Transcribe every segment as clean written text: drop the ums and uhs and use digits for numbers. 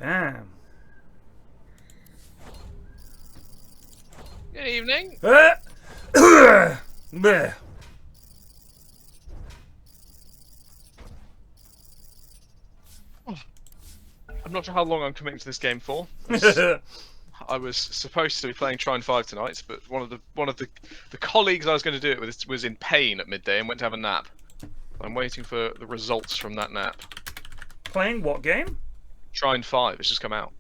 Damn. Good evening. Bleh. I'm not sure how long I'm committing to this game for. I was supposed to be playing Trine 5 tonight, but one of the colleagues I was going to do it with was in pain at midday and went to have a nap. I'm waiting for the results from that nap. Playing what game? Trine 5 has just come out.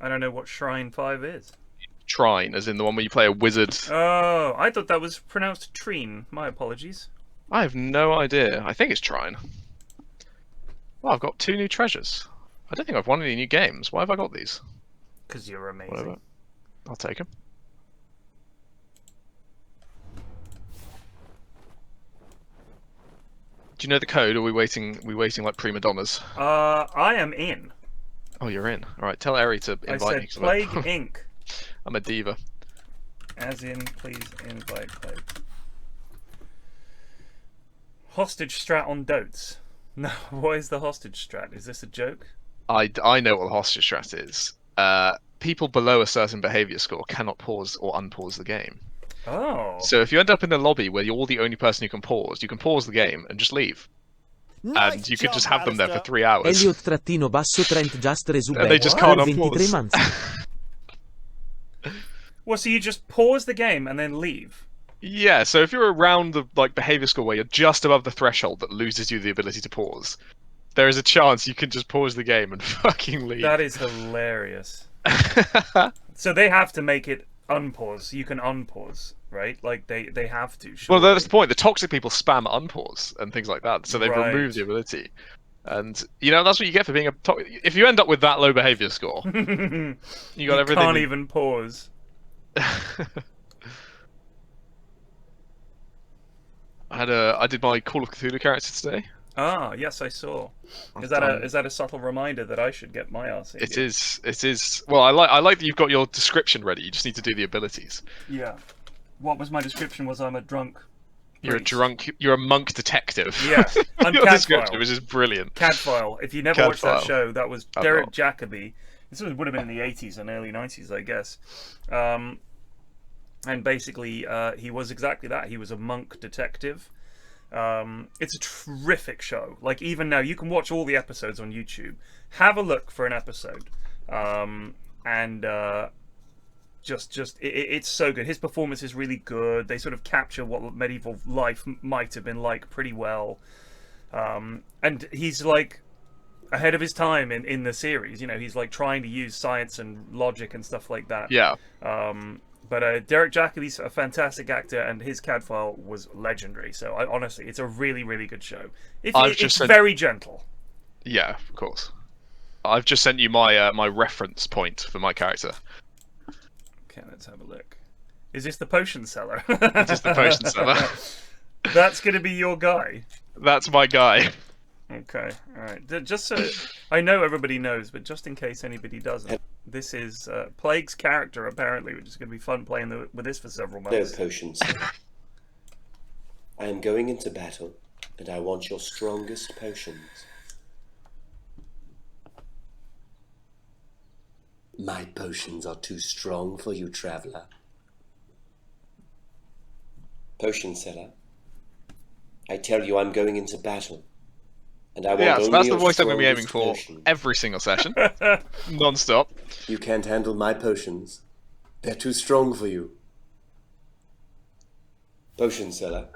I don't know what Shrine 5 is. Trine, as in the one where you play a wizard. Oh, I thought that was pronounced Trine. My apologies. I have no idea. I think it's Trine. Well, I've got 2 new treasures. I don't think I've won any new games. Why have I got these? Because you're amazing. Whatever. I'll take them. Do you know the code, or are we waiting like prima donnas? I am in. Oh, you're in. Alright, tell Eri to invite me. I said Plague Inc. I'm a diva. As in, please invite Plague. Hostage strat on Dotes. No, what is the hostage strat? Is this a joke? I know what the hostage strat is. People below a certain behaviour score cannot pause or unpause the game. Oh. So if you end up in a lobby where you're the only person who can pause, you can pause the game and just leave. Nice and you could job, just have them there for Alistair. 3 hours. Elliot-Trent just And they just can't unpause. 23 months. Well, so you just pause the game and then leave? Yeah, so if you're around the behaviour score where you're just above the threshold that loses you the ability to pause, there is a chance you can just pause the game and fucking leave. That is hilarious. So they have to make it unpause. You can unpause, right? Like they have to. Surely. Well, that's the point. The toxic people spam unpause and things like that, so they've Right. removed the ability. And that's what you get for being a. If you end up with that low behaviour score, you got everything. Can't even pause. I did my Call of Cthulhu character today. Ah, yes, I saw. Is that a subtle reminder that I should get my arse in? It is. Well, I like that you've got your description ready. You just need to do the abilities. Yeah. What was my description? Was I'm a drunk. You're priest. You're a monk detective. Yeah, I'm Your description, Cadfile. which is brilliant. Cadfile. If you never watched that Cadfile. show, that was I've Derek not. Jacobi. This would have been in the 80s and early 90s, I guess. And basically, he was exactly that. He was a monk detective. It's a terrific show. Like, even now, you can watch all the episodes on YouTube. Have a look for an episode. It's so good. His performance is really good. They sort of capture what medieval life might have been like pretty well. And he's like ahead of his time in the series. He's like trying to use science and logic and stuff like that. Yeah. But Derek Jacobi's a fantastic actor, and his Cadfile was legendary. So honestly, it's a really, really good show. It's very gentle. Yeah, of course. I've just sent you my my reference point for my character. Okay, let's have a look. Is this the potion seller? It is the potion seller. That's going to be your guy. That's my guy. Okay, alright. Just so I know everybody knows, but just in case anybody doesn't, this is Plague's character, apparently, which is going to be fun playing with this for several No months. potions. I am going into battle, and I want your strongest potions. My potions are too strong for you, traveler. Potion seller, I tell you I'm going into battle, and I want Yeah, only so that's the your voice I'm going to be aiming strongest for potion. every single session, non-stop. You can't handle my potions. They're too strong for you. Potion seller,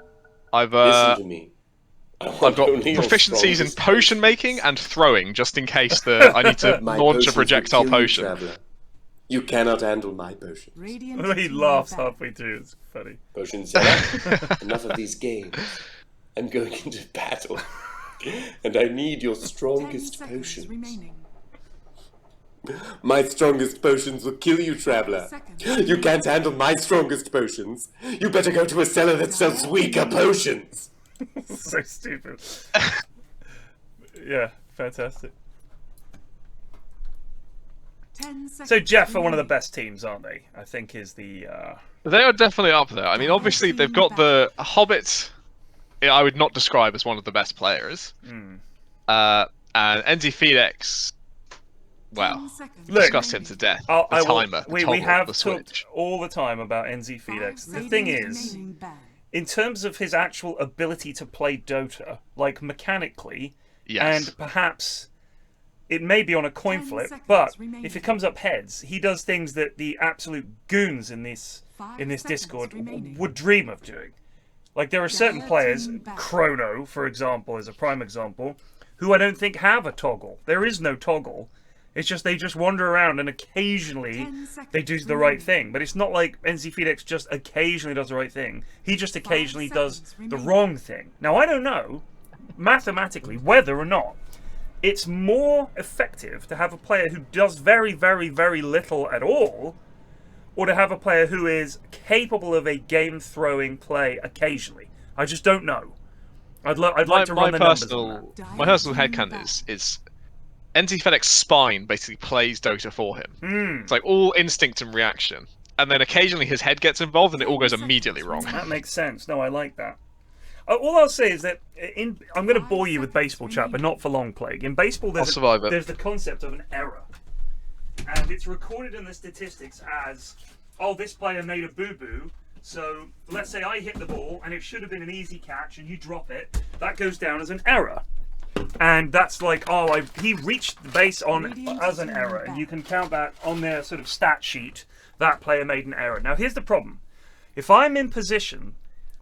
I've listen to me. I've got only your proficiencies in strongest potion potions. making and throwing, just in case I need to My launch potions a will projectile kill you, potion. traveler. You cannot handle my potions. He laughs halfway through. It's funny. Potion seller, enough of these games. I'm going into battle, and I need your strongest potions. My strongest potions will kill you, traveler. You can't handle my strongest potions. You better go to a cellar that sells weaker potions. So stupid. Yeah, fantastic. So Geoff are one of the best teams, aren't they? I think is the. They are definitely up there. I mean, obviously they've got the hoBBit. I would not describe as one of the best players. And NZfedX well, Look, discussed him to death. The timer, the we toggle, have the talked switch. all the time about NZfedX. The thing is, in terms of his actual ability to play Dota, like mechanically, Yes. and perhaps it may be on a coin flip, but if it comes up heads, he does things that the absolute goons in this Discord would dream of doing. Like, there are certain players, Chrono, for example, is a prime example, who I don't think have a toggle. There is no toggle. It's just they just wander around and occasionally they do the right thing. But it's not like NZfedX just occasionally does the right thing. He just occasionally does the wrong thing. Now, I don't know, mathematically, whether or not it's more effective to have a player who does very, very, very little at all, or to have a player who is capable of a game-throwing play occasionally. I just don't know. I'd like to run the numbers on that. My personal headcanon is NZfedX spine basically plays Dota for him. It's like all instinct and reaction. And then occasionally his head gets involved and it all goes immediately wrong. That makes sense. No, I like that. All I'll say is that I'm going to bore you with baseball chat, but not for long, Plague. In baseball, there's the concept of an error. And it's recorded in the statistics as, oh, this player made a boo-boo. So let's say I hit the ball and it should have been an easy catch and you drop it. That goes down as an error. And that's like, oh, he reached the base as an error. And you can count that on their sort of stat sheet. That player made an error. Now, here's the problem. If I'm in position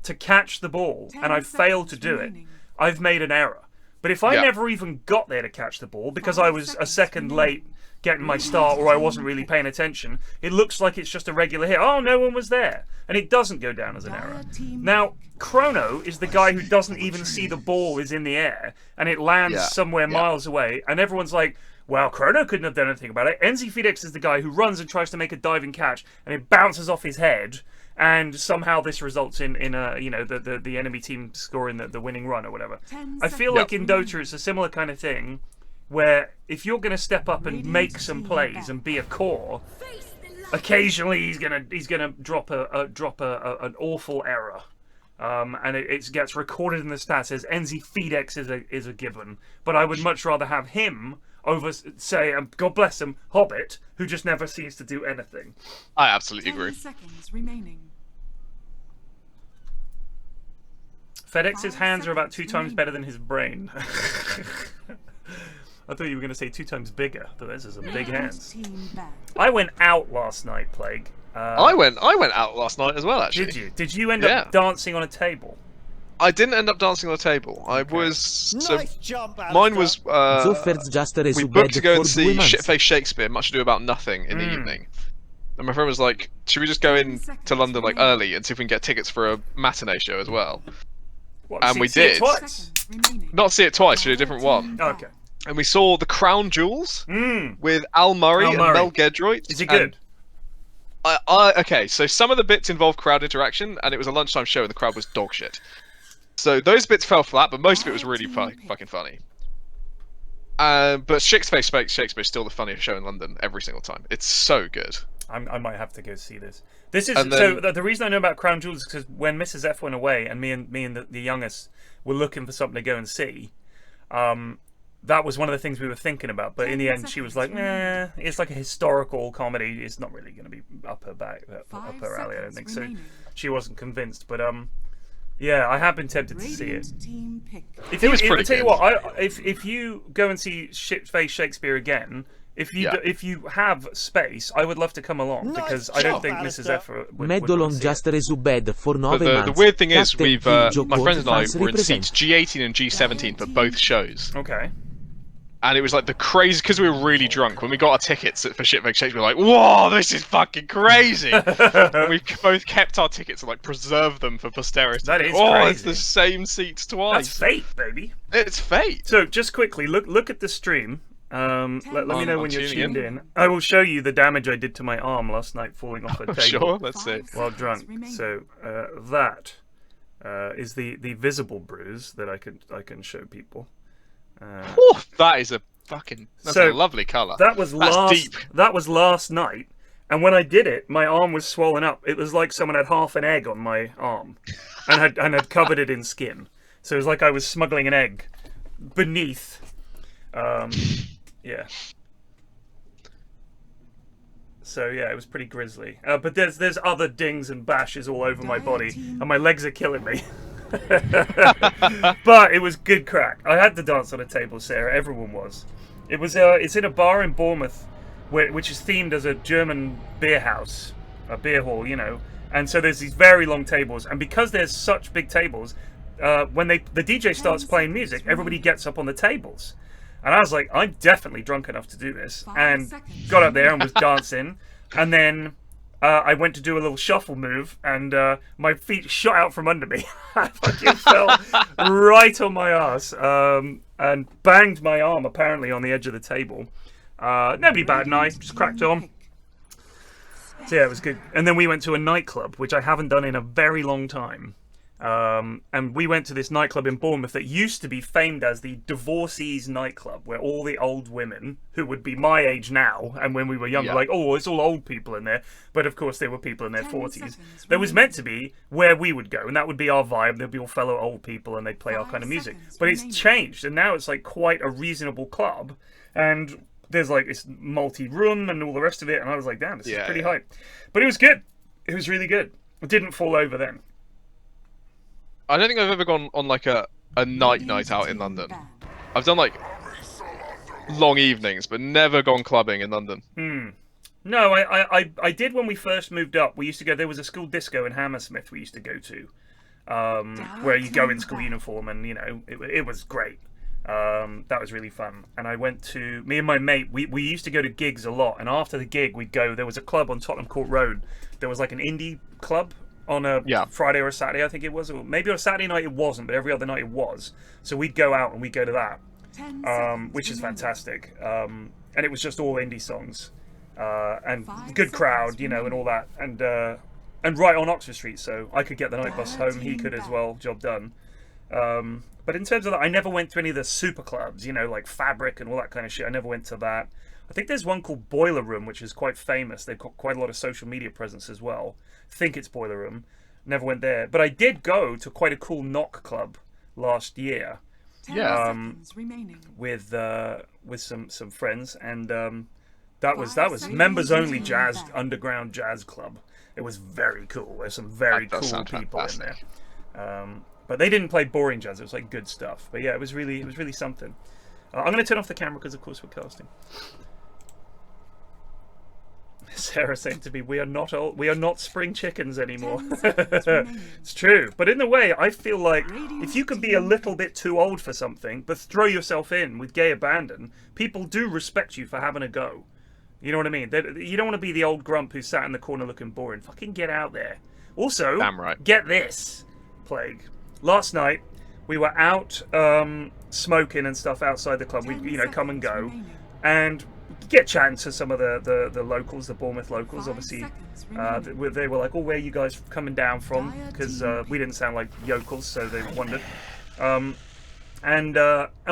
to catch the ball and I fail to do it, I've made an error. But if I never even got there to catch the ball because I was a second late getting my start or I wasn't really paying attention, it looks like it's just a regular hit. Oh, no one was there. And it doesn't go down as an error. Now, Chrono is the guy who doesn't even see the ball is in the air and it lands somewhere miles away. And everyone's like, well, Chrono couldn't have done anything about it. NZfedX is the guy who runs and tries to make a diving catch and it bounces off his head. And somehow this results in the enemy team scoring the winning run or whatever. I feel like in Dota it's a similar kind of thing, where if you're going to step up and make some plays and be a core, occasionally he's gonna drop an awful error, and it gets recorded in the stats as NZfedX is a given. But I would much rather have him over, say, God bless him, hoBBit, who just never seems to do anything. I absolutely agree. Seconds remaining. FedX's hands are about 2 times better than his brain. I thought you were going to say 2 times bigger, but those are some big hands. I went out last night, Plague. I went out last night as well, actually. Did you? Did you end up dancing on a table? I didn't end up dancing on a table. I was... Nice jump, mine was... we we booked to go and see Shitface Shakespeare, Much Ado About Nothing, in the evening. And my friend was like, should we just go in to London like early and see if we can get tickets for a matinee show as well? What, and we did. Twice? Not see it twice, we did a different one. Oh, okay. And we saw The Crown Jewels with Al Murray and Mel Gedroit. Is it good? Okay, so some of the bits involved crowd interaction, and it was a lunchtime show and the crowd was dog shit. So those bits fell flat, but most of it was really fucking funny. But Shakespeare is still the funniest show in London every single time. It's so good. I might have to go see this. This is so. The reason I know about Crown Jewels is because when Mrs. F went away, and me and the youngest were looking for something to go and see, that was one of the things we were thinking about. But in the end, she was like, "Nah, it's like a historical comedy. It's not really going to be up her alley, I don't think." So she wasn't convinced. But yeah, I have been tempted to see it. It was pretty good. Tell you what, if you go and see Shitface Shakespeare again. If you have space, I would love to come along because I don't think Mrs. F would Medolon just resubed for 9 months. The weird thing is, my friends and I were in seats G18 and G17 for both shows. Okay. And it was like the crazy, because we were really drunk. When we got our tickets for Shitface Shakespeare, we were like, whoa, this is fucking crazy. And we both kept our tickets and like preserved them for posterity. That is crazy. It's the same seats twice. That's fate, baby. It's fate. So just quickly, look at the stream. Let me know when you're tuned in. I will show you the damage I did to my arm last night falling off a table. Sure, let's see. While drunk. So that is the visible bruise that I can show people. That is a fucking a lovely colour. That was deep. That was last night, and when I did it, my arm was swollen up. It was like someone had half an egg on my arm, and had covered it in skin. So it was like I was smuggling an egg beneath. Yeah. So yeah, it was pretty grisly. But there's other dings and bashes all over my body, and my legs are killing me. But it was good crack. I had to dance on a table, Sarah. Everyone was. It was. It's in a bar in Bournemouth, which is themed as a German beer house, a beer hall, you know. And so there's these very long tables, and because there's such big tables, when the DJ starts playing music, everybody gets up on the tables. And I was like, I'm definitely drunk enough to do this, and got up there and was dancing, and then I went to do a little shuffle move, and my feet shot out from under me. I fucking fell right on my ass, and banged my arm apparently on the edge of the table. Nobody batted an eye, just cracked on. So yeah, it was good. And then we went to a nightclub, which I haven't done in a very long time. And we went to this nightclub in Bournemouth that used to be famed as the divorcees nightclub, where all the old women who would be my age now, and when we were younger, like, oh, it's all old people in there. But of course, there were people in their 40s. That was meant to be where we would go, and that would be our vibe. There'd be all fellow old people, and they'd play our kind of music. But it's changed, and now it's like quite a reasonable club, and there's like it's multi-room and all the rest of it. And I was like, damn, this is pretty hype. But it was good. It was really good. It didn't fall over then. I don't think I've ever gone on like a night out in London. I've done like long evenings, but never gone clubbing in London. No, I did when we first moved up. We used to go. There was a school disco in Hammersmith we used to go to, where you go in school uniform, and you know it was great. That was really fun. And I went to me and my mate. We used to go to gigs a lot, and after the gig we'd go. There was a club on Tottenham Court Road. There was like an indie club on a Friday or a Saturday, I think it was, or maybe on a Saturday night it wasn't, but every other night it was. So we'd go out and we'd go to that, which is fantastic. And it was just all indie songs, and good crowd, you know, and all that, and right on Oxford Street, so I could get the night bus home, he could as well, job done. But in terms of that, I never went to any of the super clubs, you know, like Fabric and all that kind of shit. I never went to that. I think there's one called Boiler Room, which is quite famous. They've got quite a lot of social media presence as well. I think it's Boiler Room. Never went there. But I did go to quite a cool knock club last year. With some friends, and that was members only jazz, underground jazz club. It was very cool. There's some very cool people in there. But they didn't play boring jazz. It was like good stuff. But yeah, it was really something. I'm going to turn off the camera because of course we're casting. Sarah saying to me, we are not spring chickens anymore. It's true. But in a way, I feel like if you can be a little bit too old for something, but throw yourself in with gay abandon, people do respect you for having a go. You know what I mean? You don't want to be the old grump who sat in the corner looking boring. Fucking get out there. Also, damn right. Get this, Plague. Last night, we were out smoking and stuff outside the club. We, come and go. And get chatting to some of the locals, the Bournemouth locals. Obviously, they were like, "Oh, where are you guys coming down from?" Because we didn't sound like yokels, so they wondered. And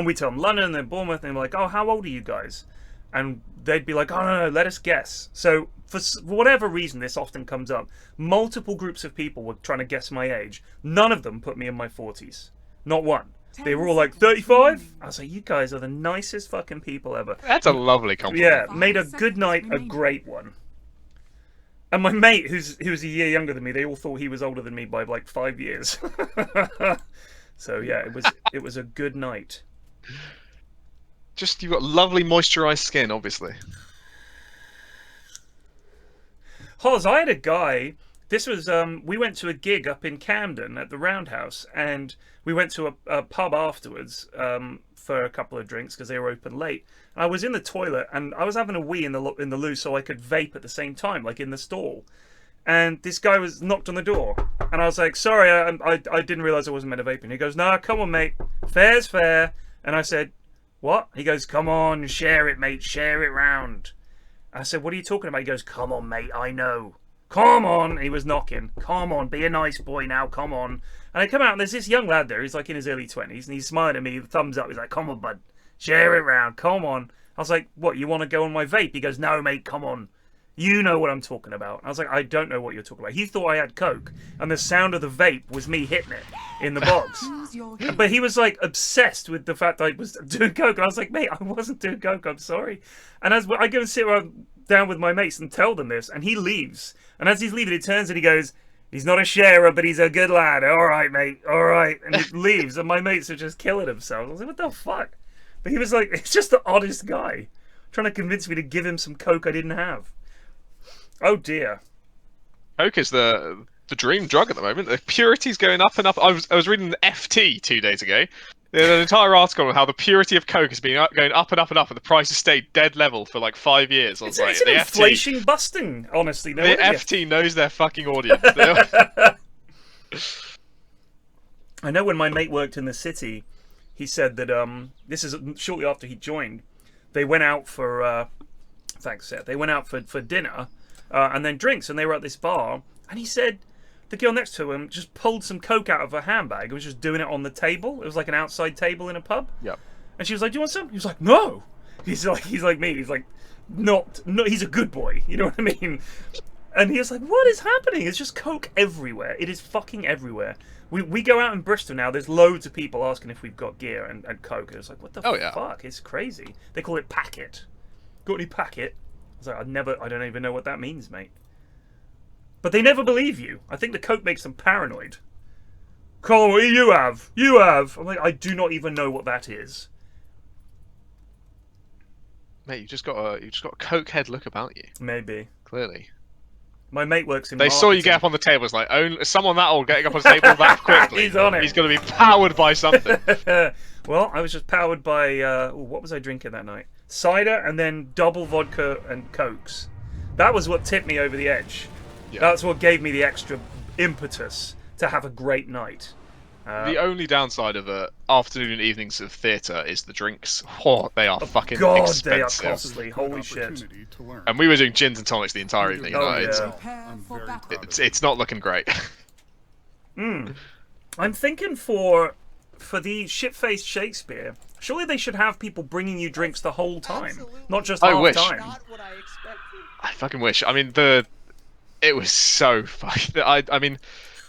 we tell them London and then Bournemouth, and they were like, "Oh, how old are you guys?" And they'd be like, "Oh no, let us guess." So for whatever reason, this often comes up. Multiple groups of people were trying to guess my age. None of them put me in my 40s. Not one. They were all like 35. I was like, you guys are the nicest fucking people ever. That's a lovely compliment. Yeah, made a good night a great one. And my mate, who's a year younger than me, they all thought he was older than me by like 5 years. So yeah, it was a good night. Just you've got lovely moisturised skin, obviously. Hoz, I had a guy. This was we went to a gig up in Camden at the Roundhouse, and we went to a pub afterwards for a couple of drinks because they were open late. And I was in the toilet and I was having a wee in the loo so I could vape at the same time, like in the stall. And this guy was knocked on the door, and I was like, "Sorry, I didn't realise I wasn't meant to vape." And he goes, "No, come on, mate. Fair's fair." And I said, "What?" He goes, "Come on, share it, mate. Share it round." I said, "What are you talking about?" He goes, "Come on, mate. I know. Come on." He was knocking. "Come on, be a nice boy now. Come on." And I come out and there's this young lad there. He's like in his early 20s, and he's smiling at me, thumbs up. He's like, "Come on, bud. Share it round. Come on." I was like, "What? You want to go on my vape?" He goes, "No, mate. Come on. You know what I'm talking about." I was like, "I don't know what you're talking about." He thought I had coke, and the sound of the vape was me hitting it in the box. But he was like obsessed with the fact that I was doing coke. And I was like, "Mate, I wasn't doing coke. I'm sorry." And as I go and sit around down with my mates and tell them this, and he leaves. And as he's leaving, it turns and he goes, "He's not a sharer, but he's a good lad. All right, mate. All right." And he leaves, and my mates are just killing themselves. I was like, what the fuck? But he was like, it's just the oddest guy. Trying to convince me to give him some coke I didn't have. Oh, dear. Coke is the dream drug at the moment. The purity's going up and up. I was reading the FT 2 days ago. There's an entire article on how the purity of Coke has been going up and up and up, and the price has stayed dead level for like 5 years. It's an inflation busting, honestly. The FT knows their fucking audience. I know when my mate worked in the city, he said that this is shortly after he joined. They went out for thanks, Seth. They went out for dinner and then drinks, and they were at this bar, and he said the girl next to him just pulled some coke out of her handbag and was just doing it on the table. It was like an outside table in a pub. Yep. And she was like, "Do you want some?" He was like, "No." He's like me. He's like, not. He's a good boy. You know what I mean? And he was like, "What is happening? It's just coke everywhere. It is fucking everywhere." We go out in Bristol now. There's loads of people asking if we've got gear and coke. And it's like, what the fuck? It's crazy. They call it packet. Got any packet? I was like, I don't even know what that means, mate. But they never believe you. I think the coke makes them paranoid. Colin, what do you have? You have. I'm like, I do not even know what that is. Mate, you just got a coke head look about you. Maybe. Clearly. My mate works in They marketing. saw you get up on the table. It's like, someone that old getting up on the table that quickly. He's on it. He's going to be powered by something. Well, I was just powered by, what was I drinking that night? Cider and then double vodka and cokes. That was what tipped me over the edge. Yeah. That's what gave me the extra impetus to have a great night. The only downside of afternoon and evenings of theatre is the drinks. Oh, they are fucking God, expensive. They are costly. Holy shit. And we were doing gins and tonics the entire evening. It's not looking great. I'm thinking for the shit-faced Shakespeare, surely they should have people bringing you drinks the whole time, not just half time. I fucking wish. I mean, it was so fucking. I mean.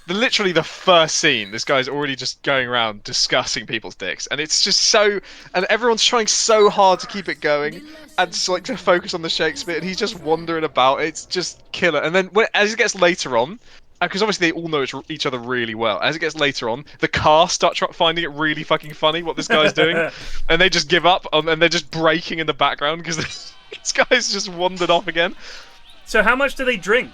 Literally the first scene, this guy's already just going around discussing people's dicks, and it's just so, and everyone's trying so hard to keep it going, and just like to focus on the Shakespeare, and he's just wandering about. It's just killer. And then as it gets later on, because obviously they all know each other really well, as it gets later on, the cast start finding it really fucking funny what this guy's doing, and they just give up, and they're just breaking in the background because this guy's just wandered off again. So how much do they drink?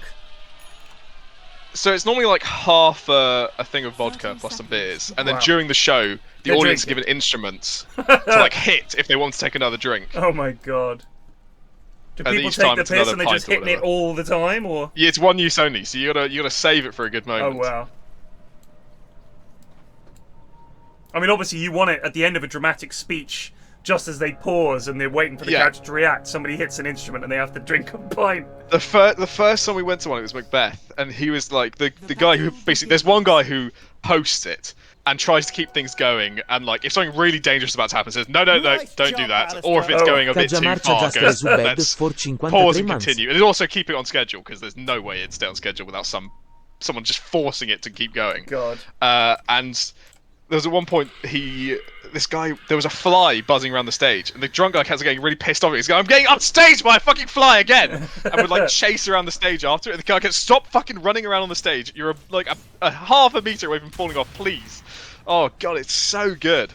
So it's normally like half a thing of vodka plus some beers, and then during the show, the audience are given instruments to like hit if they want to take another drink. Oh my god! Do people take the piss and they just hitting it all the time, or? Yeah, it's one use only, so you gotta save it for a good moment. Oh wow! I mean, obviously you want it at the end of a dramatic speech. Just as they pause and they're waiting for the character to react, somebody hits an instrument and they have to drink a pint. The first time we went to one, it was Macbeth, and he was like the guy who basically there's one guy who hosts it and tries to keep things going, and like if something really dangerous is about to happen, says no, don't do that, or if it's going a bit too far, goes, let's pause and continue, and also keep it on schedule because there's no way it'd stay on schedule without someone just forcing it to keep going. God. And there was at one point there was a fly buzzing around the stage, and the drunk guy kept getting really pissed off. He's going, "I'm getting upstaged by a fucking fly again!" And would like chase around the stage after it. And the guy goes, "Stop fucking running around on the stage. You're like a half a meter away from falling off, please." Oh god, it's so good.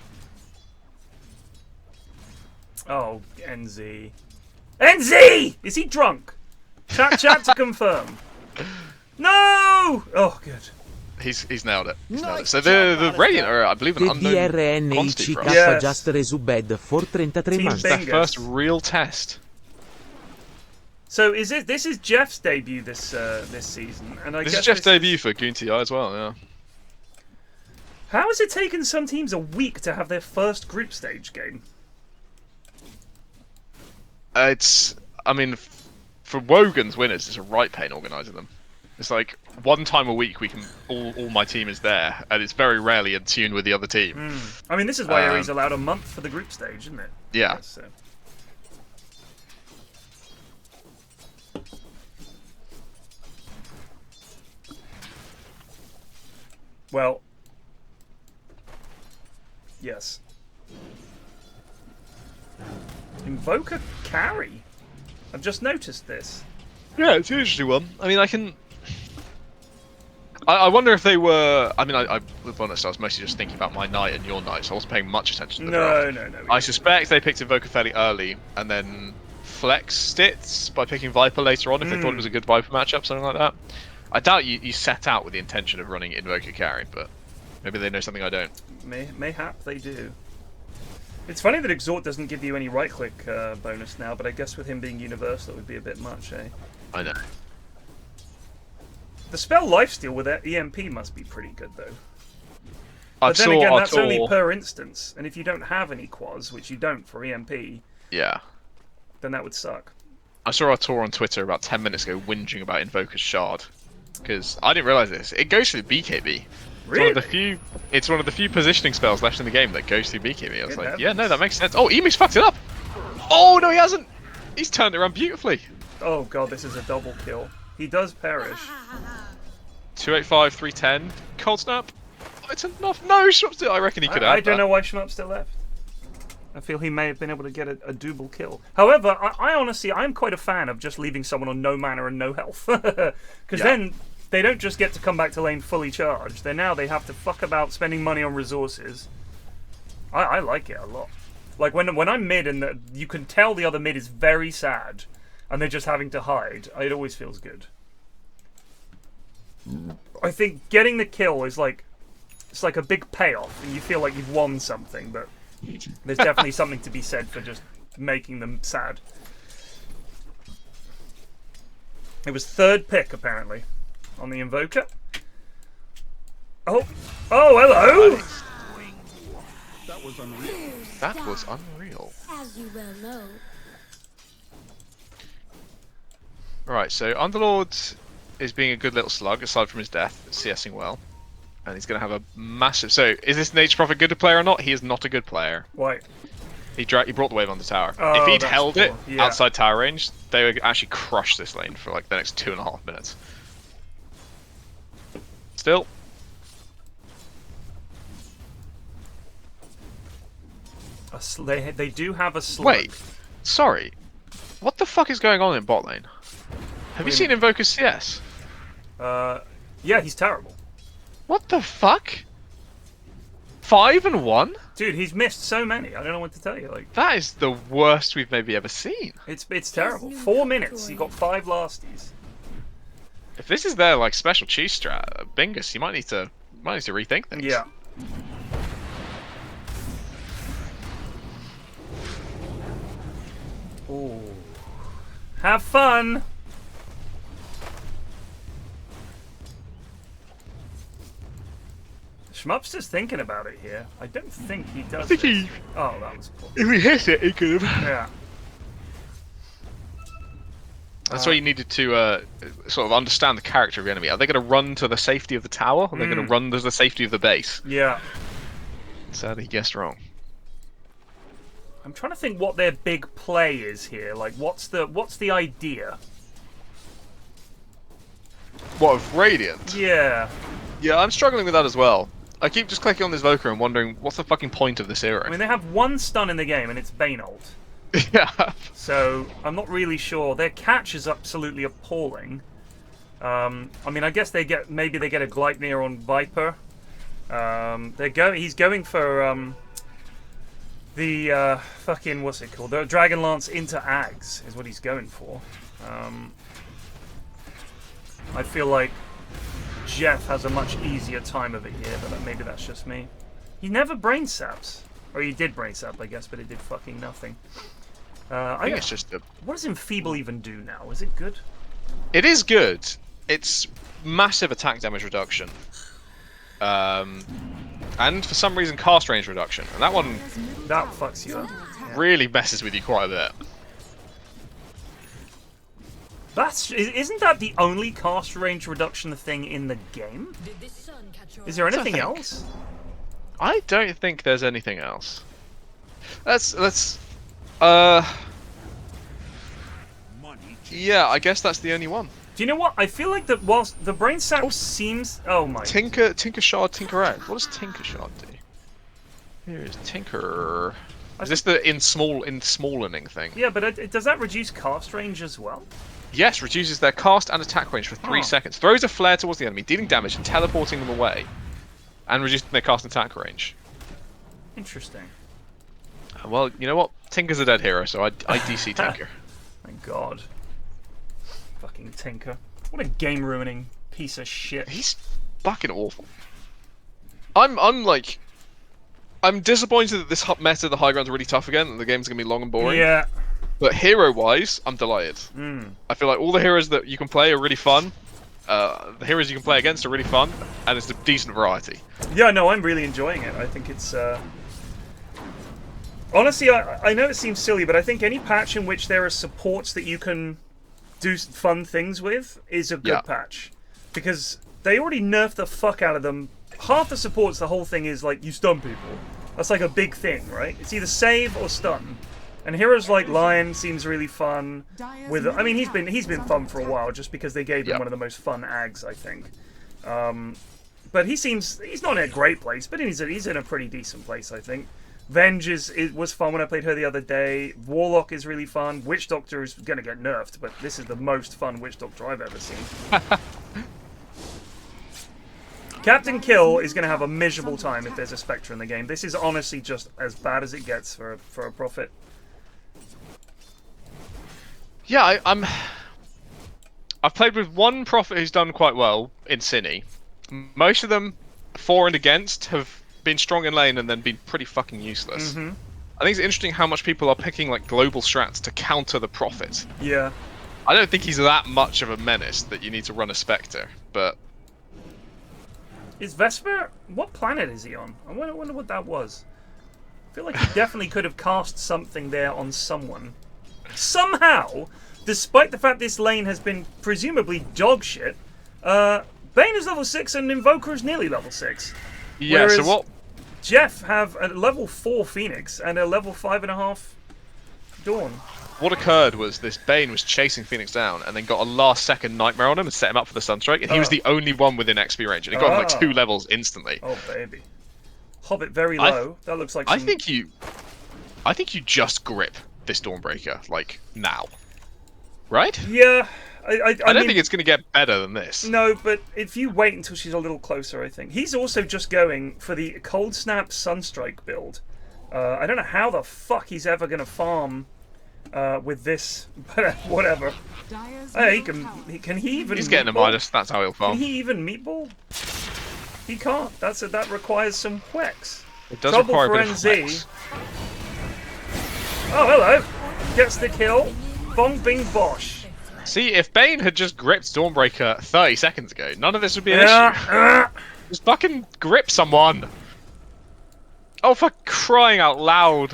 Oh, NZ. NZ! Is he drunk? Chat to confirm. No! Oh, good. He's nailed it. So the Radiant are, I believe, an unknown quantity for us. just resubed for 33 months. It's their first real test. So this is Geoff's debut this season, and this is Geoff's debut for GoonTI as well. Yeah. How has it taken some teams a week to have their first group stage game? I mean, for Wogan's winners, it's a right pain organising them. It's like one time a week we can all my team is there, and it's very rarely in tune with the other team. I mean, this is why he's allowed a month for the group stage, isn't it? Yeah. So. Well, yes. Invoker carry. I've just noticed this. Yeah, it's an interesting one. I mean, I wonder if they were. I mean, I with honest, I was mostly just thinking about my knight and your knight, so I wasn't paying much attention to the draft. No. I suspect they picked Invoker fairly early, and then flexed it by picking Viper later on if they thought it was a good Viper matchup, something like that. I doubt you set out with the intention of running Invoker carry, but maybe they know something I don't. Mayhap they do. It's funny that Exhort doesn't give you any right-click bonus now, but I guess with him being universal, it would be a bit much, eh? I know. The spell Lifesteal with EMP must be pretty good, though. But then again, that's only per instance, and if you don't have any quads, which you don't for EMP, yeah, then that would suck. I saw Artur on Twitter about 10 minutes ago whinging about Invoker's Shard, because I didn't realise this. It goes through BKB. Really? It's one of the few positioning spells left in the game that goes through BKB. I was like, heavens. yeah, no, that makes sense. Oh, Emix fucked it up! Oh, no, he hasn't! He's turned it around beautifully. Oh god, this is a double kill. He does perish. 285, 310. Cold Snap. Oh, it's enough. No, Schmupster. I reckon he could have. I don't know why Schmupster left. I feel he may have been able to get a double kill. However, I honestly, I'm quite a fan of just leaving someone on no mana and no health. Because then they don't just get to come back to lane fully charged. They have to fuck about spending money on resources. I like it a lot. Like when I'm mid and you can tell the other mid is very sad and they're just having to hide, it always feels good. I think getting the kill is it's like a big payoff and you feel like you've won something, but there's definitely something to be said for just making them sad. It was third pick apparently on the Invoker. Oh hello! That was unreal. That was unreal. As you well know. Right, so Underlord is being a good little slug, aside from his death, CSing well. And he's going to have a massive... So, is this Nature Prophet good a player or not? He is not a good player. Why? He brought the wave on the tower. Oh, if he'd that's held it cool. Yeah. outside tower range, they would actually crush this lane for like the next 2.5 minutes. Still. They do have a slug. Wait, sorry. What the fuck is going on in bot lane? Have you seen Invoker's CS? Yeah, he's terrible. What the fuck? 5 and 1? Dude, he's missed so many. I don't know what to tell you. Like That is the worst we've maybe ever seen. it's terrible. 4 minutes. He got 5 lasties. If this is their like special cheese strat, Bingus, you might need to rethink things. Yeah. Ooh. Have fun. Schmupster's thinking about it here. I don't think he does. I think he. Oh, that was poor. If he hit it, he could have. Yeah. That's why you needed to sort of understand the character of the enemy. Are they going to run to the safety of the tower, or are they going to run to the safety of the base? Yeah. Sadly, he guessed wrong. I'm trying to think what their big play is here. Like, what's the idea? What, of Radiant? Yeah. Yeah, I'm struggling with that as well. I keep just clicking on this Voker and wondering what's the fucking point of this hero. I mean, they have one stun in the game, and it's Bane ult. Yeah. So I'm not really sure. Their catch is absolutely appalling. I mean, I guess maybe they get a Gleipnir on Viper. He's going for the fucking what's it called? The Dragonlance into Ags is what he's going for. I feel like Geoff has a much easier time of it here, but maybe that's just me. He never brain saps. Or he did brain sap, I guess, but it did fucking nothing. I think it's just a... What does Enfeeble even do now? Is it good? It is good. It's massive attack damage reduction. And for some reason cast range reduction. And that one... That fucks you up. Really messes with you quite a bit. Isn't that the only cast range reduction thing in the game? Is there anything else? I don't think there's anything else. Yeah, I guess that's the only one. Do you know what? I feel like that whilst the brain sap seems... Oh my... Tinker Shard, Tinker Egg. What does Tinker Shard do? Here is Tinker... Is this the smallening thing? Yeah, but does that reduce cast range as well? Yes, reduces their cast and attack range for 3 seconds. Throws a flare towards the enemy, dealing damage and teleporting them away. And reducing their cast and attack range. Interesting. Well, you know what? Tinker's a dead hero, so I DC Tinker. Thank God. Fucking Tinker. What a game-ruining piece of shit. He's fucking awful. I'm disappointed that this meta, the high ground's really tough again, and the game's gonna be long and boring. Yeah. But hero-wise, I'm delighted. I feel like all the heroes that you can play are really fun. The heroes you can play against are really fun, and it's a decent variety. Yeah, no, I'm really enjoying it. I think it's... Honestly, I know it seems silly, but I think any patch in which there are supports that you can do fun things with is a good patch. Because they already nerfed the fuck out of them. Half the supports, the whole thing is like, you stun people. That's like a big thing, right? It's either save or stun. And heroes like Lion seems really fun. I mean, he's been fun for a while, just because they gave him one of the most fun ags, I think. But he's not in a great place, but he's in a pretty decent place, I think. Venge was fun when I played her the other day. Warlock is really fun. Witch Doctor is going to get nerfed, but this is the most fun Witch Doctor I've ever seen. Captain Kill is going to have a miserable time if there's a Spectre in the game. This is honestly just as bad as it gets for a Prophet. Yeah, I've played with one Prophet who's done quite well in Cine. Most of them, for and against, have been strong in lane and then been pretty fucking useless. I think it's interesting how much people are picking like global strats to counter the Prophet. Yeah. I don't think he's that much of a menace that you need to run a Spectre, but... Is Vesper... What planet is he on? I wonder what that was. I feel like he definitely could have cast something there on someone. Somehow, despite the fact this lane has been presumably dog shit, Bane is level 6 and Invoker is nearly level 6. Yeah, whereas so what... Geoff have a level 4 Phoenix and a level 5.5 Dawn. What occurred was this Bane was chasing Phoenix down and then got a last-second Nightmare on him and set him up for the Sunstrike, and he was the only one within XP range, and he got him like 2 levels instantly. Oh, baby. hoBBit very low. That looks like some... I think you just grip this Dawnbreaker, like, now. Right? Yeah. I don't think it's going to get better than this. No, but if you wait until she's a little closer, I think. He's also just going for the Cold Snap Sunstrike build. I don't know how the fuck he's ever going to farm with this, but whatever. Hey, can he even... He's getting a minus, that's how he'll farm. Can he even meatball? He can't. That requires some Wex. It does Trouble require for a bit of NZ. Oh, hello. Gets the kill. Bong bing bosh. See, if Bane had just gripped Dawnbreaker 30 seconds ago, none of this would be an issue. Just fucking grip someone. Oh, for crying out loud.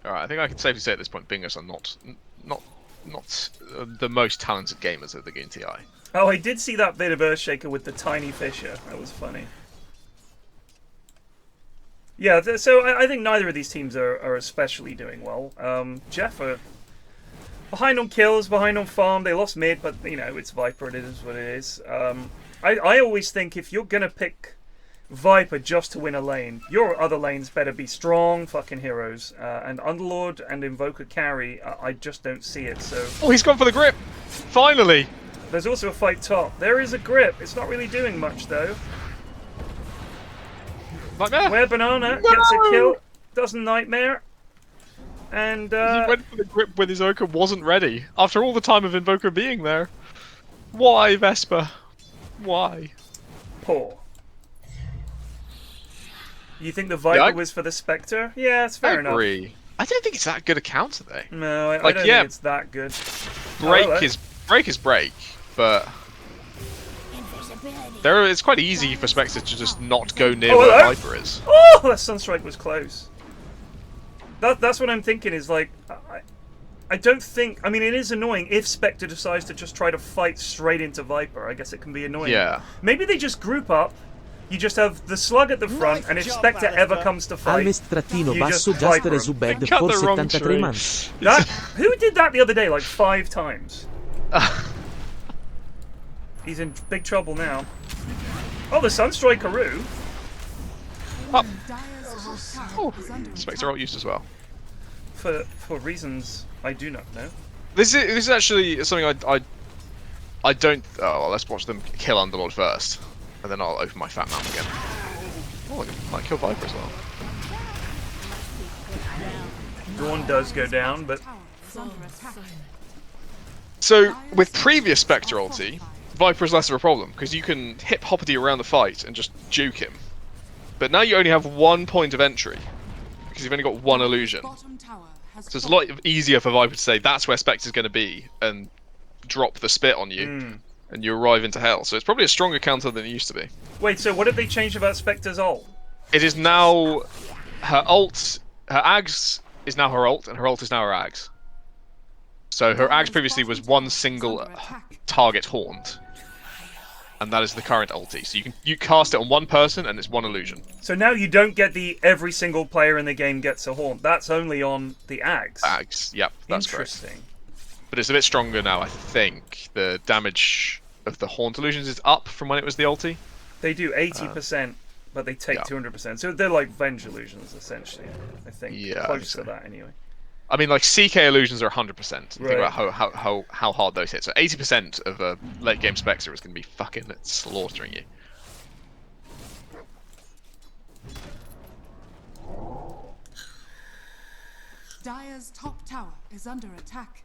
Alright, I think I can safely say at this point Bingus are not the most talented gamers of the game TI. Oh, I did see that bit of Earthshaker with the tiny fisher. That was funny. Yeah, so I think neither of these teams are especially doing well. Geoff are behind on kills, behind on farm. They lost mid, but, you know, it's Viper. It is what it is. I always think if you're going to pick Viper just to win a lane, your other lanes better be strong fucking heroes. And Underlord and Invoker carry, I just don't see it, so... Oh, he's gone for the grip! Finally! There's also a fight top. There is a grip. It's not really doing much, though. Nightmare! Where Banana gets a kill, does a Nightmare. And, He went for the grip when his Invoker wasn't ready. After all the time of Invoker being there. Why, Vesper? Why? Poor. You think the Viper was for the Spectre? Yeah, it's fair enough. I agree. I don't think it's that good a counter, though. No, I don't think it's that good. Break is break, but it's quite easy for Spectre to just not go near where Viper is. Oh, that Sunstrike was close. That's what I'm thinking is like, I don't think, I mean it is annoying if Spectre decides to just try to fight straight into Viper. I guess it can be annoying. Yeah. Maybe they just group up. You just have the slug at the front, and if Spectre ever comes to fight, you just Viper him. for 73 months. Who did that the other day, like 5 times? He's in big trouble now. Oh, the Sunstrikeroo. Oh, Spectre ult used as well. For reasons I do not know. This is actually something I don't. Oh, well, let's watch them kill Underlord first, and then I'll open my fat mouth again. Oh, I might kill Viper as well. Dawn does go down, but So with previous Spectre ulti, Viper is less of a problem because you can hit hoBBit around the fight and just juke him. But now you only have 1 point of entry because you've only got 1 illusion. So it's a lot easier for Viper to say that's where Spectre's going to be and drop the spit on you, and you arrive into hell. So it's probably a stronger counter than it used to be. wait, so what did they change about Spectre's ult? It is now her ult. Her Ags is now her ult, and her ult is now her Ags. So her Ags previously was one single target haunt, and that is the current ulti. So you cast it on one person, and it's 1 illusion. So now you don't get the every single player in the game gets a haunt. That's only on the Ags. Ags, yep, that's correct. Interesting. But it's a bit stronger now, I think. The damage of the haunt illusions is up from when it was the ulti. They do 80%, but they take yeah. 200%. So they're like Venge illusions, essentially. I think. Yeah, Close to that, anyway. I mean, like, CK illusions are 100%. Think Right. about how hard those hit. So 80% of a late game Spectre is going to be fucking slaughtering you. Dire's top tower is under attack.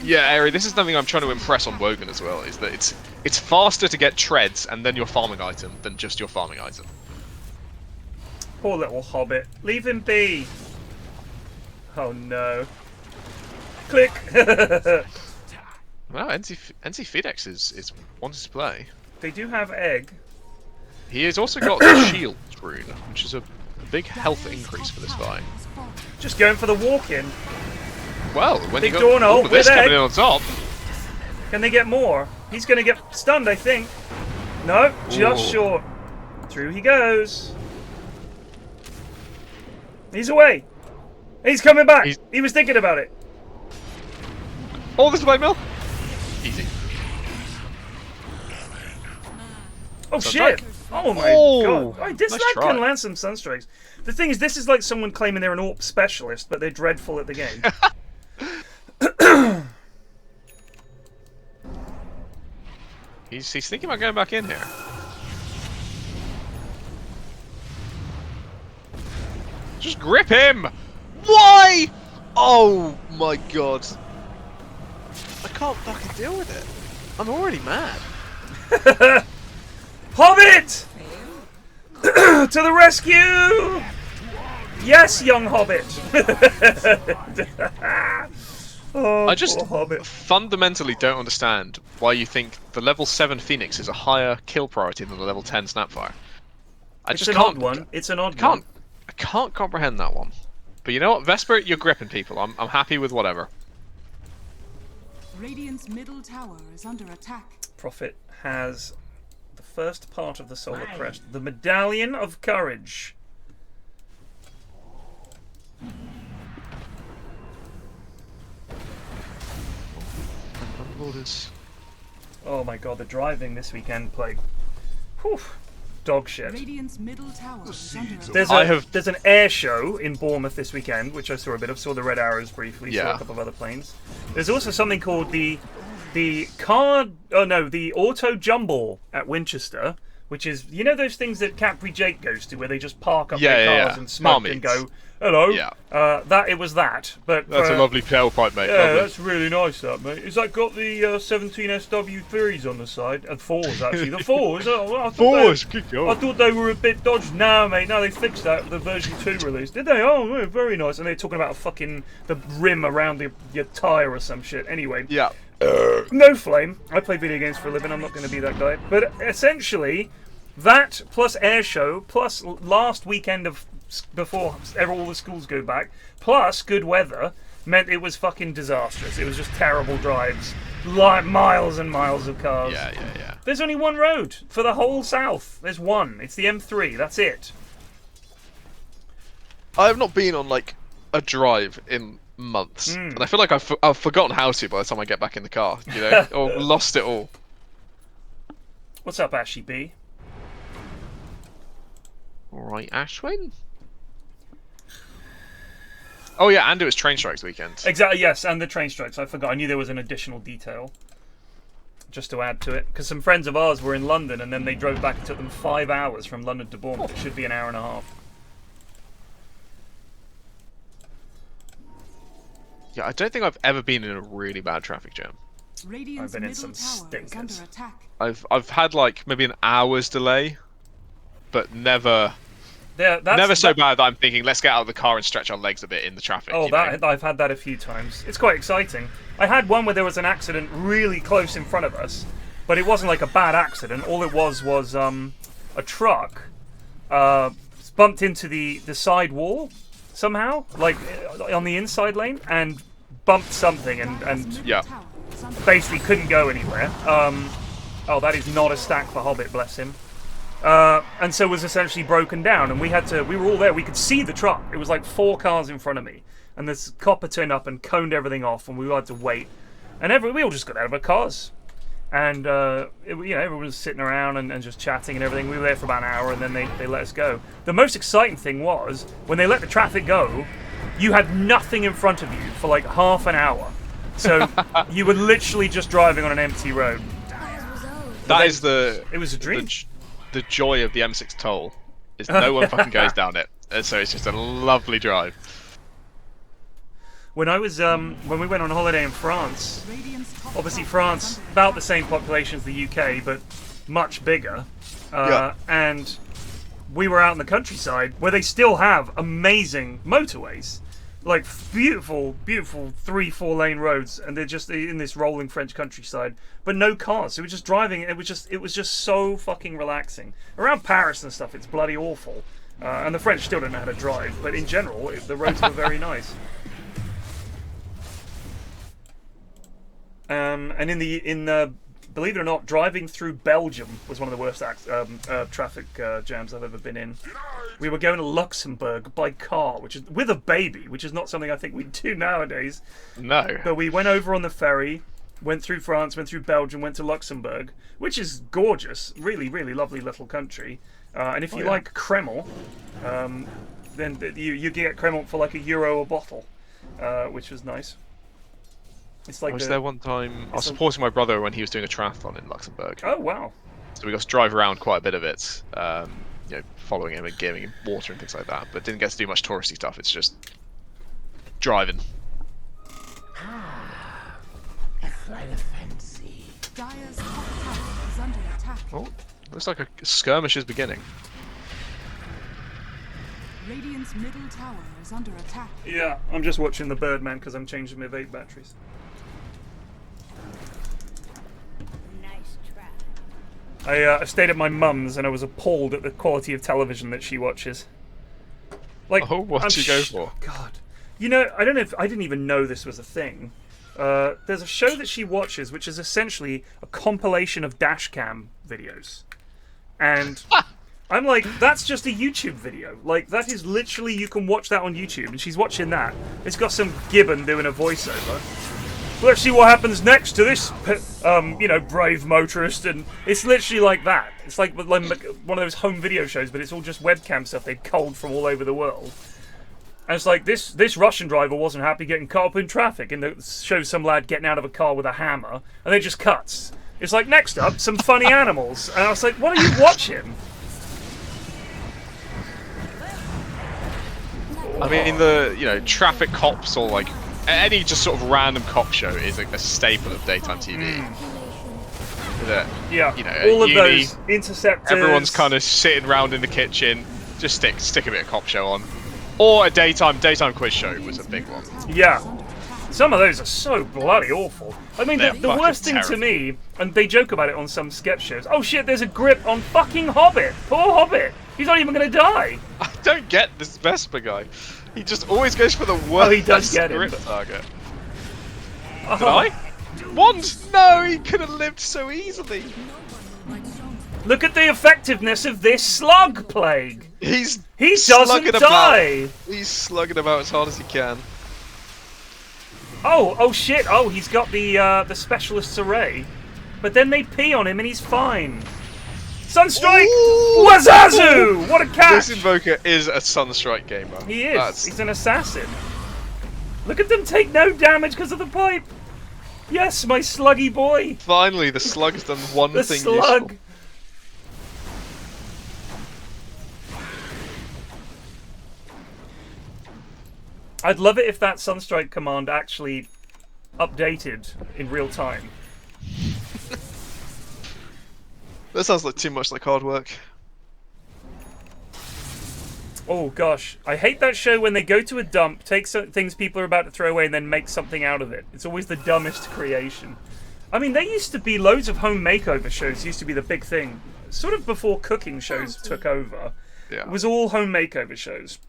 Yeah, Ari, this is something I'm trying to impress on Wogan as well, is that it's faster to get treads and then your farming item than just your farming item. Poor little hobbit. Leave him be. Oh no. Click. Well, NZfedX is wanting to play. They do have egg. He has also got the shield rune, which is a big health increase for this guy. Just going for the walk-in. Well, when Big you Dawn got all ult of this with coming egg. in on top, Can they get more? He's going to get stunned, I think. No, just Ooh. short. Through he goes. He's away. He's coming back. He was thinking about it. oh, this is Blade Mill. Easy. Oh Sunstrike? shit! Oh my Oh, god! This nice lad try. can land some sunstrikes. The thing is, this is like someone claiming they're an AWP specialist, but they're dreadful at the game. He's thinking about going back in here. Just grip him! Why? Oh my god. I can't fucking deal with it. I'm already mad. Hobbit! To the rescue! Yes, young Hobbit! Oh, I just poor Hobbit. fundamentally don't understand why you think the level 7 Phoenix is a higher kill priority than the level 10 Snapfire. It's an odd one. It's an odd one. I can't comprehend that one. But you know what, Vesper, you're gripping people. I'm happy with whatever. Radiant's middle tower is under attack. Prophet has the first part of the Solar Crest, the Medallion of Courage. Oh my god, the driving this weekend played. Whew, dog shit. Radiant's middle tower is under attack. There's an air show in Bournemouth this weekend, which I saw a bit of. Saw the Red Arrows briefly. Saw a couple of other planes. There's also something called the Auto Jumble at Winchester, which is, you know, those things that Capri Jake goes to where they just park up their cars and smoke and go, hello. Yeah. It was that. But That's a lovely tailpipe, mate. yeah, lovely. that's really nice, that, mate. Has that got the 17SW3s on the side? And 4s, actually. The 4s? I thought they were a bit dodged. No, mate. No, they fixed that with the version 2 release. Did they? Oh, yeah, very nice. And they're talking about the rim around your tyre or some shit. Anyway. Yeah. No flame. I play video games for a living. I'm not going to be that guy. But essentially, that plus air show plus last weekend of before all the schools go back plus good weather meant it was fucking disastrous. It was just terrible drives, like miles and miles of cars. Yeah. There's only one road for the whole south. There's one. It's the M3. That's it. I have not been on like a drive in months, and I feel like I've forgotten how to by the time I get back in the car, you know, or lost it all. What's up, Ashy B? All right, Ashwin. Oh yeah, and it was train strikes weekend. Exactly, yes, and the train strikes. I forgot. I knew there was an additional detail just to add to it, because some friends of ours were in London and then they drove back. It took them 5 hours from London to Bournemouth. It should be an hour and a half. Yeah, I don't think I've ever been in a really bad traffic jam. Radiant's I've been in middle some tower is under stinkers. attack. I've had like maybe an hour's delay, but never Yeah, never so bad that I'm thinking let's get out of the car and stretch our legs a bit in the traffic. Oh, you know? I've had that a few times. It's quite exciting. I had one where there was an accident really close in front of us, but it wasn't like a bad accident. All it was a truck bumped into the side wall somehow, like on the inside lane, and bumped something and Yeah. basically couldn't go anywhere. Oh, that is not a stack for hoBBit, bless him. And so was essentially broken down, and we were all there. We could see the truck. It was like 4 cars in front of me, and this copper turned up and coned everything off, and we had to wait. And we all just got out of our cars, and everyone was sitting around and just chatting and everything. We were there for about an hour, and then they let us go. The most exciting thing was when they let the traffic go, you had nothing in front of you for like half an hour. So you were literally just driving on an empty road. That is It was a dream. The joy of the M6 toll is no one fucking goes down it, and so it's just a lovely drive. When I was when we went on holiday in France, obviously France about the same population as the UK, but much bigger, and we were out in the countryside where they still have amazing motorways, like beautiful 3-4 lane roads, and they're just in this rolling French countryside, but no cars. So we're just driving. It was just so fucking relaxing. Around Paris and stuff, it's bloody awful, and the French still don't know how to drive. But in general, the roads were very nice. And in the believe it or not, driving through Belgium was one of the worst traffic jams I've ever been in. We were going to Luxembourg by car, which is with a baby, which is not something I think we do nowadays. No. But we went over on the ferry, went through France, went through Belgium, went to Luxembourg, which is gorgeous, really, really lovely little country. And if you like Kreml, then you get Kreml for like €1 a bottle, which was nice. It's like I was there one time. I was supporting my brother when he was doing a triathlon in Luxembourg. Oh wow! So we got to drive around quite a bit of it, following him and giving him water and things like that. But didn't get to do much touristy stuff. It's just driving. That's rather fancy. Dire's top tower is under attack. Oh, looks like a skirmish is beginning. Radiant's middle tower is under attack. Yeah, I'm just watching the Birdman because I'm changing my vape batteries. I stayed at my mum's and I was appalled at the quality of television that she watches. Like, Oh, what'd you go for? God, you know, I don't know if I didn't even know this was a thing. There's a show that she watches, which is essentially a compilation of dashcam videos, and I'm like, that's just a YouTube video. Like, that is literally, you can watch that on YouTube, and she's watching that. It's got some gibbon doing a voiceover. Let's see what happens next to this, brave motorist, and it's literally like that. It's like one of those home video shows, but it's all just webcam stuff they've culled from all over the world. And it's like, this Russian driver wasn't happy getting caught up in traffic, and it shows some lad getting out of a car with a hammer, and it just cuts. It's like, next up, some funny animals. And I was like, what are you watching? I mean, the traffic cops or like any just sort of random cop show is like a staple of daytime TV. Yeah, All of those interceptors. Everyone's kind of sitting around in the kitchen. Just stick a bit of cop show on, or a daytime quiz show was a big one. Yeah, some of those are so bloody awful. I mean, the worst thing to me, and they joke about it on some sketch shows. Oh shit, there's a grip on fucking hoBBit. Poor hoBBit. He's not even going to die. I don't get this Vesper guy. He just always goes for the worst he does get grip him, target. Did I? Once? No, he could have lived so easily. Look at the effectiveness of this slug plague. He doesn't die. He's slugging about as hard as he can. Oh shit! Oh, he's got the specialist's array, but then they pee on him and he's fine. Sunstrike! Ooh! Wazazu! What a catch! This Invoker is a Sunstrike gamer. He is. He's an assassin. Look at them take no damage because of the pipe. Yes, my sluggy boy. Finally, the slug has done one The thing slug. useful. I'd love it if that Sunstrike command actually updated in real time. That sounds like too much like hard work. Oh gosh, I hate that show when they go to a dump, take things people are about to throw away, and then make something out of it. It's always the dumbest creation. I mean, there used to be loads of home makeover shows. Used to be the big thing, sort of before cooking shows took over. Yeah. It was all home makeover shows,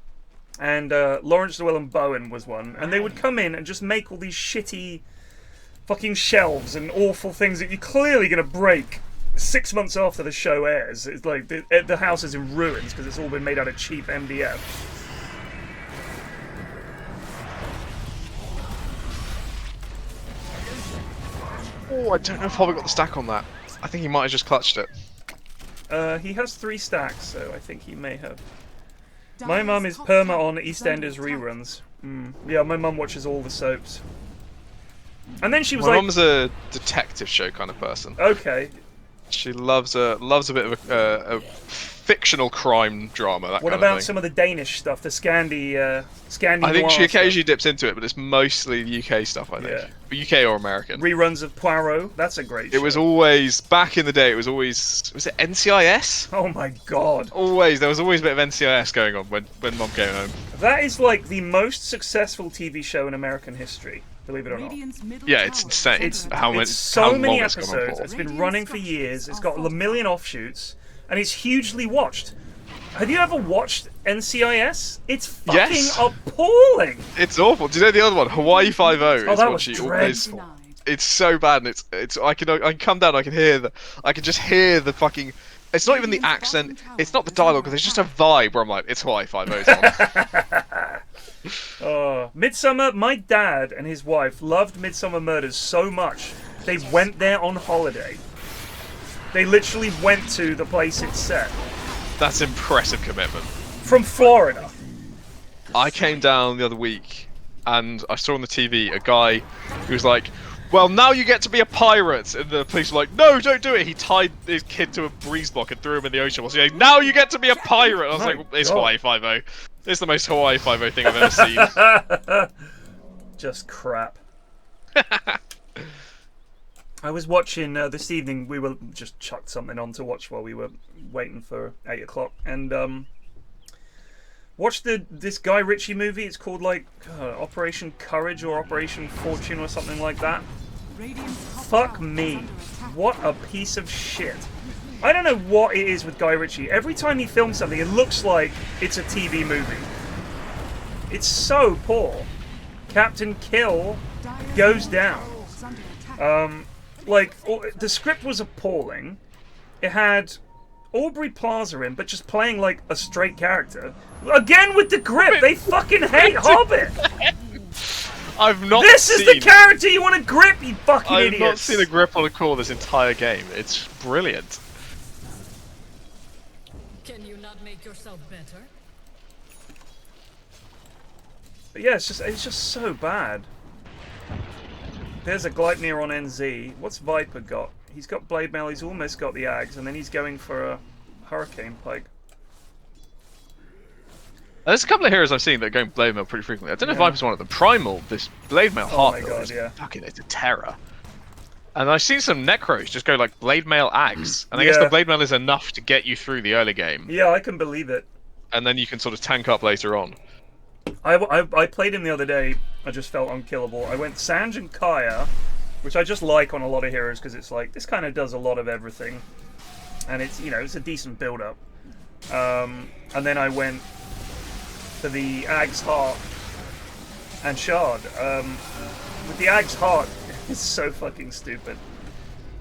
and Lawrence Llewellyn Bowen was one. And they would come in and just make all these shitty, fucking shelves and awful things that you're clearly gonna break 6 months after the show airs. It's like the house is in ruins because it's all been made out of cheap MDF. Oh, I don't know if hoBBit got the stack on that. I think he might have just clutched it. He has 3 stacks, so I think he may have. My mum is perma on EastEnders reruns. Yeah, my mum watches all the soaps. And then she was My like, mum's a detective show kind of person. okay. She loves a bit of a fictional crime drama. That What kind of about thing. some of the Danish stuff, the Scandi I think she noir occasionally dips into it, but it's mostly UK stuff. I think, UK or American. stuff? Reruns of Poirot. That's a great show. It was always back in the day. It was always it NCIS? Oh my god. Always there was always a bit of NCIS going on when Mum came home. That is like the most successful TV show in American history, believe it or not. Yeah, it's insane. It's how so long many it's gone on episodes. for. It's been running for years. It's got a million offshoots, and it's hugely watched. Have you ever watched NCIS? It's fucking Yes. appalling. It's awful. Do you know the other one, Hawaii 5-0? Oh, is that what was she always. dreadful. It's so bad, and it's I can come down. I can hear I can just hear the fucking. It's not even the accent. It's not the dialogue. There's just a vibe where I'm like, it's Hawaii 5-0. Midsummer, my dad and his wife loved Midsummer Murders so much, they went there on holiday. They literally went to the place it's set. That's impressive commitment. From Florida. I came down the other week, and I saw on the TV a guy who was like, well, now you get to be a pirate! And the police were like, no, don't do it! He tied his kid to a breeze block and threw him in the ocean while saying, now you get to be a pirate! I was like, it's Hawaii 5-0. It's the most Hawaii 5-0 thing I've ever seen. Just crap. I was watching this evening. We were just chucked something on to watch while we were waiting for 8 o'clock, and watched this Guy Ritchie movie. It's called like Operation Courage or Operation Fortune or something like that. Fuck me, what a piece of shit. I don't know what it is with Guy Ritchie. Every time he films something, it looks like it's a TV movie. It's so poor. Captain Kill goes down. Like, the script was appalling. It had Aubrey Plaza in, but just playing like a straight character. Again with the grip, they fucking hate hoBBit. I've not This is the character you want to grip, you fucking I've idiots. not seen a grip on a core this entire game. It's brilliant. Can you not make yourself better? But yeah, it's just so bad. There's a Gleipnir on NZ. What's Viper got? He's got Blade Mail, he's almost got the Ags, and then he's going for a Hurricane Pike. There's a couple of heroes I've seen that are going Blade Mail pretty frequently. I don't know if Viper's one of them. Primal, this Blade Mail Oh my Heart god, is yeah. fucking, it's a terror. And I've seen some Necros just go like Blade Mail Ags. And I guess Yeah. the Blade Mail is enough to get you through the early game. Yeah, I can believe it. And then you can sort of tank up later on. I played him the other day. I just felt unkillable. I went Sanj and Kaya, which I just like on a lot of heroes because it's like this kind of does a lot of everything, and it's it's a decent build up. And then I went for the Ag's Heart and Shard. With the Ag's Heart, it's so fucking stupid.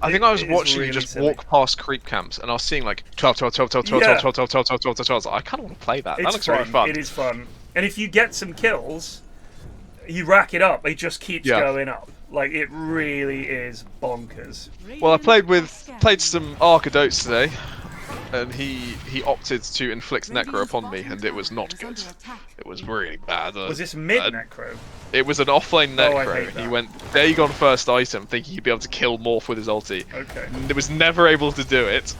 I think I was It is watching you really just silly. walk past creep camps, and I was seeing like 12, 12, 12, 12, 12, Yeah. 12, 12, 12, 12, 12, 12, 12. I was like, I kind of want to play that. That It's looks fun. really fun. It is fun. And if you get some kills, you rack it up, it just keeps Yeah. going up. Like, it really is bonkers. Well, I played some Arcadotes today, and he opted to inflict Necro upon me, and it was not good. It was really bad. Was this mid-necro? It was an offlane Oh, I Necro. hate that. He went Dagon first item, thinking he'd be able to kill Morph with his ulti. Okay. It was never able to do it,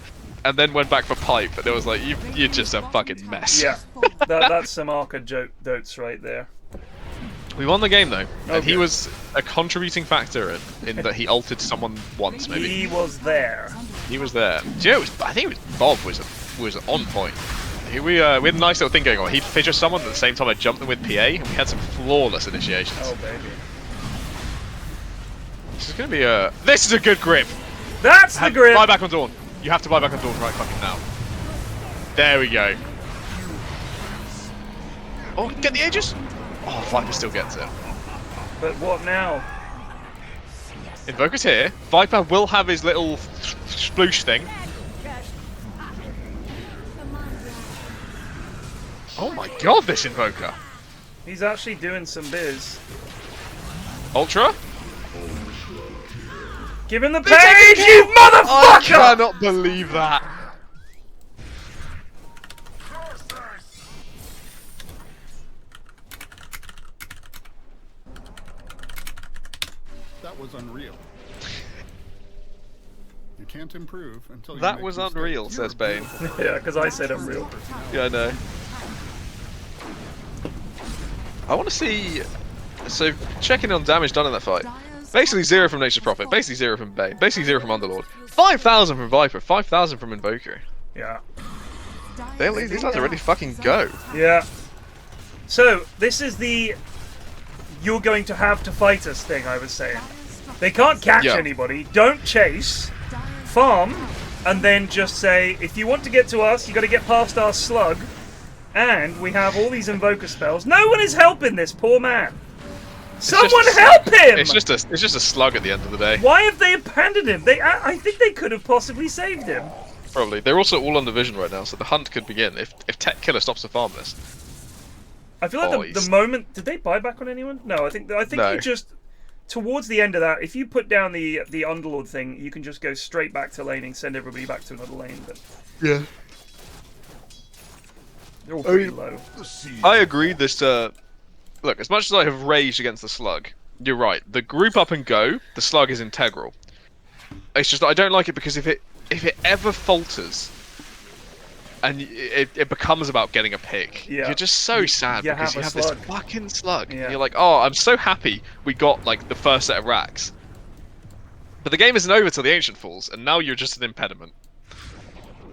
and then went back for Pipe, and it was like, you're just a fucking mess. Yeah. That's some Arcadotes right there. We won the game though, and Okay. he was a contributing factor in that he ulted someone once, maybe. He was there. He was there. Do you know, I think it was Bob was on point. We had a nice little thing going on. He'd fidget someone at the same time I jumped them with PA, and we had some flawless initiations. Oh, baby. This is gonna be a. This is a good grip. That's the grip! Buy back on Dawn. You have to buy back on Dawn right fucking now. There we go. Oh, get the Aegis. Oh, Viper still gets it. But what now? Invoker's here. Viper will have his little sploosh thing. Oh my god, this Invoker! He's actually doing some biz. Ultra? Give him the page, you motherfucker! I cannot believe that. That was unreal. You can't improve until you That make was mistakes. unreal, says Bane. Yeah, because I said I'm real. Yeah, I know. I want to see. So, checking on damage done in that fight. Basically 0 from Nature's Prophet, basically 0 from Bane, basically 0 from Underlord. 5,000 from Viper, 5,000 from Invoker. Yeah. These lads are ready to fucking go. Yeah. So, this is the you're going to have to fight us thing I was saying. They can't catch Yeah. anybody, don't chase, farm, and then just say, if you want to get to us, you got to get past our slug, and we have all these Invoker spells. No one is helping this poor man. Someone help him! It's just a slug at the end of the day. Why have they abandoned him? I think they could have possibly saved him. Probably. They're also all under vision right now, so the hunt could begin if Tech Killer stops the farm list. I feel like the moment did they buy back on anyone? No, I think No. you just towards the end of that, if you put down the Underlord thing, you can just go straight back to laning, send everybody back to another lane. But Yeah. they're all pretty low. I agree. This look, as much as I have raged against the slug, you're right. The group up and go, the slug is integral. It's just that I don't like it because if it ever falters, and it becomes about getting a pick, Yeah. you're just so sad you because have you a have slug. this fucking slug. Yeah. And you're like, oh, I'm so happy we got like the first set of racks. But the game isn't over till the Ancient falls, and now you're just an impediment.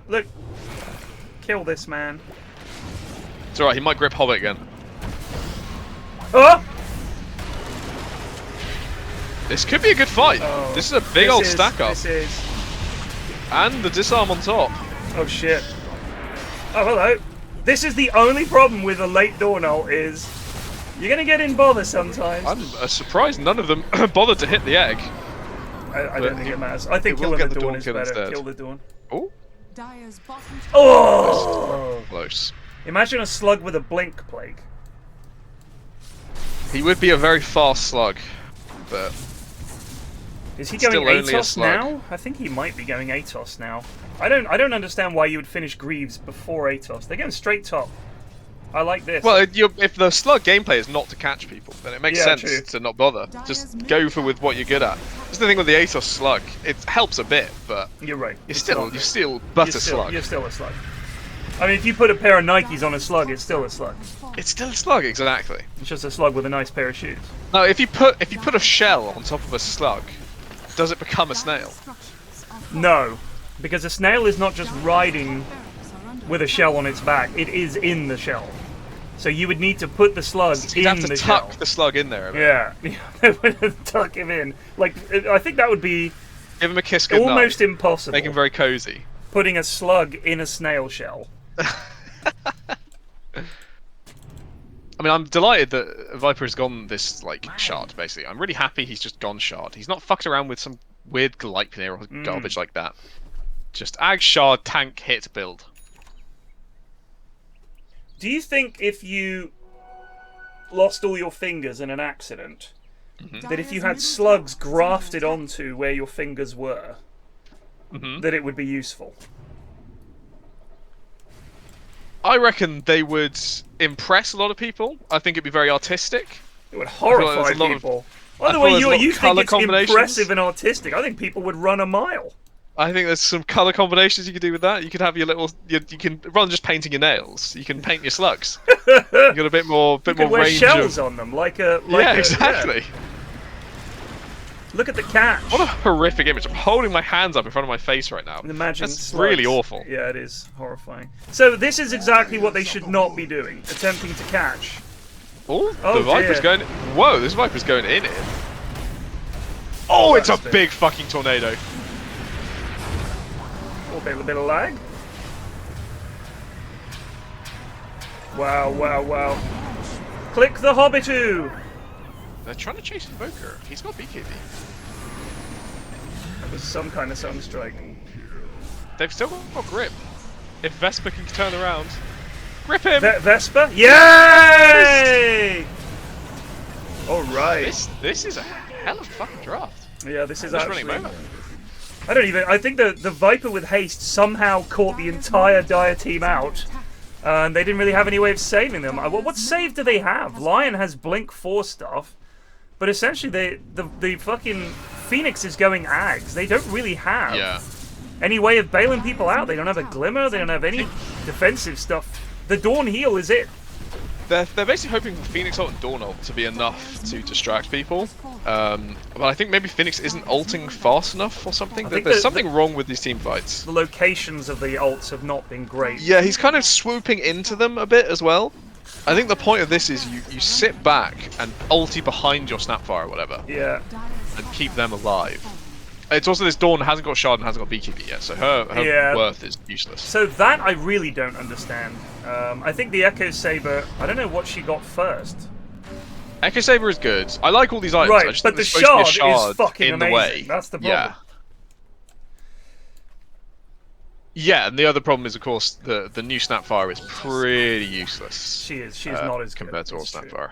Look, kill this man. It's alright, he might grip hoBBit again. Oh! This could be a good fight. Oh, this is a big old stack up. This is. And the disarm on top. Oh shit. Oh hello. This is the only problem with a late dawn ult is you're gonna get in bother sometimes. I'm surprised none of them bothered to hit the egg. I don't think it matters. I think it will killing get the the dawn dawn is kill better. instead. Kill the dawn. Oh, Dire's bottom Oh! close. Imagine a slug with a blink plague. He would be a very fast slug, but Is he Still going only a Atos slug. now? I think he might be going Atos now. I don't understand why you would finish Greaves before Atos. They're going straight top. I like this. well, if the slug gameplay is not to catch people, then it makes Yeah, sense true. to not bother. Just go for with what you're good at. That's the thing with the Atos slug. It helps a bit, but You're right. you're still but a slug. You're still a slug. I mean, if you put a pair of Nikes on a slug, it's still a slug. It's still a slug, exactly. It's just a slug with a nice pair of shoes. Now, if you put a shell on top of a slug, does it become a snail? No, because a snail is not just riding with a shell on its back. It is in the shell. So you would need to put the slug You'd in have to the tuck shell. the slug in there a bit. Yeah, tuck him in. Like, I think that would be Give him a kiss goodnight. almost impossible. Make him very cozy. Putting a slug in a snail shell. I mean, I'm delighted that Viper has gone this, like, shard, basically. I'm really happy he's just gone shard. He's not fucked around with some weird Gleipnir or garbage like that. Just ag shard, tank, hit, build. Do you think if you lost all your fingers in an accident, that if you had slugs grafted onto where your fingers were, that it would be useful. I reckon they would impress a lot of people. I think it'd be very artistic. It would horrify people. By the way, you think it's impressive and artistic. I think people would run a mile. I think there's some colour combinations you could do with that. You could have your little, you can rather than just painting your nails, you can paint your slugs. You got a bit more wear range shells on them, exactly. Yeah. Look at the catch. What a horrific image! I'm holding my hands up in front of my face right now. Imagine that's slugs. Really awful. Yeah, it is horrifying. So this is exactly what they should not be doing: attempting to catch. Oh, the Viper's going. Whoa, this Viper's going in here. Oh, it's a big fucking tornado. A bit of lag. Wow, wow, wow. Click the hobbitoo! They're trying to chase Invoker. He's got BKB. That was some kind of sunstrike. They've still got grip. If Vesper can turn around. Grip him! Vesper? Yay! Alright. This is a hell of a fucking draft. Yeah, this is actually... I think the Viper with haste somehow caught the entire Dire team out. And they didn't really have any way of saving them. What save do they have? Lion has Blink 4 stuff. But essentially, the fucking Phoenix is going Ags. They don't really have any way of bailing people out. They don't have a Glimmer. They don't have any defensive stuff. The Dawn heal is it. They're basically hoping for Phoenix ult and Dawn ult to be enough to distract people. But I think maybe Phoenix isn't ulting fast enough or something. There's something wrong with these team fights. The locations of the ults have not been great. Yeah, he's kind of swooping into them a bit as well. I think the point of this is you sit back and ulti behind your Snapfire or whatever. Yeah. And keep them alive. It's also this Dawn hasn't got Shard and hasn't got BKB yet, so her worth is useless. So that I really don't understand. I think the Echo Saber, I don't know what she got first. Echo Saber is good. I like all these items. Right, I just but think the shard is fucking in amazing. The way. That's the problem. Yeah, and the other problem is, of course, the new Snapfire is pretty useless. She is not as good compared to old Snapfire.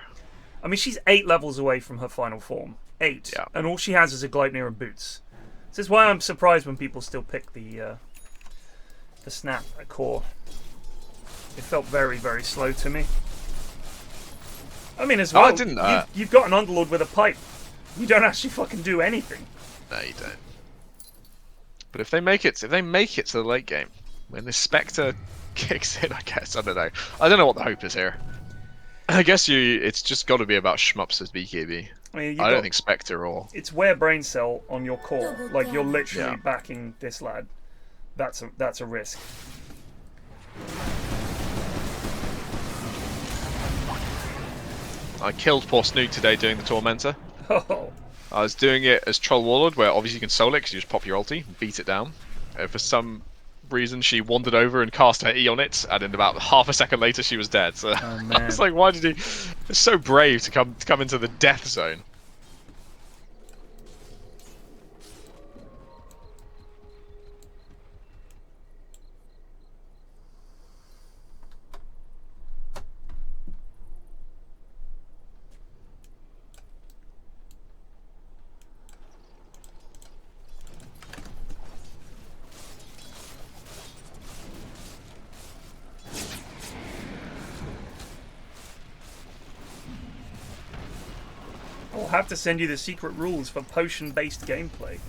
I mean, she's 8 levels away from her final form. 8. Yeah. And all she has is a Gleipnir and boots. This is why I'm surprised when people still pick the Snap core. It felt very, very slow to me. I mean, as well, you've got an Underlord with a pipe. You don't actually fucking do anything. No, you don't. But if they make it to the late game, when the Spectre kicks in, I guess, I don't know. I don't know what the hope is here. I guess it's just got to be about Schmupster's BKB. I mean, I don't think Spectre or... It's wear Brain Cell on your core. Like, you're literally backing this lad. That's a risk. I killed poor Snoot today doing the Tormentor. Oh. I was doing it as Troll Warlord, where obviously you can soul it because you just pop your ulti and beat it down. For some reason, she wandered over and cast her E on it, and in about half a second later, she was dead. So I was like, why did he... It's so brave to come into the death zone. I'll have to send you the secret rules for potion-based gameplay.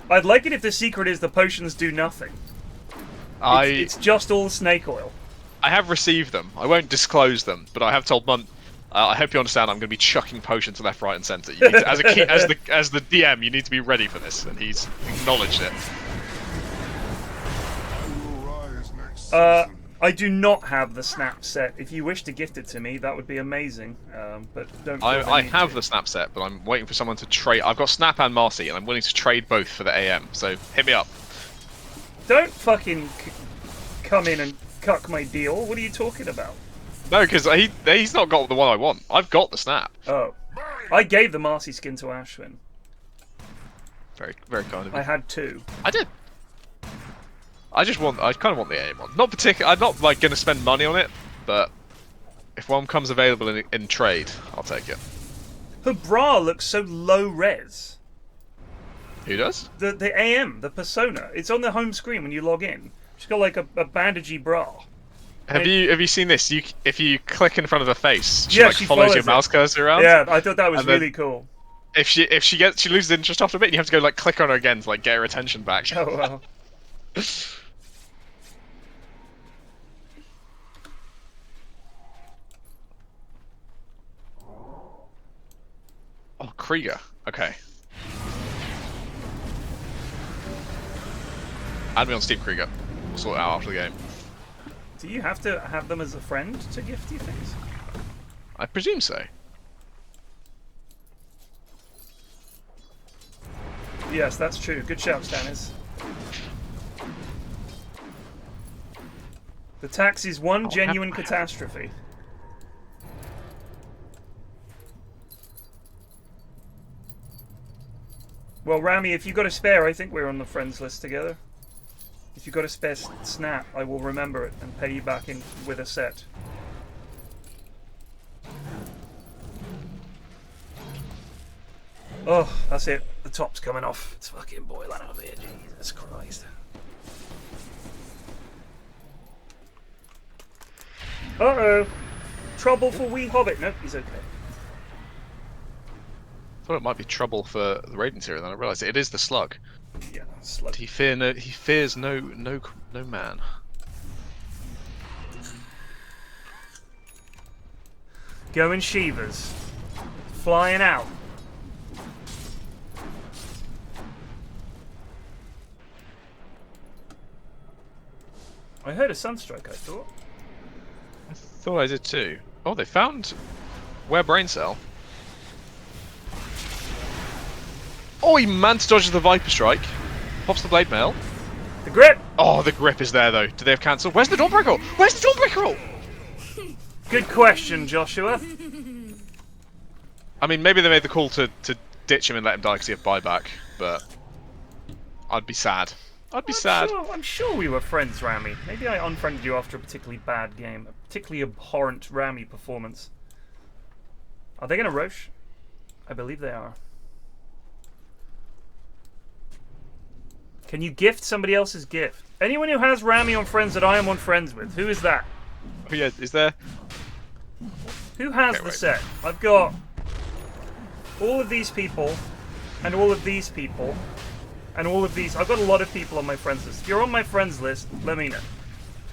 I'd like it if the secret is the potions do nothing. It's just all snake oil. I have received them. I won't disclose them, but I have told Munt. I hope you understand. I'm going to be chucking potions left, right, and centre. You need to, as the DM, you need to be ready for this, and he's acknowledged it. I do not have the Snap set. If you wish to gift it to me, that would be amazing. But don't. I have the Snap set, but I'm waiting for someone to trade. I've got Snap and Marcy, and I'm willing to trade both for the AM. So hit me up. Don't fucking come in and cuck my deal. What are you talking about? No, because he's not got the one I want. I've got the Snap. Oh, I gave the Marcy skin to Ashwin. Very, very kind of you. I had 2. I did. I kind of want the AM one. Not particular. I'm not like going to spend money on it, but If one comes available in trade, I'll take it. Her bra looks so low res. Who does? The AM, the persona. It's on the home screen when you log in. She's got like a bandagey bra. Have you seen this? If you click in front of her face, she she follows your it. mouse cursor around. Yeah, I thought that was really cool. If she loses interest after a bit, you have to go like click on her again to like get her attention back. Oh well. Oh, Krieger. Okay. Add me on Steam, Krieger. We'll sort it out after the game. Do you have to have them as a friend to gift you things? I presume so. Yes, that's true. Good shout, Stannis. The tax is one genuine catastrophe. Well, Rami, if you've got a spare, I think we're on the friends list together. If you've got a spare snap, I will remember it and pay you back in with a set. Oh, that's it. The top's coming off. It's fucking boiling up here. Jesus Christ. Uh-oh. Trouble for wee hobbit. Nope, he's okay. I thought it might be trouble for the Radiant here, then I realised it is the slug. Yeah, slug. He fears no man. Going Shivas. Flying out. I heard a sunstrike, I thought. I thought I did too. Oh, they found where brain cell. Oh, he managed to dodge the Viper Strike. Pops the Blade Mail. The grip! Oh, the grip is there though. Do they have cancel? Where's the Dawnbreaker roll? Where's the Dawnbreaker roll? Good question, Joshua. I mean, maybe they made the call to ditch him and let him die because he had buyback, but I'd be sad. I'd be sad. I'm sure we were friends, Rami. Maybe I unfriended you after a particularly bad game. A particularly abhorrent Rami performance. Are they going to Roche? I believe they are. Can you gift somebody else's gift? Anyone who has Rami on friends that I am on friends with, who is that? Oh yeah, is there? Who has the set? I've got all of these people, and all of these people, and all of these. I've got a lot of people on my friends list. If you're on my friends list, let me know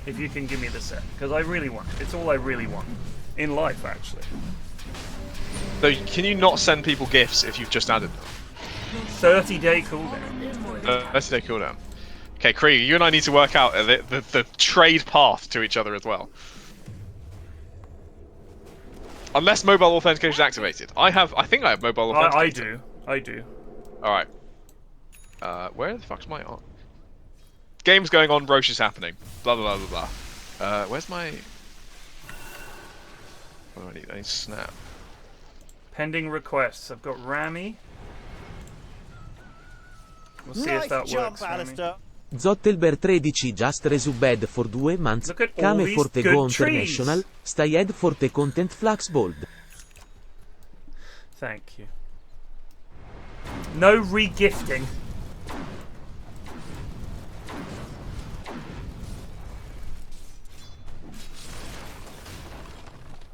if you can give me the set, because I really want it. It's all I really want in life, actually. So can you not send people gifts if you've just added them? 30-day cooldown. 30-day cooldown. Okay, Krieg, you and I need to work out the trade path to each other as well. Unless mobile authentication is activated. I think I have mobile authentication. I do. Alright. Where the fuck's my art? Game's going on, Roche is happening. Blah blah blah blah blah. Where's my... What do I need? I need snap. Pending requests. I've got Rami. We'll see if that works, Rami. Zottelber 13 just resubbed for 2 months. Look at all Kame these Forte good Go trees. International. Stay head Forte Content Flax Bold. Thank you. No re-gifting.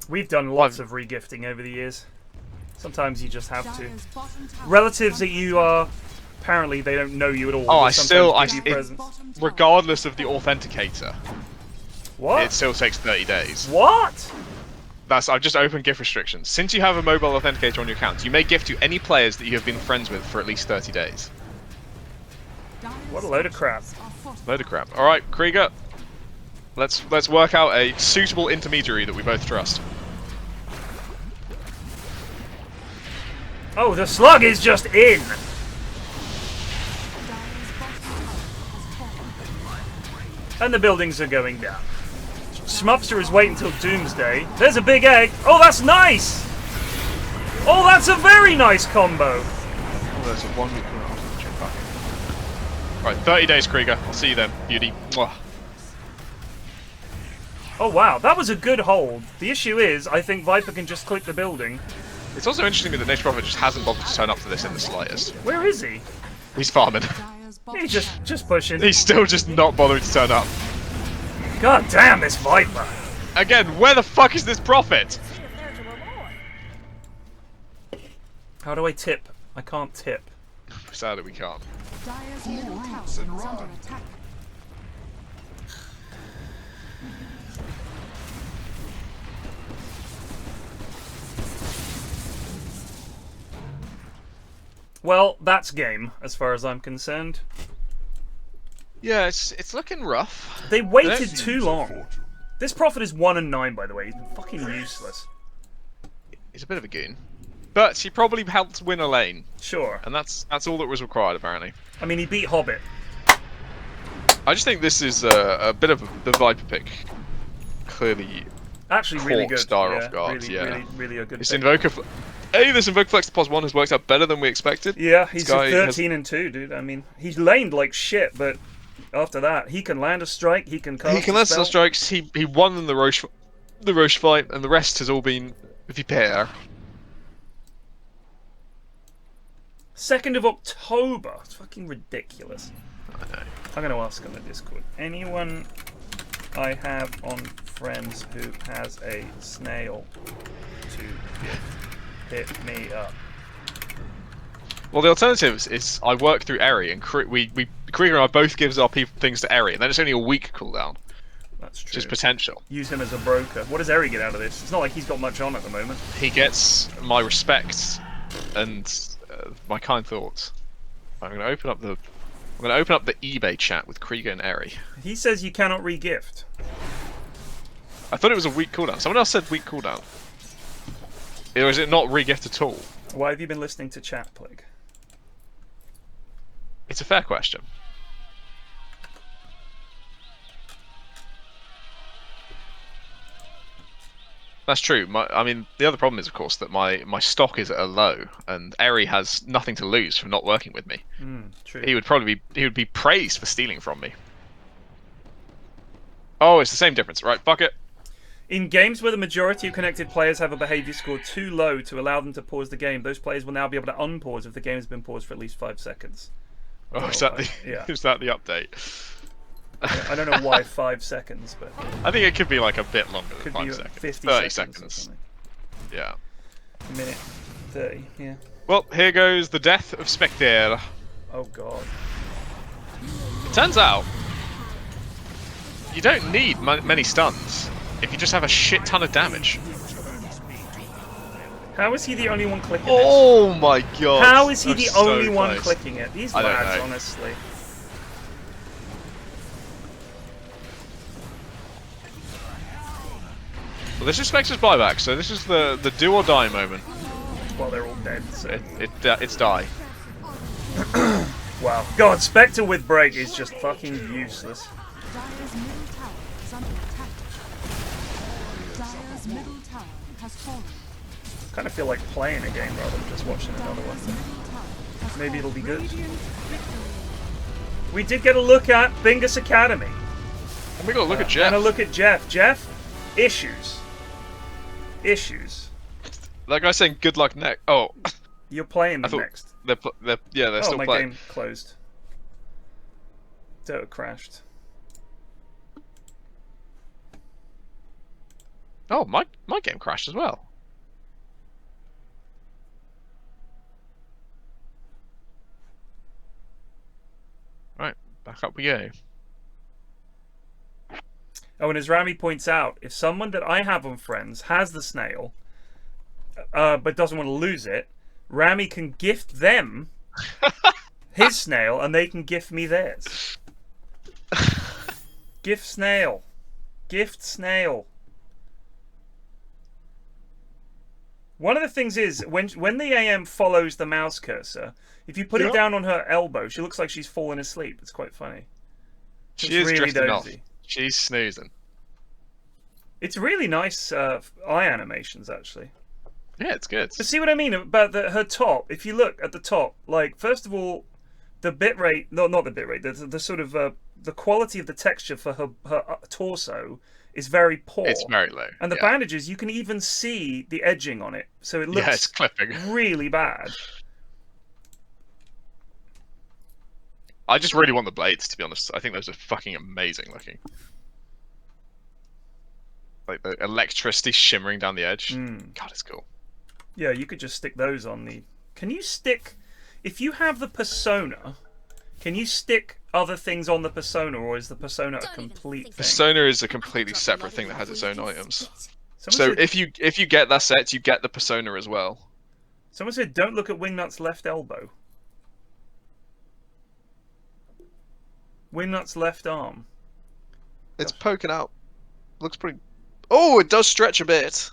We've done lots of re-gifting over the years. Sometimes you just have to. Relatives that you are, apparently they don't know you at all. Oh, regardless of the authenticator. What? It still takes 30 days. What? I've just opened gift restrictions. Since you have a mobile authenticator on your account, you may gift to any players that you have been friends with for at least 30 days. What a load of crap. Load of crap. Alright, Krieger. Let's work out a suitable intermediary that we both trust. Oh, the slug is just in! And the buildings are going down. Schmupster is waiting until Doomsday. There's a big egg! Oh, that's nice! Oh, that's a very nice combo! Oh, there's a 1 week Right, 30 days, Krieger. I'll see you then, beauty. Mwah. Oh wow, that was a good hold. The issue is, I think Viper can just click the building. It's also interesting to me that Nature Prophet just hasn't bothered to turn up for this in the slightest. Where is he? He's farming. Dire's bottom He's just pushing. He's still just not bothering to turn up. God damn this Viper! Again, where the fuck is this Prophet? How do I tip? I can't tip. Sadly, we can't. Dire's middle tower is under attack. Well, that's game, as far as I'm concerned. Yeah, it's looking rough. They waited too long. This Prophet is 1 and 9, by the way. He's been fucking useless. He's a bit of a goon. But he probably helped win a lane. Sure. And that's all that was required, apparently. I mean, he beat hoBBit. I just think this is a bit of the Viper pick. Clearly Actually, really caught good. Star yeah, off guard, really, yeah. really a good This pick. Invoker... this Invoker Flex to +1 has worked out better than we expected. Yeah, he's This guy 13 and 2, dude. I mean, he's laned like shit, but after that, he can land a strike, he can cast He can a land spell. some strikes. He won in the Roche fight, and the rest has all been Viper. 2nd of October. It's fucking ridiculous. I know. I'm going to ask on the Discord. Anyone I have on friends who has a snail to give, hit me up. Well, the alternative is I work through Eri, and Krieger and I both gives our things to Eri, and then it's only a week cooldown, That's true. which is potential. Use him as a broker. What does Eri get out of this? It's not like he's got much on at the moment. He gets my respect and my kind thoughts. I'm going to open up the eBay chat with Krieger and Eri. He says you cannot re-gift. I thought it was a week cooldown. Someone else said week cooldown. Or is it not re-gift at all? Why have you been listening to chat, Plague? It's a fair question. That's true. I mean, the other problem is, of course, that my stock is at a low, and Eri has nothing to lose from not working with me. True. He would be praised for stealing from me. Oh, it's the same difference, right? Fuck it. In games where the majority of connected players have a behavior score too low to allow them to pause the game, those players will now be able to unpause if the game has been paused for at least 5 seconds. Oh, is that the Yeah. is that the update? I don't know why 5 seconds, but I think it could be like a bit longer than could 5 be seconds. 50 30 seconds. Or seconds. something. Yeah. Minute 30, yeah. Well, here goes the death of Spectre. Oh god. Turns out, you don't need many stuns if you just have a shit ton of damage. How is he the only one clicking Oh my god. it? How is he That the was so only one close. clicking it? These I don't lads, know. honestly. Well, this is Spectre's buyback, so this is the do or die moment. Well, they're all dead, so... It's die. Wow. God, Spectre with break is just fucking useless. Dire's middle tower is under attack. Dire's middle tower has fallen. I kind of feel like playing a game rather than just watching another one. Dire's middle tower has Maybe it'll be good. Radiant victory. We did get a look at Bingus Academy. And we gotta look at Geoff. And a look at Geoff. Geoff, issues. Issues. That guy's saying good luck next. Oh, You're playing I them thought next. they're Oh, still my playing. game closed. Dota crashed. Oh, my game crashed as well. Right, back up we go. Oh, and as Rami points out, if someone that I have on Friends has the snail, but doesn't want to lose it, Rami can gift them his snail, and they can gift me theirs. Gift snail. Gift snail. One of the things is, when the AM follows the mouse cursor, if you put it down on her elbow, she looks like she's fallen asleep. It's quite funny. She It's is really drifting off. dozy. She's snoozing. It's really nice eye animations, actually. Yeah, it's good. But see what I mean about her top? If you look at the top, like, first of all, the bitrate, no, not the bitrate, the sort of, the quality of the texture for her torso is very poor. It's very low. And the bandages, you can even see the edging on it, so it looks it's clipping. really bad. I just really want the blades, to be honest. I think those are fucking amazing looking. Like the electricity shimmering down the edge. God, it's cool. Yeah, you could just stick those on the... Can you stick... If you have the persona, can you stick other things on the persona, or is the persona a complete thing? Persona is a completely separate thing that has its own items. Someone So said, if you get that set, you get the persona as well. Someone said, don't look at Wingnut's left elbow. Wingnut's left arm. It's poking out. Looks pretty... Oh, it does stretch a bit.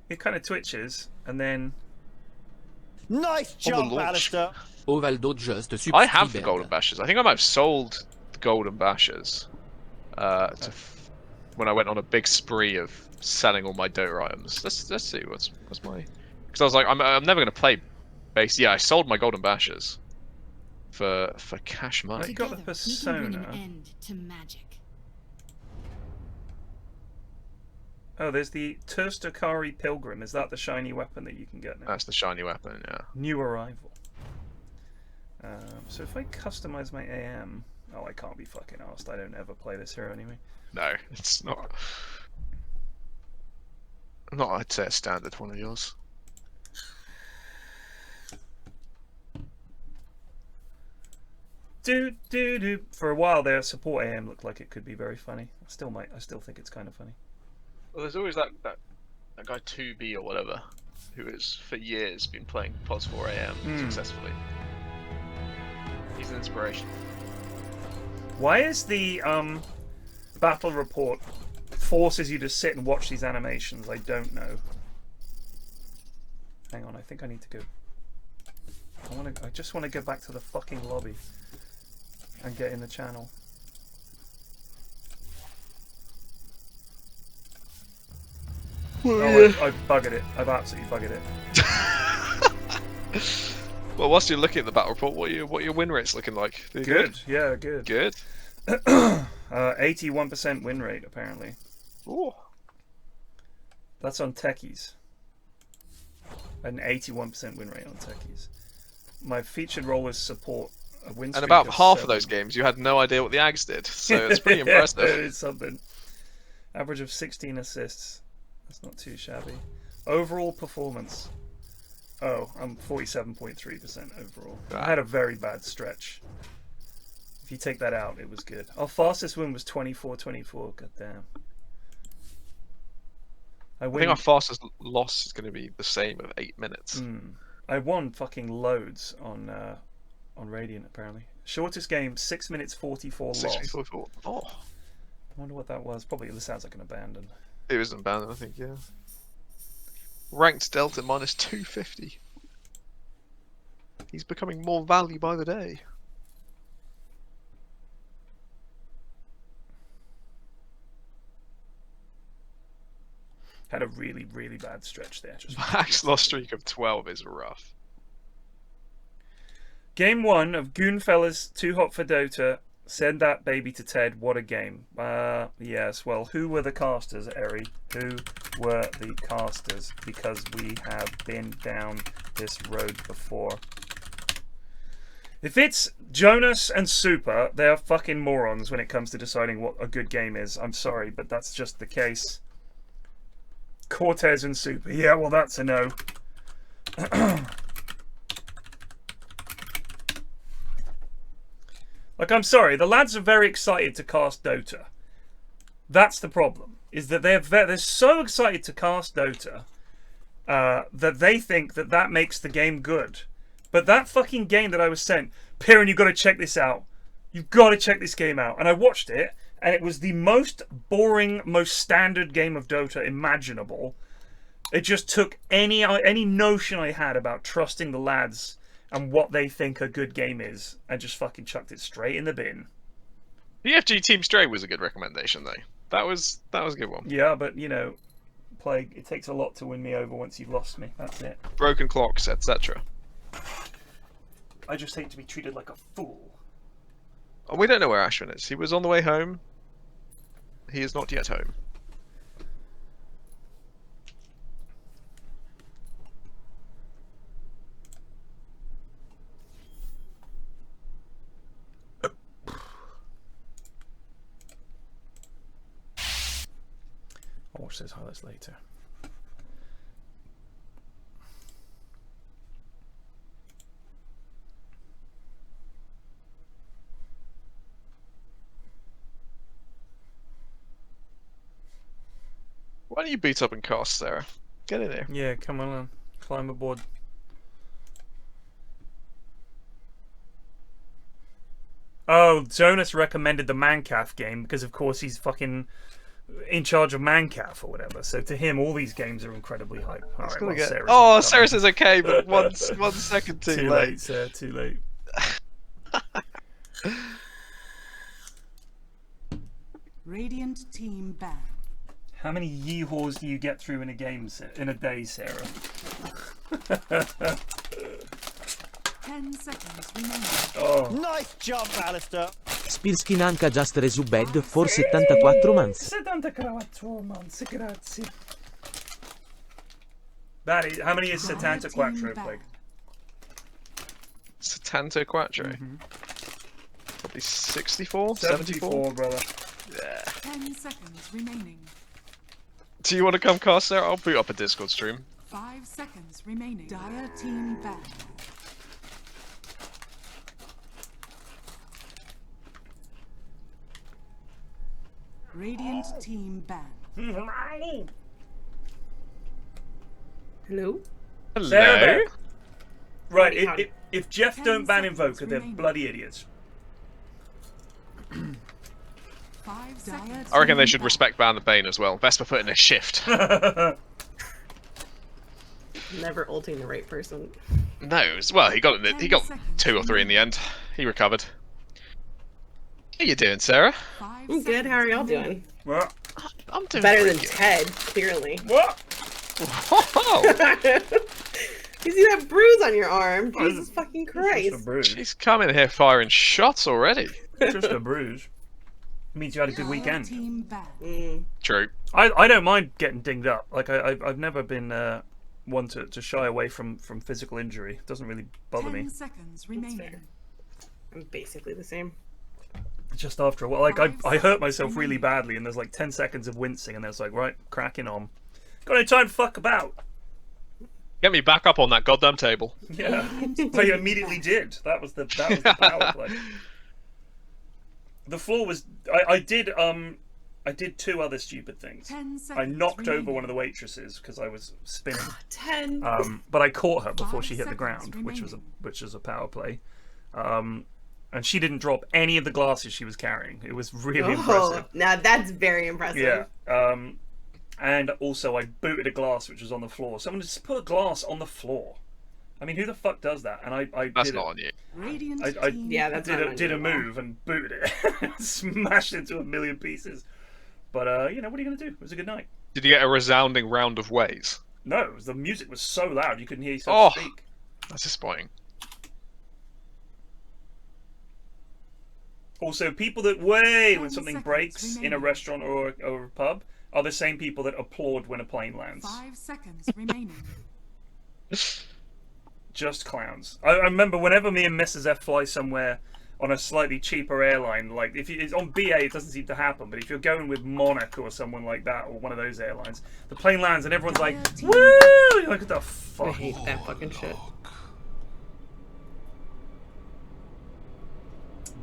It kind of twitches, and then... Nice jump, Alistair. Ovaldo just I have the golden bashes. I think I might have sold the golden bashes when I went on a big spree of selling all my Dota items. Let's see what's my... Because I was like, I'm never going to play base. Yeah, I sold my golden bashes for cash money. Have you got the persona? Oh, there's the Turstakari Pilgrim. Is that the shiny weapon that you can get now? That's the shiny weapon, yeah. New arrival. So if I customize my AM... Oh, I can't be fucking arsed. I don't ever play this hero anyway. No, it's not... Not, I'd say, a standard one of yours. Do. For a while there, support AM looked like it could be very funny. I still think it's kind of funny. Well, there's always that guy 2B or whatever, who has for years been playing POS 4 AM successfully. He's an inspiration. Why is the battle report forces you to sit and watch these animations? I don't know. Hang on, I think I need to go. I just want to go back to the fucking lobby and get in the channel. I've buggered it. I've absolutely buggered it. Well, whilst you're looking at the battle report, what are your win rates looking like? Good. Yeah, good. Good. 81% win rate apparently. Ooh. That's on techies. An 81% win rate on techies. My featured role is support. A win And about half 7. of those games, you had no idea what the Ags did, so it's pretty impressive. It's something. Average of 16 assists. That's not too shabby. Overall performance. Oh, I'm 47.3% overall. I had a very bad stretch. If you take that out, it was good. Our fastest win was 24-24. God damn. I think our fastest loss is going to be the same of 8 minutes. I won fucking loads on Radiant apparently. Shortest game 6 minutes 44 loss. 44. Oh. I wonder what that was. Probably it sounds like an abandon. It was an abandon, I think. Yeah. Ranked Delta minus 250. He's becoming more value by the day. Had a really, really bad stretch there. Max loss streak of 12 is rough. Game 1 of Goonfellas Too Hot for Dota. Send that baby to Ted. What a game. Yes, well, who were the casters, Eri? Who were the casters? Because we have been down this road before. If it's Jonas and Super, they're fucking morons when it comes to deciding what a good game is. I'm sorry, but that's just the case. Cortez and Super. Yeah, well, that's a no. Like, I'm sorry, the lads are very excited to cast Dota. That's the problem. Is that they're so excited to cast Dota that they think that makes the game good. But that fucking game that I was sent, Pyrion, you've got to check this out. You've got to check this game out. And I watched it, and it was the most boring, most standard game of Dota imaginable. It just took any notion I had about trusting the lads and what they think a good game is, and just fucking chucked it straight in the bin. The FG Team Stray was a good recommendation, though. That was a good one. Yeah, but you know, Plague, it takes a lot to win me over once you've lost me. That's it. Broken Clocks, etc. I just hate to be treated like a fool. Oh, we don't know where Ashwin is. He was on the way home. He is not yet home. I'll watch those highlights later. Why don't you beat up and cast, Sarah? Get in there. Yeah, come on, climb aboard. Oh, Jonas recommended the Mancaf game because, of course, he's fucking in charge of Mancaf or whatever. So to him, all these games are incredibly hype. All right, well, Sarah's oh, not Sarah coming. says okay, but one second too, Too late, Sarah. Too late. Radiant team ban. How many yeehaws do you get through in a game in a day, Sarah? 10 seconds remaining. Oh. Nice job, Alistair. Spirskinanka just resubed for 74 months. 74 months, grazie. Barry, how many is Setanta Quattro played? Setanta Quattro? Probably 64? 74, brother. Yeah. 10 seconds remaining. Do you want to come cast, Sarah? I'll boot up a Discord stream. 5 seconds remaining. Dire team ban. Radiant team ban. Hello? Hello? Right, if Geoff 10 don't ban seconds Invoker, they're remaining. bloody idiots. 5 seconds. I reckon they should respect ban the Bane as well. Vesper put in a shift. Never ulting the right person. No, well, he got 2 or 3 in the end. He recovered. How you doing, Sarah? I'm good. How are y'all doing? What? I'm doing Better than pretty good. Ted, clearly. What? Whoa! You see that bruise on your arm? Oh, Jesus fucking Just a Christ. bruise. She's coming here firing shots already. Just a bruise. It means you had a good Dire weekend. team ban. True. I don't mind getting dinged up. Like I've never been one to shy away from physical injury. It doesn't really bother 10 me. seconds remaining. I'm basically the same. Just after a while, like I hurt myself really badly, and there's like 10 seconds of wincing, and then it's like, right, cracking on. Got no time to fuck about. Get me back up on that goddamn table. Yeah, I immediately did. That was the power play. The floor was. I did 2 other stupid things. 10 seconds I knocked over remaining. one of the waitresses because I was spinning. 10. But I caught her before 5 she hit the seconds ground, which was remaining. a power play. And she didn't drop any of the glasses she was carrying. It was really impressive. Now that's very impressive. Yeah. And also I booted a glass which was on the floor. Someone just put a glass on the floor. I mean, who the fuck does that? And I That's did not it. on you. Radiant I team Yeah, that's not on did you a at all. move and booted it. Smashed it into a million pieces. But, you know, what are you going to do? It was a good night. Did you get a resounding round of ways? No, the music was so loud you couldn't hear yourself speak. That's disappointing. Also, people that when 10 something seconds breaks in a remaining. restaurant or a pub are the same people that applaud when a plane lands. 5 seconds remaining. Just clowns. I remember whenever me and Mrs. F fly somewhere on a slightly cheaper airline, like if it's on BA, it doesn't seem to happen. But if you're going with Monarch or someone like that, or one of those airlines, the plane lands and everyone's like, "Woo!" You're like, what the I fuck? hate that fucking shit.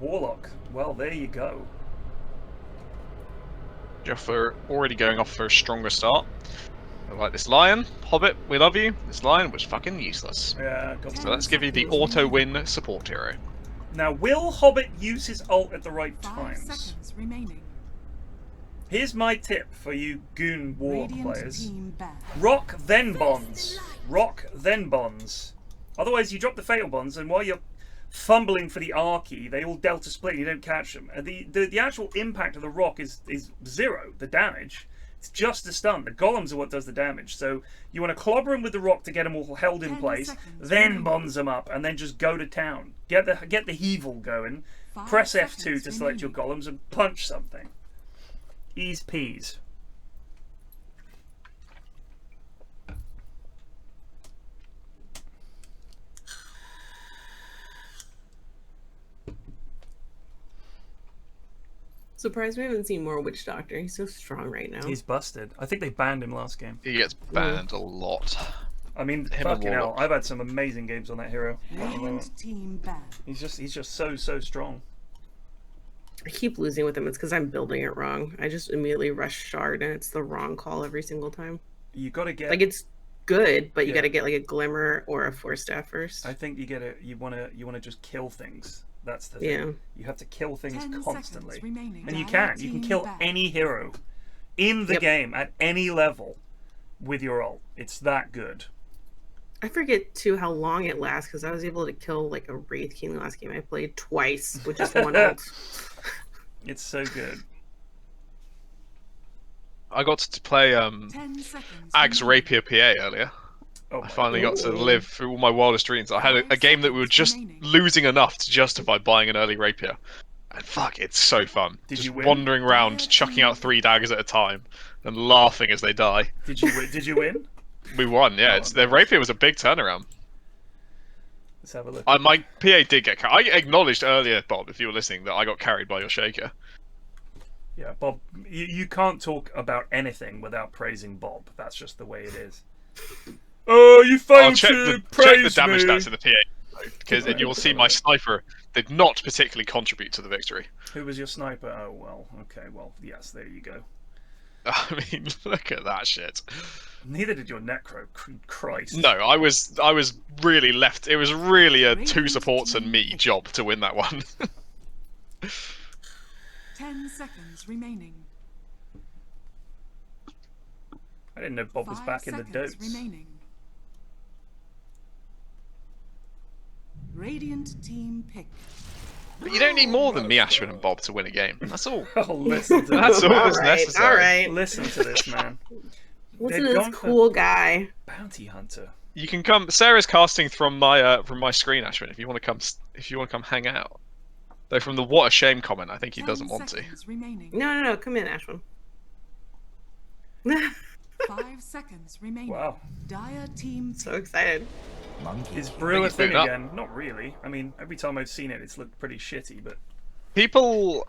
Warlock. Well, there you go. Geoff are already going off for a stronger start. I like this lion. hoBBit, we love you. This lion was fucking useless. Yeah. Got So let's give you the auto-win support hero. Now, will hoBBit use his ult at the right 5 times? seconds remaining. Here's my tip for you Goon Warlock Radiant players. team ban. Rock, then bonds. Rock, then bonds. Otherwise, you drop the fatal bonds, and while you're fumbling for the R key, they all delta split and you don't catch them. And the actual impact of the rock is 0, the damage. It's just the stun. The golems are what does the damage. So you want to clobber them with the rock to get them all held in 10 place, seconds then remaining. bonds them up, and then just go to town. Get the Heevil going. 5 Press F2 seconds to select your remaining. golems and punch something. Ease peas. Surprised we haven't seen more Witch Doctor. He's so strong right now. He's busted. I think they banned him last game. He gets banned a lot. I mean, Him fucking and hell, Warlock. I've had some amazing games on that hero. Radiant team ban. He's just so strong. I keep losing with him. It's because I'm building it wrong. I just immediately rush Shard, and it's the wrong call every single time. You got to get Like, it's good, but you Yeah. got to get like a Glimmer or a Force Staff first. I think you want to just kill things. That's the thing. Yeah. You have to kill things 10 constantly, seconds remaining. and you Dire can. You can team kill ban. any hero in the Yep. game at any level with your ult. It's that good. I forget too how long it lasts because I was able to kill like a Wraith King the last game I played twice with just one ult. It's so good. I got to play 10 seconds. Ag's remaining. Rapier PA earlier. Oh I my finally got to Ooh. live through all my wildest dreams. I had a game that we were just losing enough to justify buying an early Rapier. And fuck, it's so fun. Did just you win? wandering around, chucking out 3 daggers at a time, and laughing as they die. Did you win? Did you win? We won, yeah. Oh, The Rapier was a big turnaround. Let's have a look. My PA did get carried. I acknowledged earlier, Bob, if you were listening, that I got carried by your Shaker. Yeah, Bob. You can't talk about anything without praising Bob. That's just the way it is. Oh, you I'll failed check to the praise damage me. stats in the PA, because and you'll see my sniper did not particularly contribute to the victory. Who was your sniper? Oh well. Okay. Well, yes. There you go. I mean, look at that shit. Neither did your necro. Christ. No, I was really left. It was really a 2 supports and me job to win that one. 10 seconds remaining. I didn't know Bob was 5 back in the seconds dotes. remaining. Radiant team pick. But you don't need more than me, Ashwin, and Bob to win a game. That's all. Oh, listen to That's this. all All that's right, necessary. all right. Listen to this, man. Listen They've to this gone for cool guy. Bounty hunter. You can come. Sarah's casting from my screen, Ashwin. If you want to come hang out. Though from the what a shame comment, I think he 10 doesn't want to. seconds remaining. No, come in, Ashwin. 5 seconds remaining. Wow. Dire team So excited. Is Brew a he's thing booted up. again? Not really. I mean, every time I've seen it, it's looked pretty shitty, but People,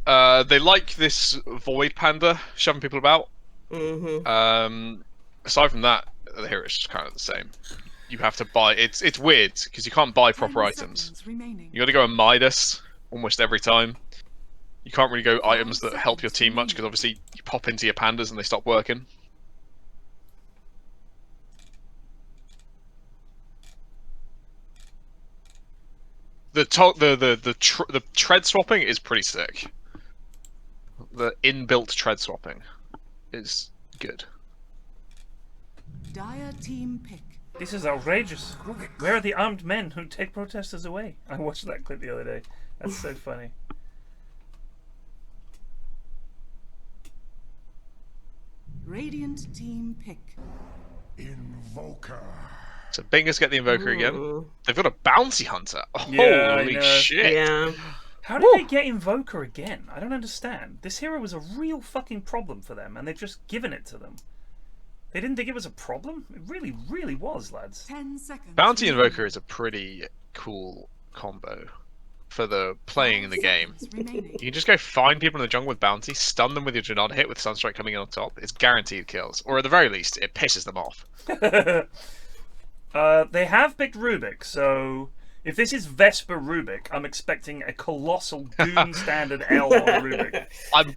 they like this Void Panda shoving people about. Mm-hmm. Aside from that, the hero's just kind of the same. You have to buy. It's weird because you can't buy proper 10 items. seconds remaining. You got to go and Midas almost every time. You can't really go items that help your team much because obviously you pop into your pandas and they stop working. The tread swapping is pretty sick. The inbuilt tread swapping is good. Dire team pick. this is outrageous. Where are the armed men who take protesters away? I watched that clip the other day. That's so funny. Radiant team pick. Invoker. So Bingus get the Invoker again. Ooh. They've got a Bounty Hunter. Yeah, I Holy know. shit. Yeah. How did they get Invoker again? I don't understand. This hero was a real fucking problem for them, and they've just given it to them. They didn't think it was a problem? It really, really was, lads. 10 seconds. Bounty remaining. Invoker is a pretty cool combo for the playing in the game. Seconds remaining. You can just go find people in the jungle with Bounty, stun them with your Janada hit with Sunstrike coming in on top. It's guaranteed kills. Or at the very least, it pisses them off. They have picked Rubik, so if this is Vesper Rubik, I'm expecting a colossal Doom standard L on Rubik.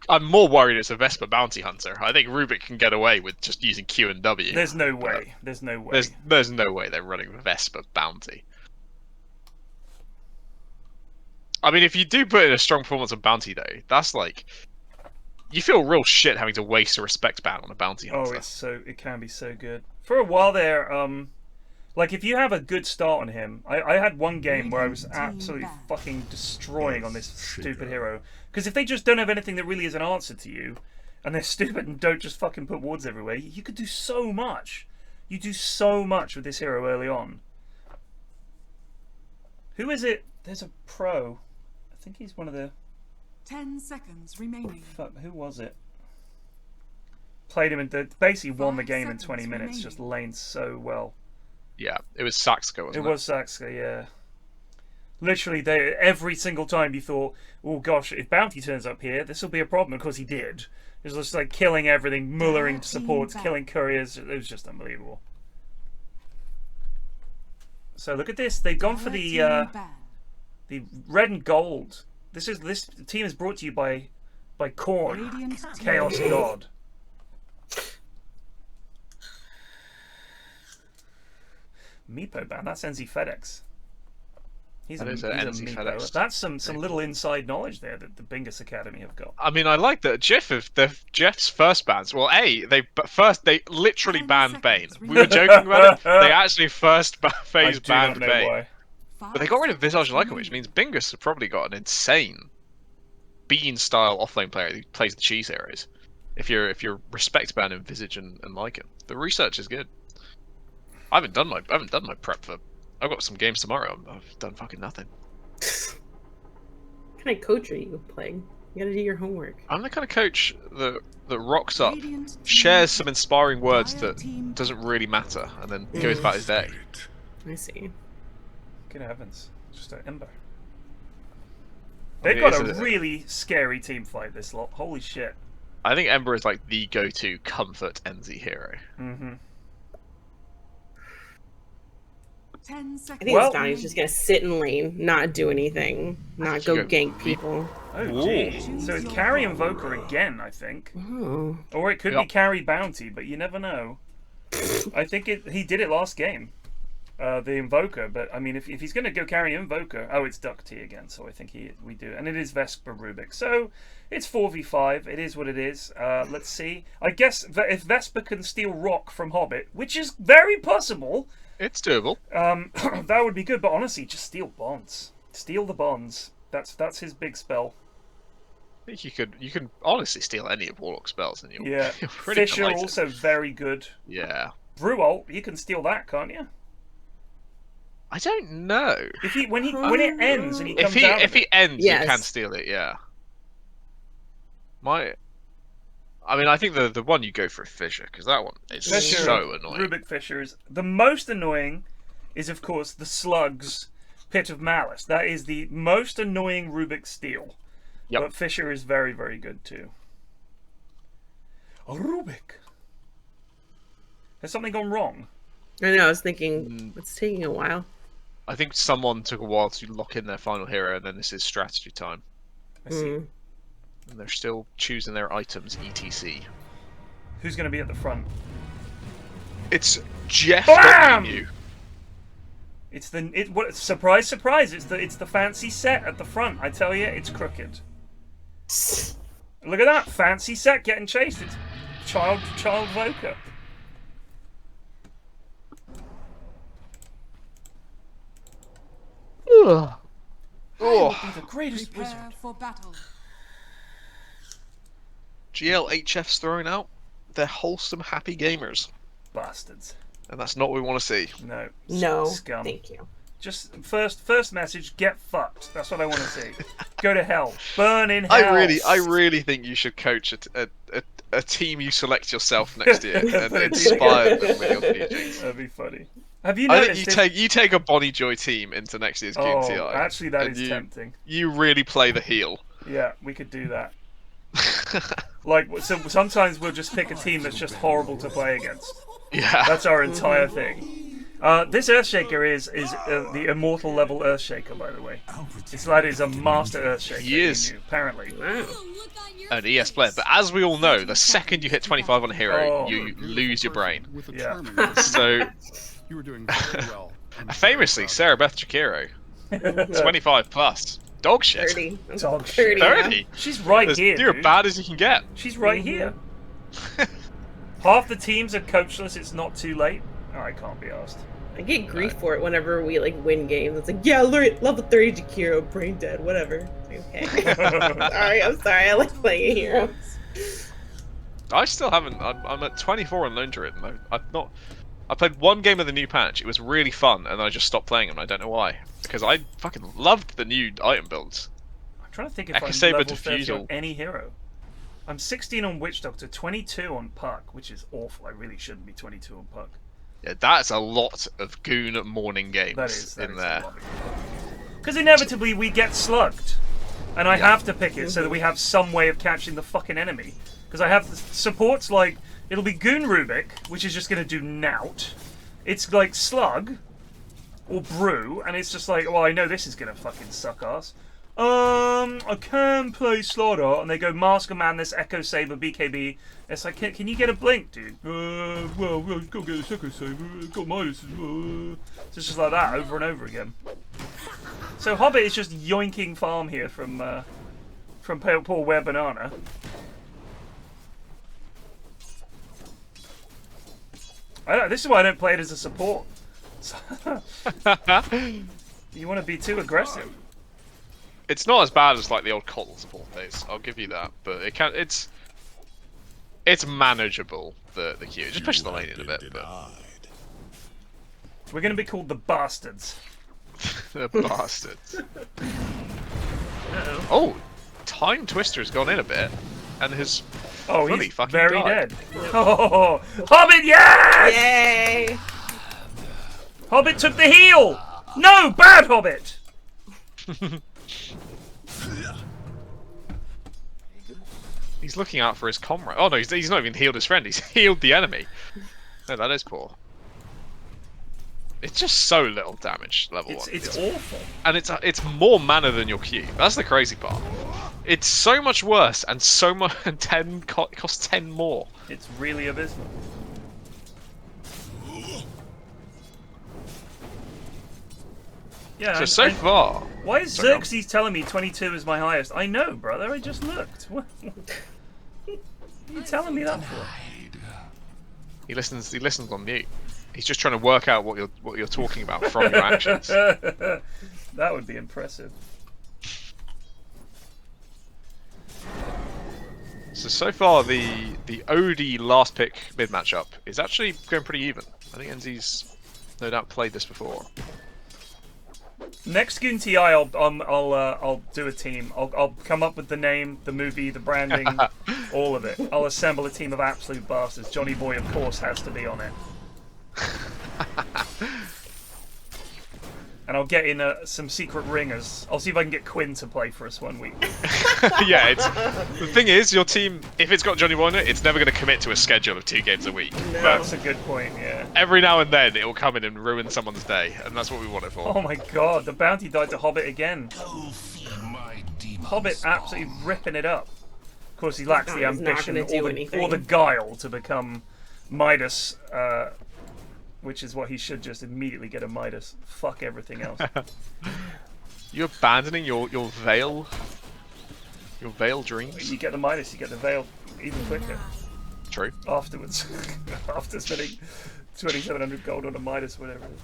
I'm more worried it's a Vesper Bounty Hunter. I think Rubik can get away with just using Q and W. There's no way. There's no way. There's no way they're running Vesper Bounty. I mean, if you do put in a strong performance on Bounty, though, that's like... You feel real shit having to waste a respect ban on a Bounty Hunter. Oh, it can be so good. For a while there, like if you have a good start on him, I had one game where I was absolutely fucking destroying on this stupid hero. Because if they just don't have anything that really is an answer to you, and they're stupid and don't just fucking put wards everywhere, you could do so much. You do so much with this hero early on. Who is it? There's a pro. I think he's one of the... 10 seconds remaining. Fuck, who was it? Played him basically won the 5 game in 20 seconds minutes, just remaining. laned so well. Yeah, it was Saxco, wasn't it? It was Saxka, yeah. Literally, every single time you thought, oh gosh, if Bounty turns up here, this will be a problem. Of course, he did. It was just like killing everything, mullering supports, killing couriers. It was just unbelievable. So look at this. They've gone for the red and gold. This team is brought to you by Korn, Chaos God. Meepo ban. That's NZfedX. He's a NZfedX. That's some little inside knowledge there that the Bingus Academy have got. I mean, I like that Geoff's first bans. Well, they literally banned Bane. We were joking about it. They actually first phase banned Bane. Why. But they got rid of Visage and Lycan, which means Bingus have probably got an insane Bean-style offlane player who plays the cheese heroes. If you're respect ban in Visage and Lycan, the research is good. I haven't done my prep for. I've got some games tomorrow. I've done fucking nothing. What kind of coach are you playing? You gotta do your homework. I'm the kind of coach that rocks up, shares some inspiring words that doesn't really matter, and then goes about his day. I see. Good heavens. Just an Ember. They've got a really scary team fight, this lot. Holy shit. I think Ember is like the go-to comfort NZ hero. Mm-hmm. 10 seconds. I think this Donnie's just gonna sit in lane, not do anything, not go gank people. Oh, gee. So it's carry Invoker again, I think. Oh. Or it could be carry Bounty, but you never know. I think he did it last game. The Invoker, but I mean, if he's going to go carry Invoker, it's DuckT again, so I think we do, and it is Vesper Rubik, so it's 4v5. It is what it is. Let's see. I guess if Vesper can steal Rock from hoBBit, which is very possible, it's doable. That would be good. But honestly, just steal bonds. Steal the bonds. That's his big spell. I think you can honestly steal any of Warlock's spells, and you're pretty Fisher delighted. Also very good. Yeah. Brualt, you can steal that, can't you? I don't know. If when it ends and he comes out if he ends, you can steal it. Yeah. I mean, I think the one you go for is Fisher, because that one is so annoying. Rubik Fisher is the most annoying. Is of course the Slug's Pit of Malice. That is the most annoying Rubik steal. Yep. But Fisher is very, very good too. Rubik. Has something gone wrong? I know. I was thinking it's taking a while. I think someone took a while to lock in their final hero, and then this is strategy time. I see. And they're still choosing their items, etc. Who's going to be at the front? It's Geoff. Bam! It's surprise, surprise! It's the fancy set at the front. I tell you, it's crooked. Look at that fancy set getting chased. It's child Voker. Oh. The greatest wizard. For battle. GLHF's throwing out their wholesome, happy gamers. Bastards. And that's not what we want to see. No. No. Scum. Thank you. Just first message, get fucked. That's what I want to see. Go to hell. Burn in hell. I really think you should coach a team you select yourself next year and inspire them with your teachings. That'd be funny. Have you noticed? I think you take a Bonnie Joy team into next year's GTI. Oh, actually, that is tempting. You really play the heel. Yeah, we could do that. So sometimes we'll just pick a team that's just horrible to play against. Yeah. That's our entire thing. This Earthshaker is the immortal level Earthshaker, by the way. This lad is a master Earthshaker. He is. Apparently. An ES player, but as we all know, the second you hit 25 on a hero, you lose your brain. Yeah. So, you were doing very well. famously, SarahBeth Chikiro, 25 plus, dog shit. 30. Dog shit. 30. She's right here. You're dude. bad as you can get. She's right here. Half the teams are coachless. It's not too late. Oh, I can't be asked. I get grief for it whenever we win games. It's like, yeah, level 30 Jakiro, brain dead, whatever. Okay. I'm sorry. I like playing heroes. I still haven't. I'm at 24 on Lone Druid, and I played one game of the new patch. It was really fun, and I just stopped playing them. I don't know why, because I fucking loved the new item builds. I'm trying to think if Echo Saber I'm level 30 Diffusal. on any hero. I'm 16 on Witch Doctor, 22 on Puck, which is awful. I really shouldn't be 22 on Puck. Yeah, that's a lot of Goon morning games That in is there. Because inevitably we get slugged. And I have to pick it so that we have some way of catching the fucking enemy. Because I have supports like, it'll be Goon Rubik, which is just going to do nout. It's like Slug, or Brew, and it's just like, well, I know this is going to fucking suck ass. I can play Slaughter, and they go Masker Madness, Echo Saber, BKB. It's like, can you get a blink, dude? Well, we've got to get this Echo Saber. Got minus. It's just like that over and over again. So hoBBit is just yoinking farm here from poor Ware Banana. This is why I don't play it as a support. You want to be too aggressive. It's not as bad as like the old Cottle support days. I'll give you that, but it's manageable. The queue just push the lane in a bit. But... We're going to be called the Bastards. The Bastards. Oh, ThymeTwister's gone in a bit, and has fully he's fucking very died. dead. Oh, hoBBit, yes! Yay! hoBBit took the heal. No, bad hoBBit. He's looking out for his comrade. Oh no, he's not even healed his friend. He's healed the enemy. No, that is poor. It's just so little damage level 1. It's awful. And it's more mana than your Q. That's the crazy part. It's so much worse and so much costs 10 more. It's really abysmal. Yeah. So far. Why is Xerxes telling me 22 is my highest? I know, brother. I just looked. What are you telling me that for? He listens on mute. He's just trying to work out what you're talking about from your actions. That would be impressive. So far the OD last pick mid matchup is actually going pretty even. I think NZ's no doubt played this before. Next Goon TI, I'll do a team. I'll come up with the name, the movie, the branding, all of it. I'll assemble a team of absolute bastards. Johnny Boy, of course, has to be on it. And I'll get in some secret ringers. I'll see if I can get Quinn to play for us one week. Yeah, the thing is, your team, if it's got Johnny Boy in it, it's never going to commit to a schedule of 2 games a week. No. That's a good point, yeah. Every now and then, it'll come in and ruin someone's day, and that's what we want it for. Oh my god, the bounty died to hoBBit again. hoBBit absolutely ripping it up. Of course, he lacks the ambition or the guile to become Midas, which is what he should just immediately get a Midas. Fuck everything else. You're abandoning your veil dreams? You get the Midas, you get the veil even quicker. True. Afterwards. After spending 2,700 gold on a Midas, whatever it is.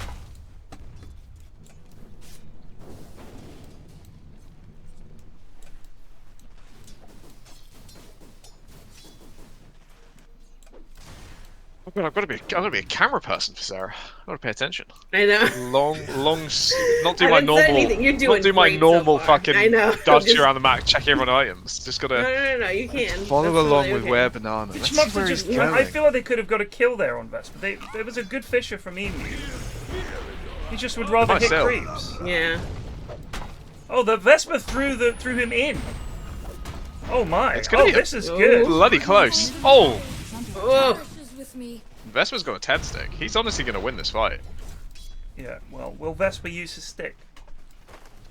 I've got to be a camera person for Sarah. I've got to pay attention. I know. Not do my normal, fucking dodge around the map, checking everyone items. Just gotta. No, you can. Follow along with Ware Banana. That's where he's going. I feel like they could have got a kill there on Vesper. There was a good fisher from Emu. He just would rather hit creeps. Yeah. Oh, the Vesper threw him in. Oh my! This is good. good. Bloody close. Oh. Me. Vesper's got a 10 stick. He's honestly going to win this fight. Yeah, well, will Vesper use his stick?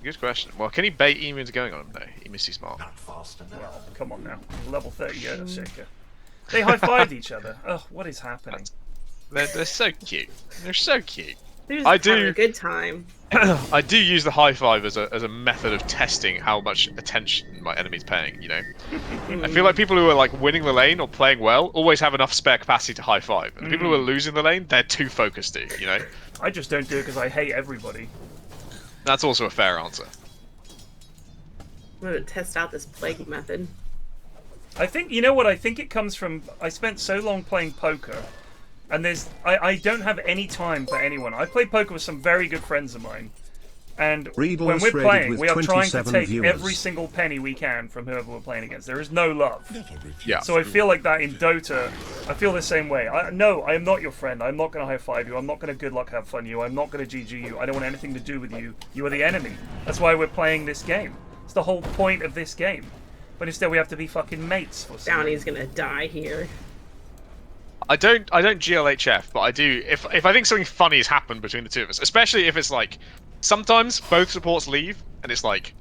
Good question. Well, can he bait Emu into going on him though? Emu's too smart. Not fast enough. Well, come on now. Level 30 Yoda Shaker. They high-fived each other. Ugh, what is happening? They're so cute. They're so cute. I do having a good time. I do use the high five as a method of testing how much attention my enemy's paying, you know. I feel like people who are like winning the lane or playing well always have enough spare capacity to high five. And the people who are losing the lane, they're too focused to, you know. I just don't do it because I hate everybody. That's also a fair answer. I'm gonna test out this plague method. I think, you know what, I think it comes from, I spent so long playing poker, and I don't have any time for anyone. I play poker with some very good friends of mine, And Read when all we're threaded playing, with we are trying to 27 take viewers. every single penny we can from whoever we're playing against. There is no love. Yeah. So I feel like that in Dota. I feel the same way. No, I am not your friend. I'm not going to high-five you. I'm not going to good luck have fun you. I'm not going to GG you. I don't want anything to do with you. You are the enemy. That's why we're playing this game. It's the whole point of this game. But instead we have to be fucking mates for some Bounty's reason. gonna die here. I don't GLHF, but I do if I think something funny has happened between the two of us, especially if it's like sometimes both supports leave and it's like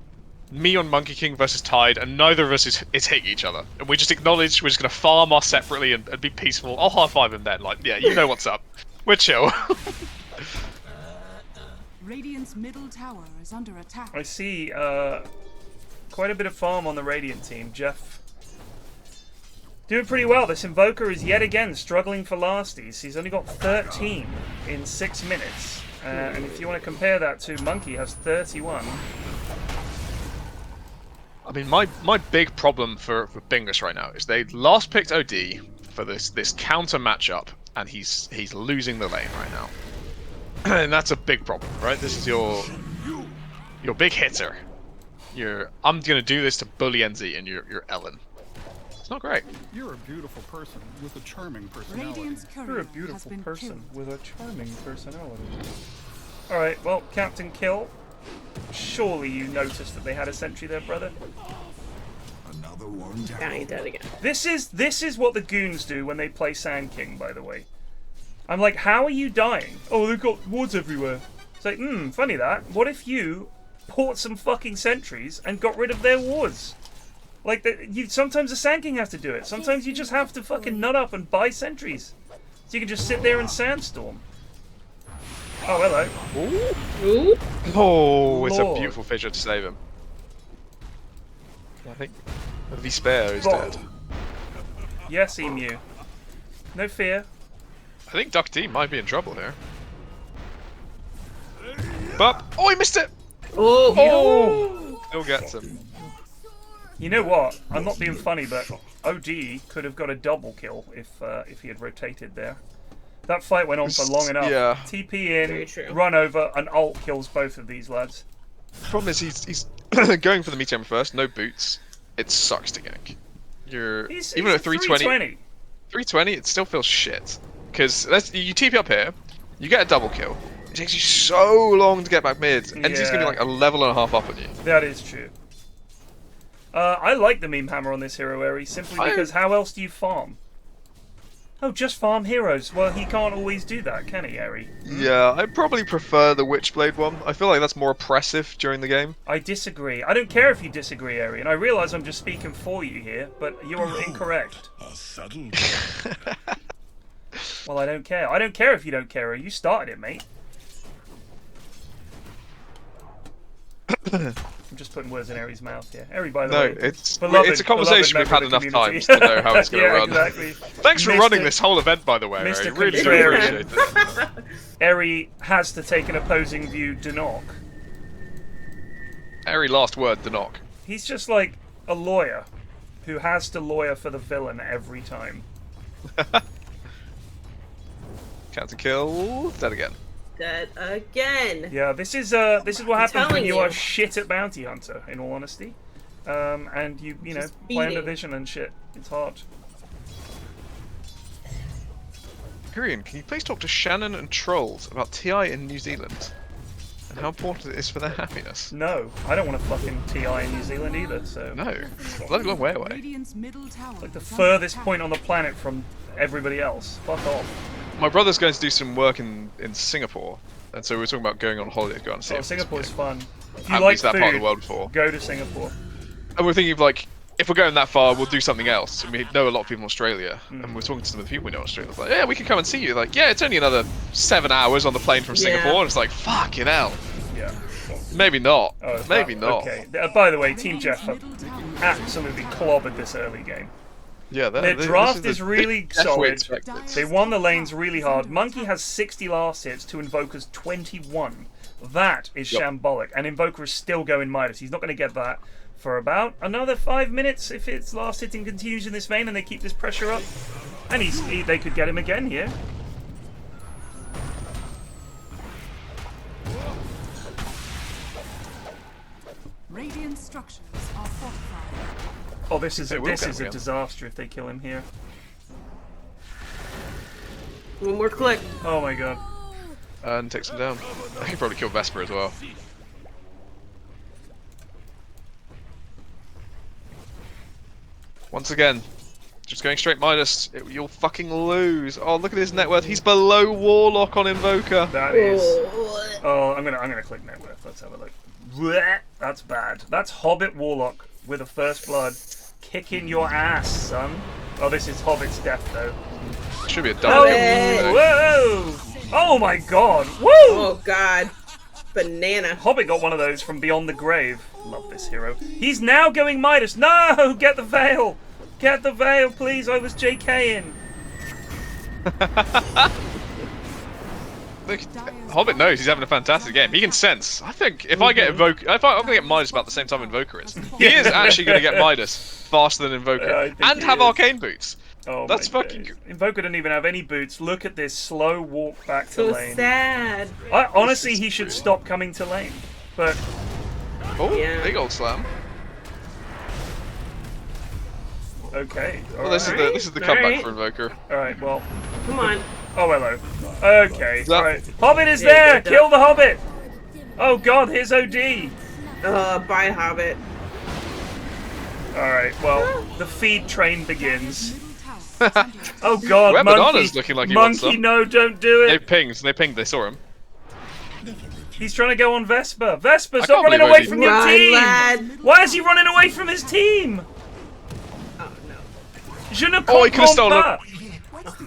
me on Monkey King versus Tide and neither of us is hitting each other and we just acknowledge we're just gonna farm us separately and be peaceful. I'll high five him then, like, yeah, you know what's up. We're chill. Radiant's middle tower is under attack. I see quite a bit of farm on the Radiant team. Geoff doing pretty well. This Invoker is yet again struggling for lasties. He's only got 13 in 6 minutes. And if you want to compare that to Monkey, has 31. I mean, my big problem for Bingus right now is they last picked OD for this counter matchup, and he's losing the lane right now, and that's a big problem, right? This is your big hitter. I'm gonna do this to bully NZ, and you're Ellen. It's not great. You're a beautiful person with a charming personality. Radiant's You're a courier has beautiful been person killed. with a charming personality. Alright, well, Captain Kill. Surely you noticed that they had a sentry there, brother. Another one down. Bounty dead again. This is what the goons do when they play Sand King, by the way. I'm like, how are you dying? Oh, they've got wards everywhere. It's like, funny that. What if you bought some fucking sentries and got rid of their wards? Like, sometimes the Sand King has to do it. Sometimes you just have to fucking nut up and buy sentries. So you can just sit there and sandstorm. Oh, hello. Ooh. Oh, it's a Lord. beautiful fissure to save him. I think Vesper is Lord. dead. Yes, Emu. No fear. I think DuckT might be in trouble here. But he missed it. Oh. Still gets him. You know what? I'm not being funny, but OG could have got a double kill if he had rotated there. That fight went on for long enough. Yeah. TP Very in, true. run over, and ult kills both of these lads. Problem is he's going for the meteor first. No boots. It sucks to gank. He's Even at 320. 320. 320, it still feels shit. Because you TP up here, you get a double kill. It takes you so long to get back mid, and he's gonna be like a level and a half up on you. That is true. I like the meme hammer on this hero, Eri, simply because how else do you farm? Oh, just farm heroes. Well, he can't always do that, can he, Eri? Yeah, I probably prefer the Witchblade one. I feel like that's more oppressive during the game. I disagree. I don't care if you disagree, Eri, and I realise I'm just speaking for you here, but you are incorrect. A subtle. Well, I don't care. I don't care if you don't care. You started it, mate. I'm just putting words in Eri's mouth here. Eri, by the way. It's beloved a conversation we've had member of enough the times to know how it's going to yeah, run. Exactly. Thanks for running this whole event, by the way, Mr. Eri. Really do Contrarian. appreciate it. Eri has to take an opposing view, Denok. Eri, last word, the knock. He's just like a lawyer who has to lawyer for the villain every time. Counter kill, dead again. Dead again. Yeah, this is what happens when telling you you. are shit at bounty hunter. In all honesty, and you know Just play under beating. vision and shit. It's hard. Pyrion, can you please talk to Shannon and Trolls about TI in New Zealand? And how important it is for their happiness? No, I don't want to fucking TI in New Zealand either. So No, it's a bloody long way away. Radiant's middle tower like the is under furthest attack. point on the planet from everybody else. Fuck off. My brother's going to do some work in Singapore, and so we were talking about going on holiday to go and see Oh, him. Singapore's fun. If you Haven't like used that food, part of the world before. go to Singapore. And we're thinking of like, if we're going that far, we'll do something else. And we know a lot of people in Australia, and we're talking to some of the people we know in Australia. It's like, yeah, we can come and see you. Like, yeah, it's only another 7 hours on the plane from Singapore. And it's like, fucking hell. Yeah. Maybe not. Oh, is Maybe that- not. Okay. By the way, Team Geoff have absolutely clobbered this early game. Yeah, Their this draft the is really big death we solid. expected. They won the lanes really hard. Monkey has 60 last hits to Invoker's 21. That is Yep. shambolic. And Invoker is still going Midas. He's not going to get that for about another 5 minutes if its last hitting continues in this vein and they keep this pressure up. And they could get him again here. Radiant structures are fortified. Oh, this is It will a get real. disaster if they kill him here. One more click. Oh my god. And takes him down. I could probably kill Vesper as well. Once again, just going straight Midas. You'll fucking lose. Oh, look at his net worth. He's below Warlock on Invoker. That is. Oh, I'm gonna click net worth. Let's have a look. Blech, that's bad. That's hoBBit Warlock with a first blood kicking your ass, son. Oh, this is hoBBit's death though. Should be a double. Whoa! Oh my god! Woo! Oh god. Banana. hoBBit got one of those from beyond the grave. Love this hero. He's now going Midas. No! Get the veil! Get the veil, please. I was JKing. Look, hoBBit knows he's having a fantastic game. He can sense. I think if I get Invoker, I'm going to get Midas about the same time Invoker is. He is actually going to get Midas faster than Invoker I think and he have is. Arcane Boots. Oh, That's my fucking days. Invoker didn't even have any boots. Look at this slow walk back to So lane. sad. Honestly, he should stop coming to lane. But Oh, Yeah. big old slam. okay. Well, this is the comeback Alright. for Invoker. All right. Well. Come on. Oh, hello. Okay. Yeah. All right. hoBBit is Yeah, there. good Kill the hoBBit. Oh God, here's OD. Bye, Hobbit. All right. Well, the feed train begins. Middle tower is under Oh God, Web monkey. Madonna's looking like he wants Monkey, some. no, don't do They it. pinged. They saw him. He's trying to go on Vesper. Vesper, I stop can't running believe away OD from your Run, team. lad. Why is he running away from his team? Oh no. Je ne Oh, he could've comprends stolen pas.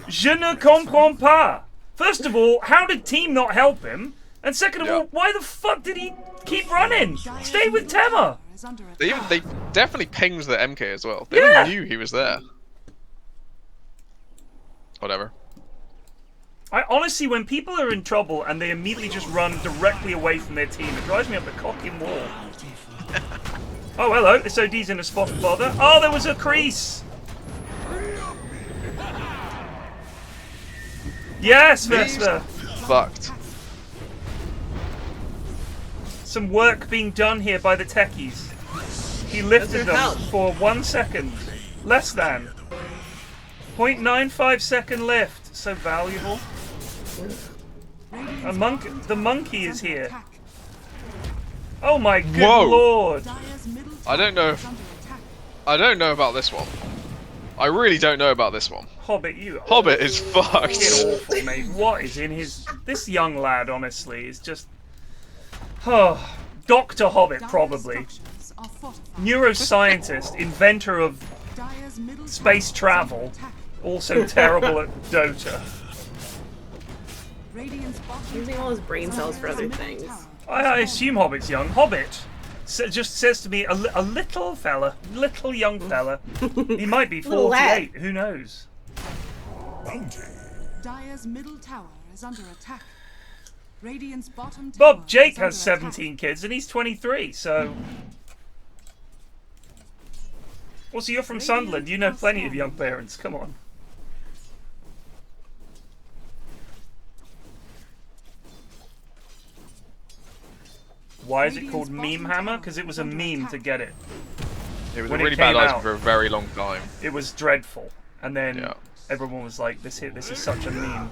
Je ne comprends pas. First of all, how did team not help him? And second of Yeah. all, why the fuck did he keep running? Stay with Tema. is under They attack. definitely pinged the MK as well. They Yeah. knew he was there. Whatever. I honestly, when people are in trouble and they immediately just run directly away from their team, it drives me up the cocking wall. Oh, hello. This OD's in a spot of bother. Oh, there was a crease. Yes, Vesper. Fucked. Some work being done here by the techies. He lifted them help. for 1 second. Less than. 0.95 second lift. So valuable. The monkey is here. Attack. Oh my good Whoa. lord. Dire's middle I don't know. is under attack. I don't know about this one. I really don't know about this one. hoBBit, you hoBBit is fucking fucked. awful, mate. What is in his... This young lad, honestly, is just... Oh, Dr. hoBBit, Dire's probably. structures are fortified. Neuroscientist, inventor of Dire's middle space tower is travel. under attack. Also terrible at Dota. Radiant's bottom Using all his brain cells for other things. I assume hoBBit's young. hoBBit just says to me, a little fella, little young fella. He might be Little lad. 48, who knows? Dire's middle tower is under attack. Radiant's bottom tower Bob, Jake is has under attack. 17 kids and he's 23, so... Well, so you're from Sunderland, you know plenty of young parents, come on. Why is it called Meme Hammer? Because it was a meme to get it. It was When a it really bad came item out. for a very long time. It was dreadful. And then Yeah. everyone was like, this is such a meme.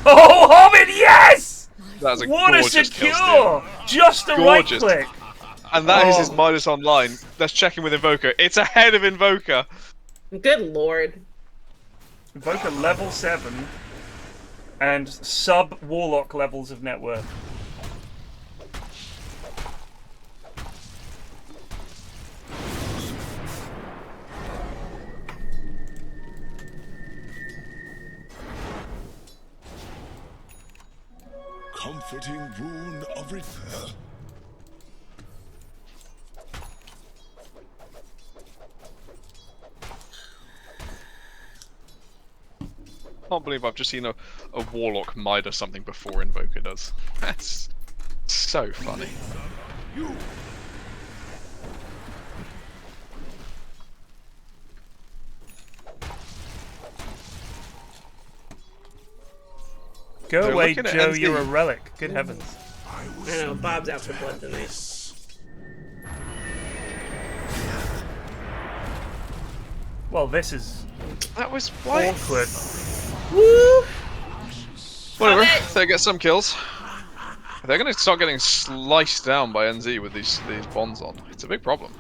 Oh, hoBBit, yes! That was a What a gorgeous kill secure! Just the right Gorgeous. click. And that is his Oh. Midas online. Let's check in with Invoker. It's ahead of Invoker. Good lord. Invoker level 7 and sub Warlock levels of net worth. Comforting rune of return. Can't believe I've just seen a Warlock Midas something before Invoker does. That's so funny. Go They're away, looking at Joe, NZ. you're a relic. Good heavens. I know, Bob's out for blood tonight. Well, this is That was white. awkward. Woo! Whatever. They get some kills. They're going to start getting sliced down by NZ with these bonds on. It's a big problem.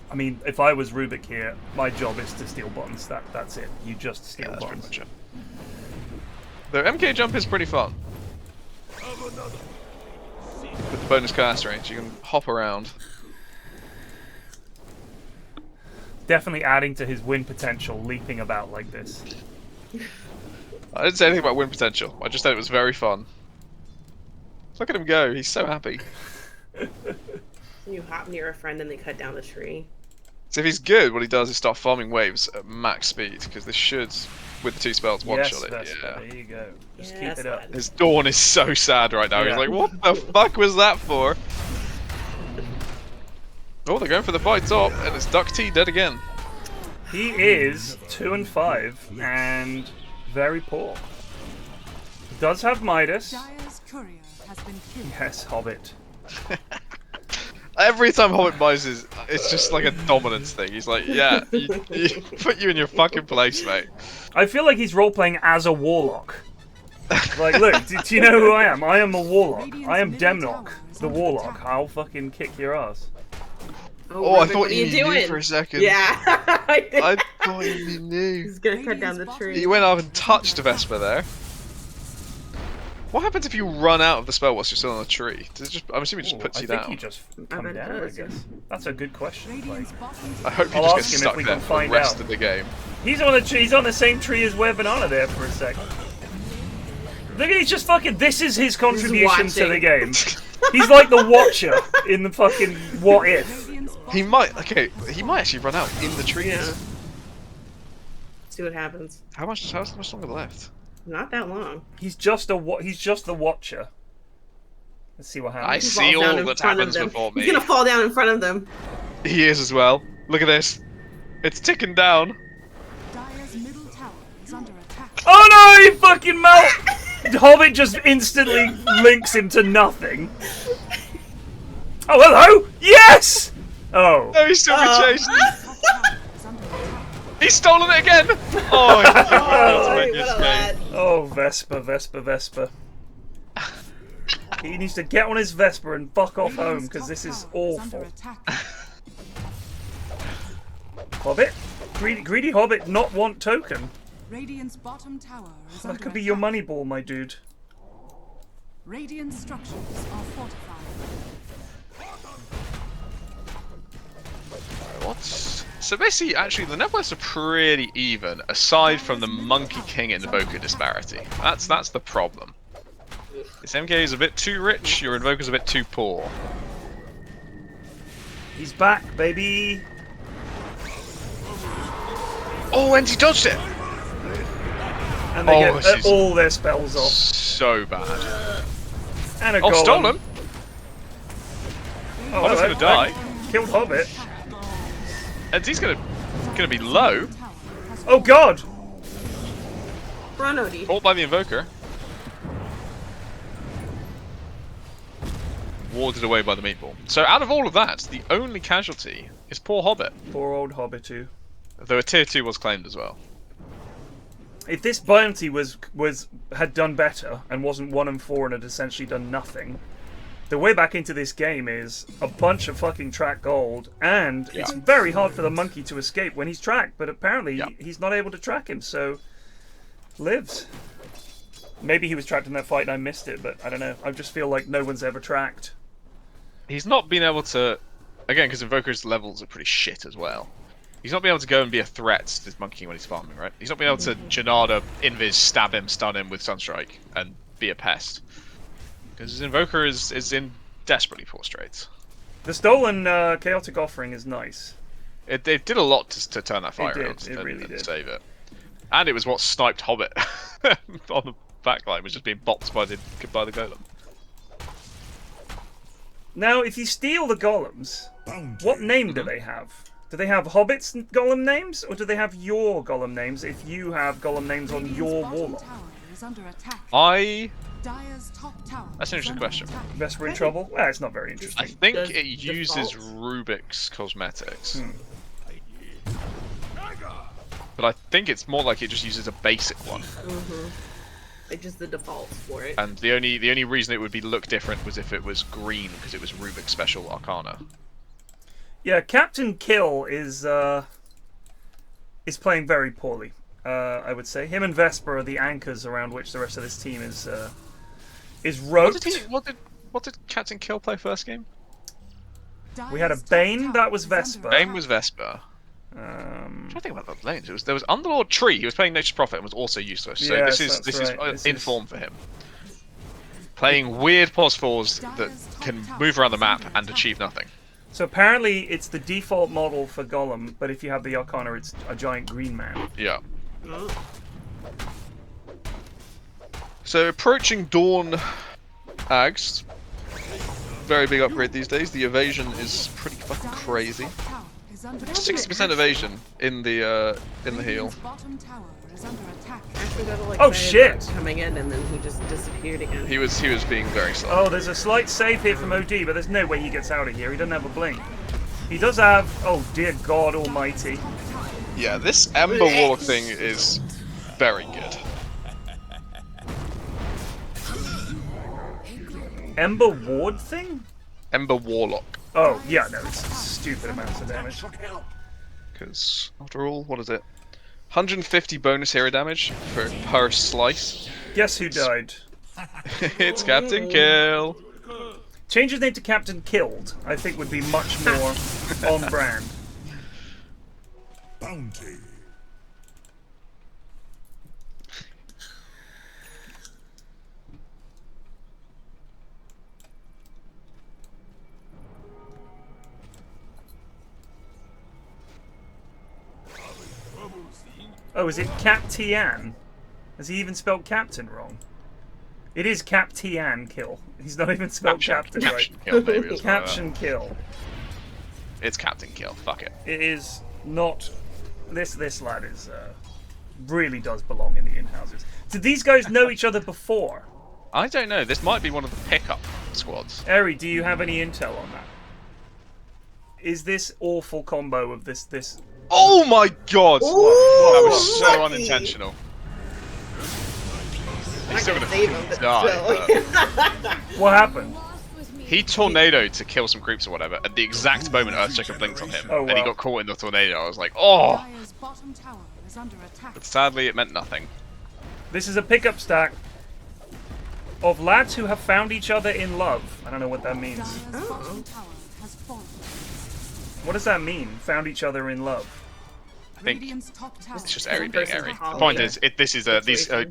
I mean, if I was Rubik here, my job is to steal bonds. That's it. You just steal That's pretty bonds. much it. The MK jump is pretty fun. With the bonus cast range, you can hop around. Definitely adding to his win potential, leaping about like this. I didn't say anything about win potential. I just said it was very fun. Look at him go. He's so happy. You hop near a friend and they cut down the tree. So if he's good, what he does is start farming waves at max speed, because this should, with the 2 spells, one-shot it. Vesper, Yeah. there you go. Just Yeah, keep it up. His Dawn is so sad right now. Yeah. He's like, what the fuck was that for? Oh, they're going for the fight top, and it's DuckT dead again. He is 2 and 5 and very poor. He does have Midas. Dire's courier has been killed. Yes, hoBBit. Every time hoBBit buys it's just like a dominance thing. He's like, yeah, put you in your fucking place, mate. I feel like he's role-playing as a warlock. Like, look, do you know who I am? I am a warlock. I am Demnock, the warlock. I'll fucking kick your ass. Oh, I Rubik, thought what are you doing? knew for a second. Yeah, I did. I thought you knew. He's gonna cut down the tree. He went up and touched a Vesper there. What happens if you run out of the spell whilst you're still on the tree? Does it just, I'm assuming it just puts I you think down. you just come bet it down, I does. guess. That's a good question. Like, I hope you I'll just ask get him if we stuck there can for find the rest out. of the game. he's on the same tree as Where Banana there for a second. Look at he's just fucking. This is his contribution to the game. He's like the Watcher in the fucking What If. He might actually run out in the trees. Yeah. See what happens. How much longer left? Not that long. He's just the Watcher. Let's see what I happens. see Falls down all in that front of happens them. before me. He's gonna fall down in front of them. He is as well. Look at this. It's ticking down. Dire's middle tower is under attack. Oh no! He fucking melt. hoBBit just instantly links him to nothing. Oh hello! Yes! Oh. No, he's still been chased. Top tower is under attack. He's stolen it again! Oh, he's Oh, win what this a game. lad. Oh, Vesper. He needs to get on his Vesper and fuck off home, Radiant's because top this is tower under awful. attack. hoBBit? Greedy hoBBit not want token. Radiant's bottom tower is under That could be attack. your money ball, my dude. Radiant structures are fortified. What? So basically, actually, the networks are pretty even, aside from the Monkey King Invoker disparity. That's the problem. This MK is a bit too rich, your Invoker's a bit too poor. He's back, baby. Oh, and he dodged it! And they this get is all their spells off. so bad. And a Oh, golem. stolen! Oh, Hobbit's hello. gonna die. Killed hoBBit. And he's gonna be low. Tower has Oh god! Run, Odie. Caught by the Invoker. Warded away by the meatball. So out of all of that, the only casualty is poor hoBBit. Poor old hoBBit too. Though a tier 2 was claimed as well. If this bounty had done better and wasn't 1 and 4 and had essentially done nothing, the way back into this game is a bunch of fucking track gold, and it's very hard for the monkey to escape when he's tracked, but apparently he's not able to track him, so lives. Maybe he was tracked in that fight and I missed it, but I don't know. I just feel like no one's ever tracked. He's not been able to, again, because Invoker's levels are pretty shit as well. He's not been able to go and be a threat to this monkey when he's farming, right? He's not been able to Janada, Invis, stab him, stun him with Sunstrike, and be a pest. Because his Invoker is in desperately poor straits. The stolen chaotic offering is nice. It did a lot to turn that fire did, around it really did. save it. And it was what sniped hoBBit on the backline, was just being bopped by the golem. Now, if you steal the golems, what name do they have? Do they have hobbits' golem names, or do they have your golem names if you have golem names on Radiant's your bottom warlock? tower is under attack. I Dire's top tower That's an is interesting under question. attack. Vesper in trouble? Well, it's not very interesting. I think Does it uses default. Rubik's cosmetics. Hmm. But I think it's more like it just uses a basic one. It's just the defaults for it. And the only reason it would look different was if it was green, because it was Rubik's Special Arcana. Yeah, Captain Kill is playing very poorly. I would say him and Vesper are the anchors around which the rest of this team is roped. What did Captain Kill play first game? We had a Bane, that was Vesper. Bane was Vesper. I'm trying to think about the lanes. There was Underlord Tree. He was playing Nature's Prophet and was also useless. So Yes, this is right. in form for him. Playing weird pos 4s that can move around the map and achieve nothing. So apparently it's the default model for Golem, but if you have the Arcana, it's a giant green man. Yeah. So approaching Dawn Ags. Very big upgrade these days. The evasion is pretty fucking crazy. 60% evasion in the heal. Oh shit! Coming in and then he just disappeared again. He was being very slow. Oh, there's a slight save here from OD, but there's no way he gets out of here. He doesn't have a blink. He does have. Oh dear God Almighty! Yeah, this Ember Warlock thing is very good. Ember Ward thing? Ember Warlock. Oh yeah, no, it's stupid amounts of damage. Because after all, what is it? 150 bonus hero damage per slice. Guess who died? It's Captain Kill. Change his name to Captain Killed. I think would be much more on brand. Bounty. Oh, is it Captian? Has he even spelled Captain wrong? It is Captian Kill. He's not even spelled Captain right. Kill, maybe, or something like that. Caption Kill. It's Captain Kill. Fuck it. It is not. This lad is really does belong in the in-houses. Did these guys know each other before? I don't know. This might be one of the pickup squads. Eri, do you have any intel on that? Is this awful combo of this? Oh my God! Ooh, that was so lucky. unintentional. He's I'm still gonna gonna save him, but die. What happened? He tornadoed to kill some creeps or whatever. At the exact moment Earthshaker blinked on him, Oh, and he wow. got caught in the tornado. I was like, oh! Dire's bottom tower is under attack. But sadly, it meant nothing. This is a pickup stack of lads who have found each other in love. I don't know what that means. Dire's bottom tower has fallen. What does that mean? Found each other in love. I think Radiant's top tower it's just is Eri under being Eri. attack. The point is,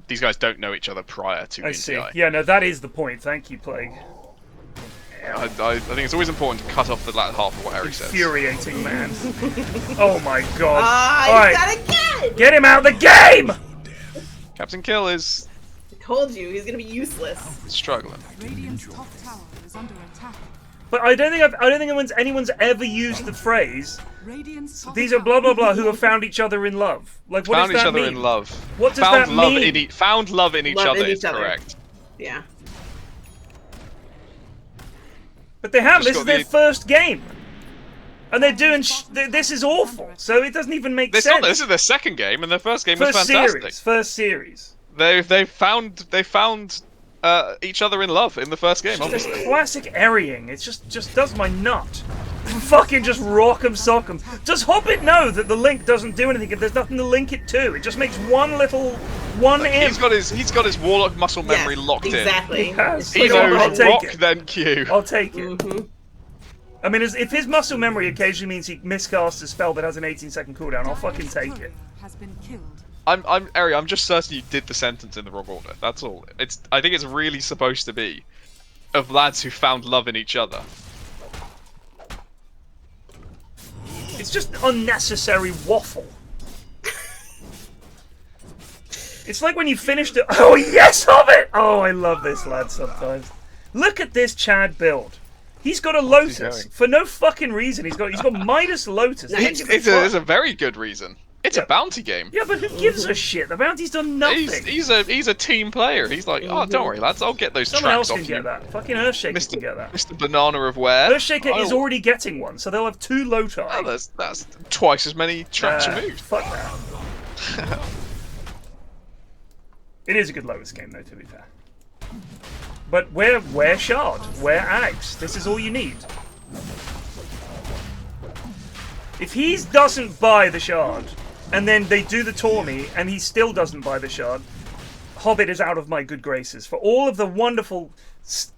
these guys don't know each other prior to I see. NCI. Yeah, no, that is the point. Thank you, Plague. I think it's always important to cut off the latter half of what Eri says. Infuriating man. Oh my God! Ah, All he's right, got it again! get him out of the game! Captain Kill is I told you, he's gonna be useless. struggling. Radiant's top tower is under attack. But I don't think anyone's ever used the phrase. Radiant's top These are blah blah blah who have found each other in love. Like, what Found does each that other mean? in love. What does found that love mean? found love in each Love other in is each other. correct. Yeah. But they have. Just This is got their the- first game, and they're doing. This is awful. So it doesn't even make sense. This is their second game, and their first game was First fantastic. series. First series. They found each other in love in the first game. It's Obviously, classic Errying. It just does my nut. Fucking just rock 'em, sock 'em. Does hoBBit know that the link doesn't do anything if there's nothing to link it to? It just makes one imp. he's got his warlock muscle memory Yes, locked exactly. Yes. in. He I'll knows take rock it. then Q. I'll take it. I mean, if his muscle memory occasionally means he miscasts a spell that has an 18-second cooldown, I'll fucking take it. Has been killed. Eri, I'm just certain you did the sentence in the wrong order. That's all. I think it's really supposed to be of lads who found love in each other. It's just unnecessary waffle. It's like when you finished it. Oh yes, hoBBit! Oh, I love this lad sometimes. Look at this Chad build. He's got a Lotus going? for no fucking reason. He's got Midas Lotus. He doesn't give a fuck. It's a very good reason. It's a bounty game. Yeah, but who gives a shit? The bounty's done nothing. He's a team player. He's like, oh, don't worry, lads, I'll get those Someone else tracks can off get you. that. Fucking Earthshaker can get that. Mr. Banana of Ware. Earthshaker is already getting one, so they'll have 2 low tie. Oh, that's twice as many tracks removed. Fuck that. It is a good lowest game, though, to be fair. But where shard? Where ags? This is all you need. If he doesn't buy the shard, and then they do the Tormy, and he still doesn't buy the shard, hoBBit is out of my good graces. For all of the wonderful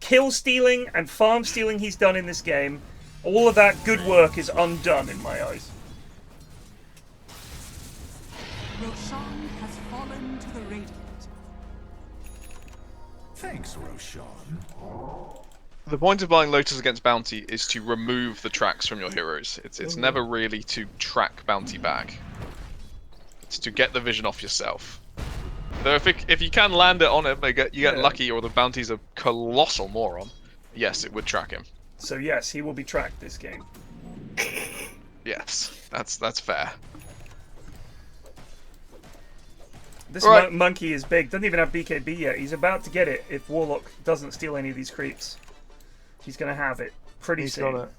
kill stealing and farm stealing he's done in this game, all of that good work is undone in my eyes. Roshan has fallen to the Radiant. Thanks, Roshan. The point of buying Lotus against bounty is to remove the tracks from your heroes. It's never really to track bounty back. It's to get the vision off yourself. Though if you can land it on him, you get lucky, or the bounty's a colossal moron. Yes, it would track him. So yes, he will be tracked this game. Yes, that's fair. This monkey is big. Doesn't even have BKB yet. He's about to get it if Warlock doesn't steal any of these creeps. He's gonna have it pretty soon. Got it.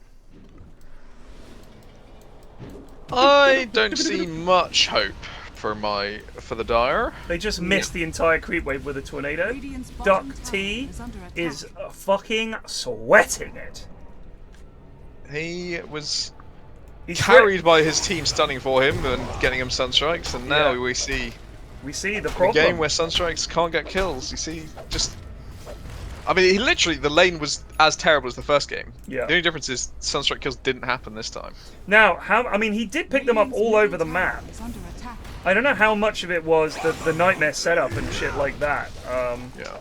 I don't see much hope for the Dire. They just missed the entire creep wave with a tornado. DuckT is fucking sweating it. He was carried by his team stunning for him and getting him Sunstrikes, and now we see the problem. A game where Sunstrikes can't get kills. You see, I mean, the lane was as terrible as the first game. Yeah. The only difference is Sunstrike kills didn't happen this time. Now, he did pick them up all over the map. I don't know how much of it was the nightmare setup and shit like that. Yeah.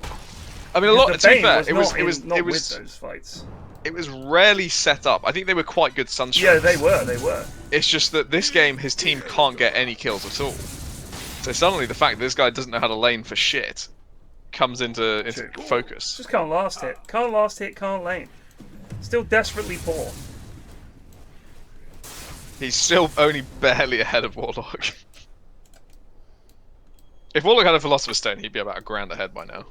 I mean, to be fair, it was with those fights. It was rarely set up. I think they were quite good Sunstrikes. Yeah, they were. It's just that this game, his team can't get any kills at all. So suddenly the fact that this guy doesn't know how to lane for shit comes into focus. Just can't last hit. Can't lane. Still desperately poor. He's still only barely ahead of Warlock. If Warlock had a Philosopher's Stone, he'd be about $1,000 ahead by now.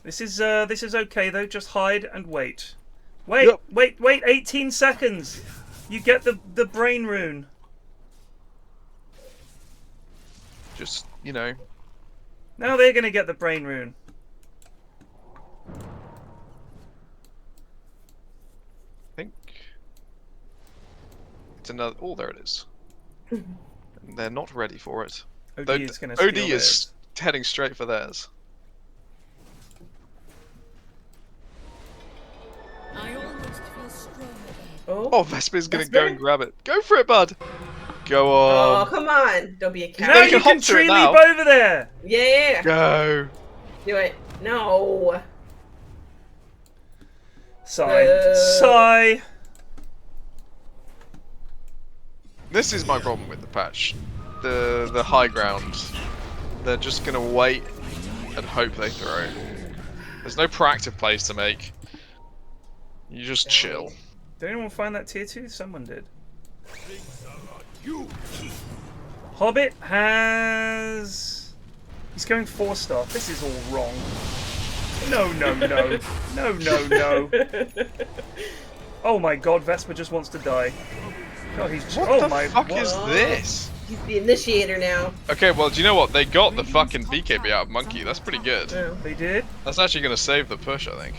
This is okay though. Just hide and wait. Wait, 18 seconds. You get the brain rune. Just, you know. Now they're gonna get the brain rune. I think it's another. Oh, there it is. They're not ready for it. OD is gonna steal OD is heading straight for theirs. I almost feel strong again. Oh, Vesper's gonna go and grab it. Go for it, bud. Go on. Oh, come on. Don't be a cat. Now you can tree leap over there. Yeah. Go. Do it. No. Sigh. This is my problem with the patch. The high ground. They're just gonna wait and hope they throw. There's no proactive plays to make. You just chill. Did anyone find that tier 2? Someone did. hoBBit has... He's going 4-star. This is all wrong. No. Oh my god, Vesper just wants to die. Oh, he's... What the fuck is this? He's the initiator now. Okay, well, do you know what? They got the fucking BKB out of Monkey. That's pretty good. Yeah. They did? That's actually going to save the push, I think.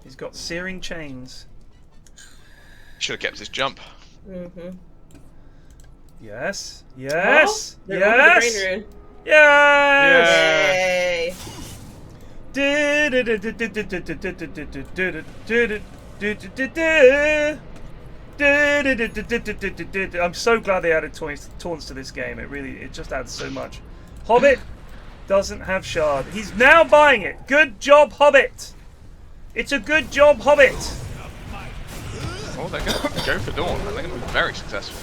He's got searing chains. Should have kept his jump. Mm-hmm. Yes. Oh, yes. Yes. I'm so glad they added taunts to this game. It just adds so much. hoBBit doesn't have shard. He's now buying it. Good job, hoBBit. It's a good job, hoBBit. Oh, they're going to go for Dawn, and they're going to be very successful.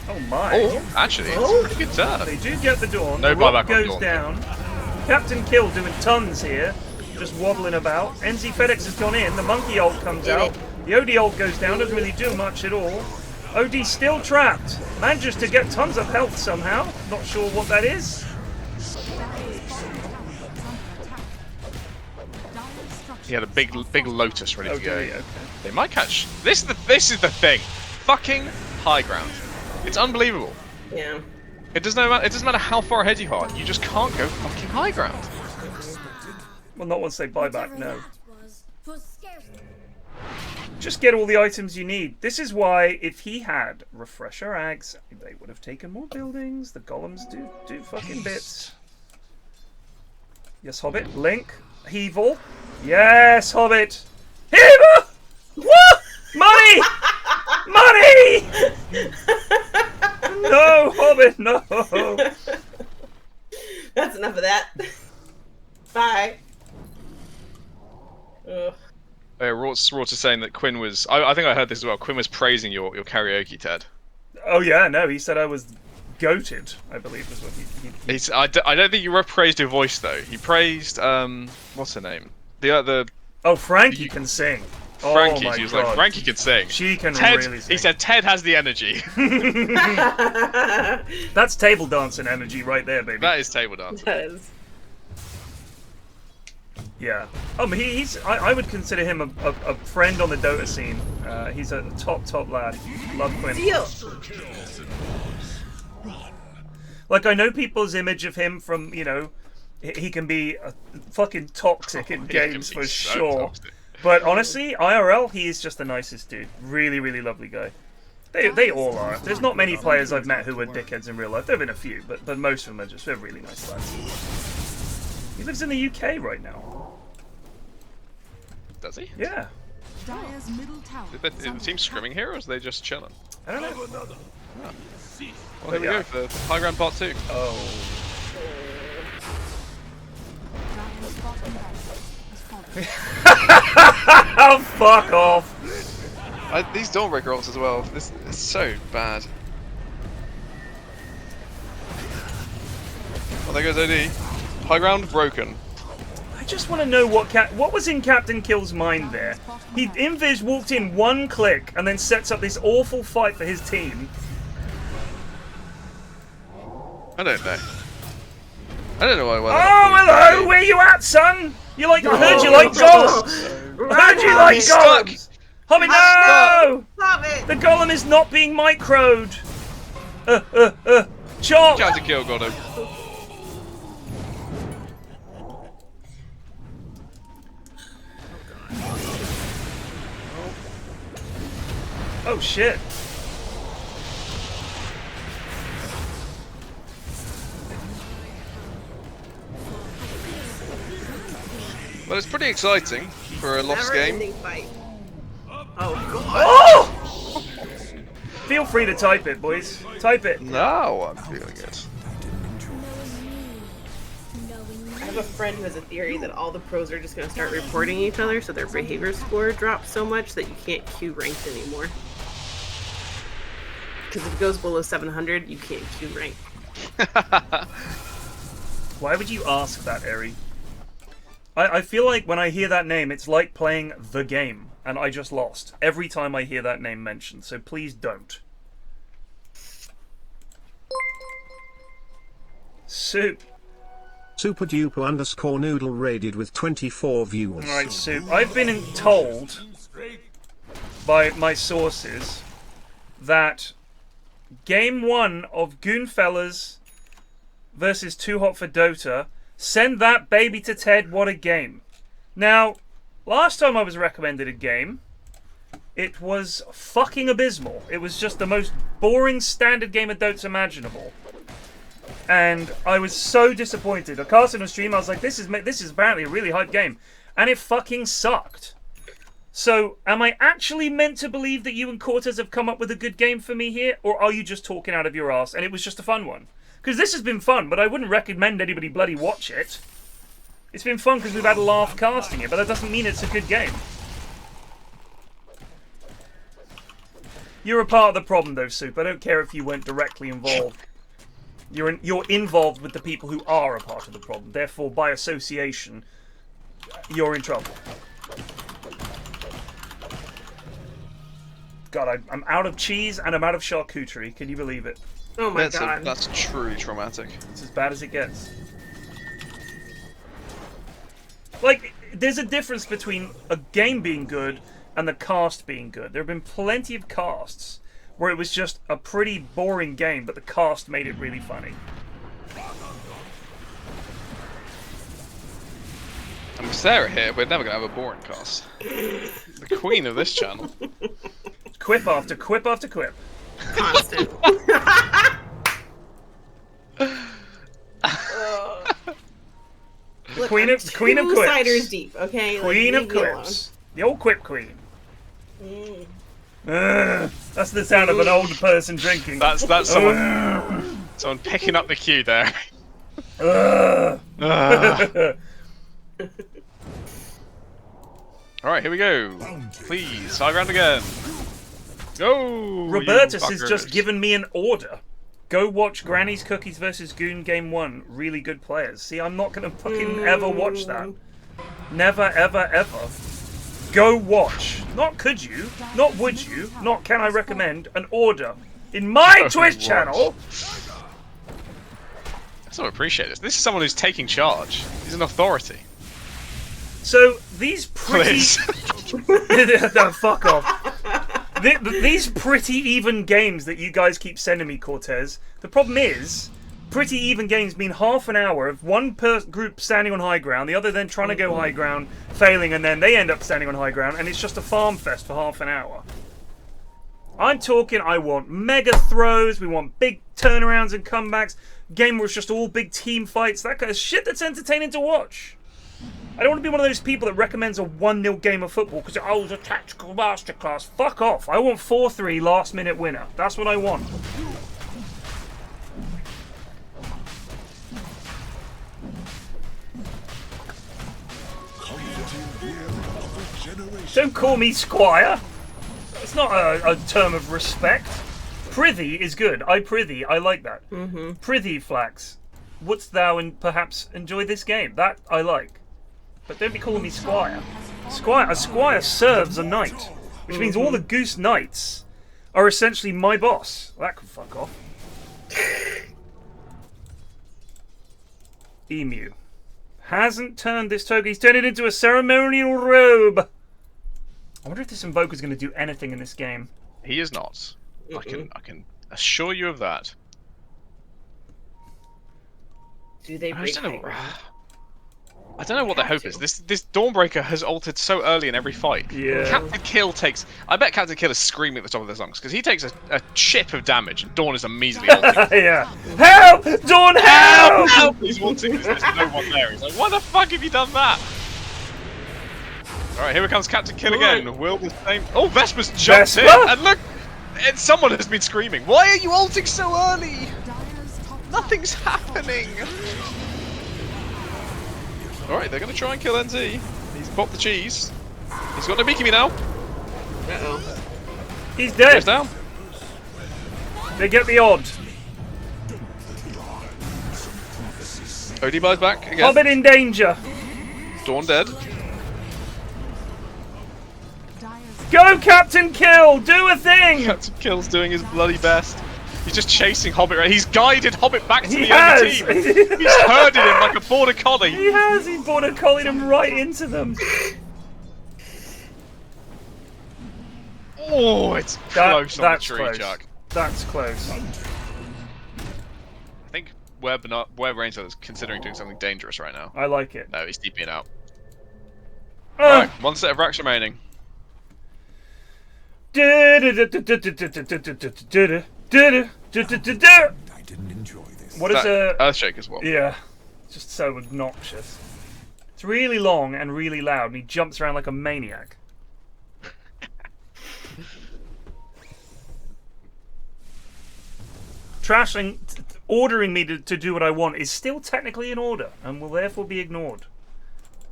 Oh my. Oh, actually, it's a pretty good turn. They do get the Dawn. No the rock buyback on goes Dawn. down. Captain Kill doing tons here. Just waddling about. NZfedX has gone in. The monkey ult comes out. The OD ult goes down. Doesn't really do much at all. OD still trapped. Manages to get tons of health somehow. Not sure what that is. He had a big Lotus ready to go. Okay. They might catch. This is the thing. Fucking high ground. It's unbelievable. Yeah. It doesn't matter how far ahead you are. You just can't go fucking high ground. Well, not once they buy back, no. Just get all the items you need. This is why, if he had refresher ags, they would have taken more buildings. The golems do fucking bits. Yes, hoBBit. Link. Heavel. Yes, hoBBit. Heavel! What? Money! Money! No, hoBBit, no! That's enough of that. Bye. Ugh. Rort is saying that Quinn was. I think I heard this as well. Quinn was praising your karaoke, Ted. Oh yeah, no, he said I was goated, I believe is what he... I don't think you praised your voice though. He praised what's her name? The Oh, Frankie can sing. Frankie, oh my she was God. like, Frankie can sing. She can Ted, really sing. He said Ted has the energy. That's table dancing energy right there, baby. That is table dancing. That is. Yeah. I would consider him a friend on the Dota scene. He's a top lad. Love Quinn. Deal. Like, I know people's image of him from, you know, he can be fucking toxic in games for sure. Toxic. But honestly, IRL, he is just the nicest dude. Really, really lovely guy. They all are. There's not many players I've met who are dickheads in real life. There have been a few, but most of them are just really nice lads. He lives in the UK right now. Does he? Yeah. Dire's middle tower. Is the team scrimming here, or is they just chilling? I don't know. Oh. Well, there we go for High Ground Part 2. Oh. Dire's bottom barracks has fallen. Oh, fuck off! These Dawnbreaker ults as well. This is so bad. Well, there goes OD. High ground broken. I just want to know what was in Captain Kill's mind there. He Invis walked in one click and then sets up this awful fight for his team. I don't know. I don't know why. Oh, hello! Where you at, son? I heard you like golems. I heard you like golems. hoBBit, no! Stop it! The golem is not being microed. Chop! Trying to kill Goddo. Oh shit. Well, it's pretty exciting for a lost game. Fight. Oh god. Oh! Feel free to type it, boys. Type it. No, I'm feeling it. I have a friend who has a theory that all the pros are just going to start reporting each other, so their behavior score drops so much that you can't queue ranked anymore. Because if it goes below 700, you can't queue rank. Why would you ask that, Eri? I feel like when I hear that name, it's like playing the game, and I just lost every time I hear that name mentioned, so please don't. Soup. SuperDuper_Noodle raided with 24 viewers. Alright, Soup. I've been told by my sources that Game 1 of Goonfellas versus Too Hot for Dota, send that baby to Ted, what a game. Now, last time I was recommended a game, it was fucking abysmal. It was just the most boring standard game of Dota imaginable. And I was so disappointed. I cast it on stream, I was like, this is apparently a really hype game. And it fucking sucked. So, am I actually meant to believe that you and Cortez have come up with a good game for me here? Or are you just talking out of your ass and it was just a fun one? Because this has been fun, but I wouldn't recommend anybody bloody watch it. It's been fun because we've had a laugh casting it, but that doesn't mean it's a good game. You're a part of the problem, though, Soup. I don't care if you weren't directly involved. You're involved with the people who are a part of the problem. Therefore, by association, you're in trouble. God, I'm out of cheese and I'm out of charcuterie. Can you believe it? Oh my god. That's truly traumatic. It's as bad as it gets. Like, there's a difference between a game being good and the cast being good. There have been plenty of casts where it was just a pretty boring game, but the cast made it really funny. And with Sarah here, we're never going to have a boring cast. The queen of this channel. Quip after quip after quip. Constant. Look, Queen of quips. Ciders deep, okay? Queen of quips. The old quip queen. That's the sound of an old person drinking. That's someone picking up the cue there. Alright, here we go. Please, high ground again. Go! Robertus has just given me an order. Go watch Granny's Cookies vs. Goon Game 1. Really good players. See, I'm not going to fucking ever watch that. Never, ever, ever. Go watch. Not could you, not would you, not can I recommend, an order. In my Twitch channel! I so appreciate this. This is someone who's taking charge. He's an authority. So, these pretty... No, fuck off. These pretty even games that you guys keep sending me, Cortez, the problem is, pretty even games mean half an hour of one group standing on high ground, the other then trying to go high ground, failing, and then they end up standing on high ground, and it's just a farm fest for half an hour. I'm talking, I want mega throws, we want big turnarounds and comebacks, game where it's just all big team fights, that kind of shit that's entertaining to watch. I don't want to be one of those people that recommends a 1-0 game of football because oh, it's a tactical masterclass. Fuck off. I want 4-3 last minute winner. That's what I want. Don't call me Squire. It's not a term of respect. Prithee is good. I prithee. I like that. Prithee Flax. Wouldst thou perhaps enjoy this game? That I like. But don't be calling me Squire. A Squire serves a knight, which means all the Goose Knights are essentially my boss. Well, that could fuck off. Emu. Hasn't turned this toga. He's turned it into a ceremonial robe. I wonder if this Invoker's going to do anything in this game. He is not. I can assure you of that. Do they break I don't know what the hope is. This Dawnbreaker has altered so early in every fight. Yeah. Captain Kill takes... I bet Captain Kill is screaming at the top of their lungs, because he takes a ship of damage, and Dawn is immediately ulting. Yeah. Help! Dawn, help! Help! He's wanting because there's no one there. He's like, why the fuck have you done that? Alright, here comes Captain Kill again. Will the same... Oh, Vesper's jumped in! And look! And someone has been screaming. Why are you ulting so early? Nothing's happening! Alright, they're gonna try and kill NZ. He's popped the cheese. He's got no beaky me now. Uh-oh. He's dead. Goes down. They get the odd. OD buys back again. hoBBit in danger. Dawn dead. Go, Captain Kill! Do a thing! Captain Kill's doing his bloody best. He's just chasing hoBBit around. He's guided hoBBit back to the enemy team. He's herded him like a border collie. He has. He's border collied him right into them. Oh, it's close on the tree, Chuck. That's close. I think where Rainsford is considering doing something dangerous right now. I like it. No, he's TPing out. Alright, one set of racks remaining. I didn't enjoy this. What is a Earthshake as well? Yeah, just so obnoxious. It's really long and really loud, and he jumps around like a maniac. Trashing, ordering me to do what I want is still technically an order, and will therefore be ignored.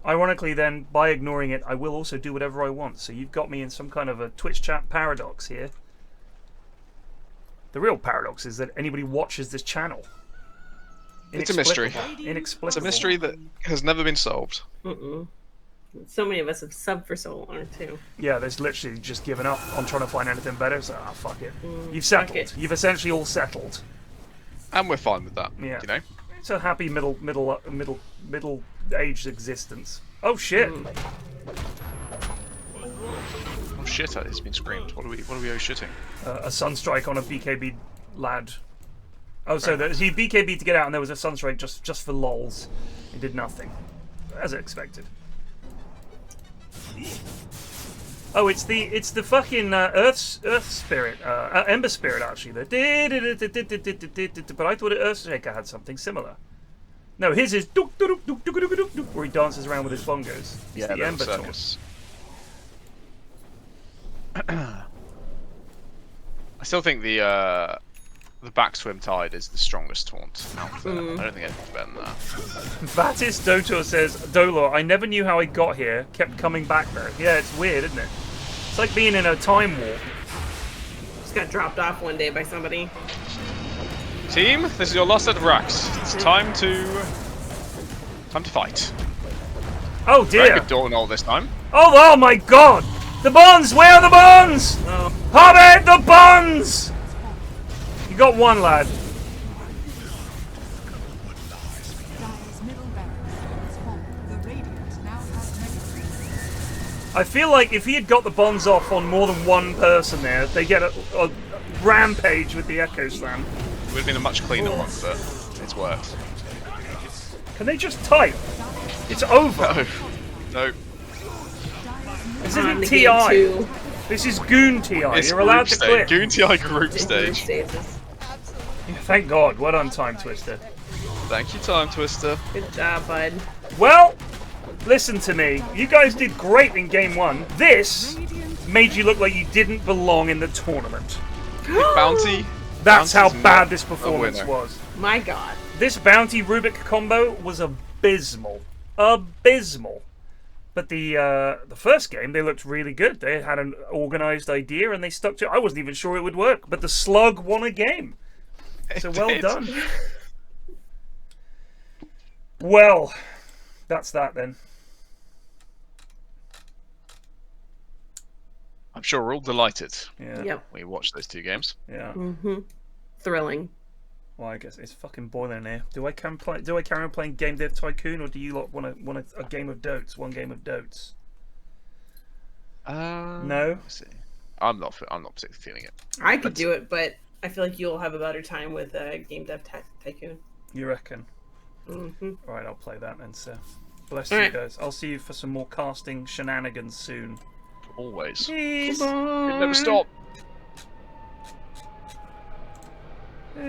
Ironically then, by ignoring it, I will also do whatever I want, so you've got me in some kind of a Twitch chat paradox here. The real paradox is that anybody watches this channel. It's a mystery. Inexplicable. It's a mystery that has never been solved. So many of us have subbed for so long, too. Yeah, there's literally just given up on trying to find anything better, so fuck it. You've settled. Fuck it. You've essentially all settled. And we're fine with that. Yeah. You know? It's a happy middle-aged existence. Oh shit! Oh shit! It's been screamed. What are we shitting? A sunstrike on a BKB lad. Oh, so he BKB to get out, and there was a sunstrike just for lols. It did nothing, as expected. Oh, it's the fucking Earth Spirit, Ember Spirit actually. But I thought Earthshaker had something similar. No, his is where he dances around with his bongos. It's the Ember Taunt. I still think the backswim tide is the strongest taunt out there. I don't think anything's better than that. Vatis Dotor says, Dolor, I never knew how I got here. Kept coming back though. Yeah, it's weird, isn't it? It's like being in a time warp. Just got dropped off one day by somebody. Team, this is your last set of racks. It's time to fight. Oh dear! Very good Dawn all this time. Oh my god! The bonds! Where are the bonds? Oh. hoBBit, the bonds! You got one, lad. I feel like if he had got the bonds off on more than one person there, they get a rampage with the Echo Slam. It would have been a much cleaner one, but it's worked. Can they just type? It's over. No. This isn't TI. This is Goon TI. You're allowed to quit. Goon TI group stage. Thank God. Well done, ThymeTwister. Thank you, ThymeTwister. Good job, bud. Well, listen to me. You guys did great in game one. This made you look like you didn't belong in the tournament. Bounty. That's how bad this performance was. My God. This Bounty Rubik combo was abysmal. Abysmal. But the first game, they looked really good. They had an organized idea and they stuck to it. I wasn't even sure it would work, but the slug won a game. So well done. Well, that's that then. I'm sure we're all delighted. Yeah. Yep. We watched those two games. Yeah. Thrilling. Well, I guess it's fucking boiling here. Do I carry on playing Game Dev Tycoon, or do you lot want a game of Dotes? One game of Dotes. No. I'm not particularly feeling it. I could do it, but I feel like you'll have a better time with Game Dev Tycoon. You reckon? All right, I'll play that then. So, bless you guys. I'll see you for some more casting shenanigans soon. Always. Please. It never stop. Do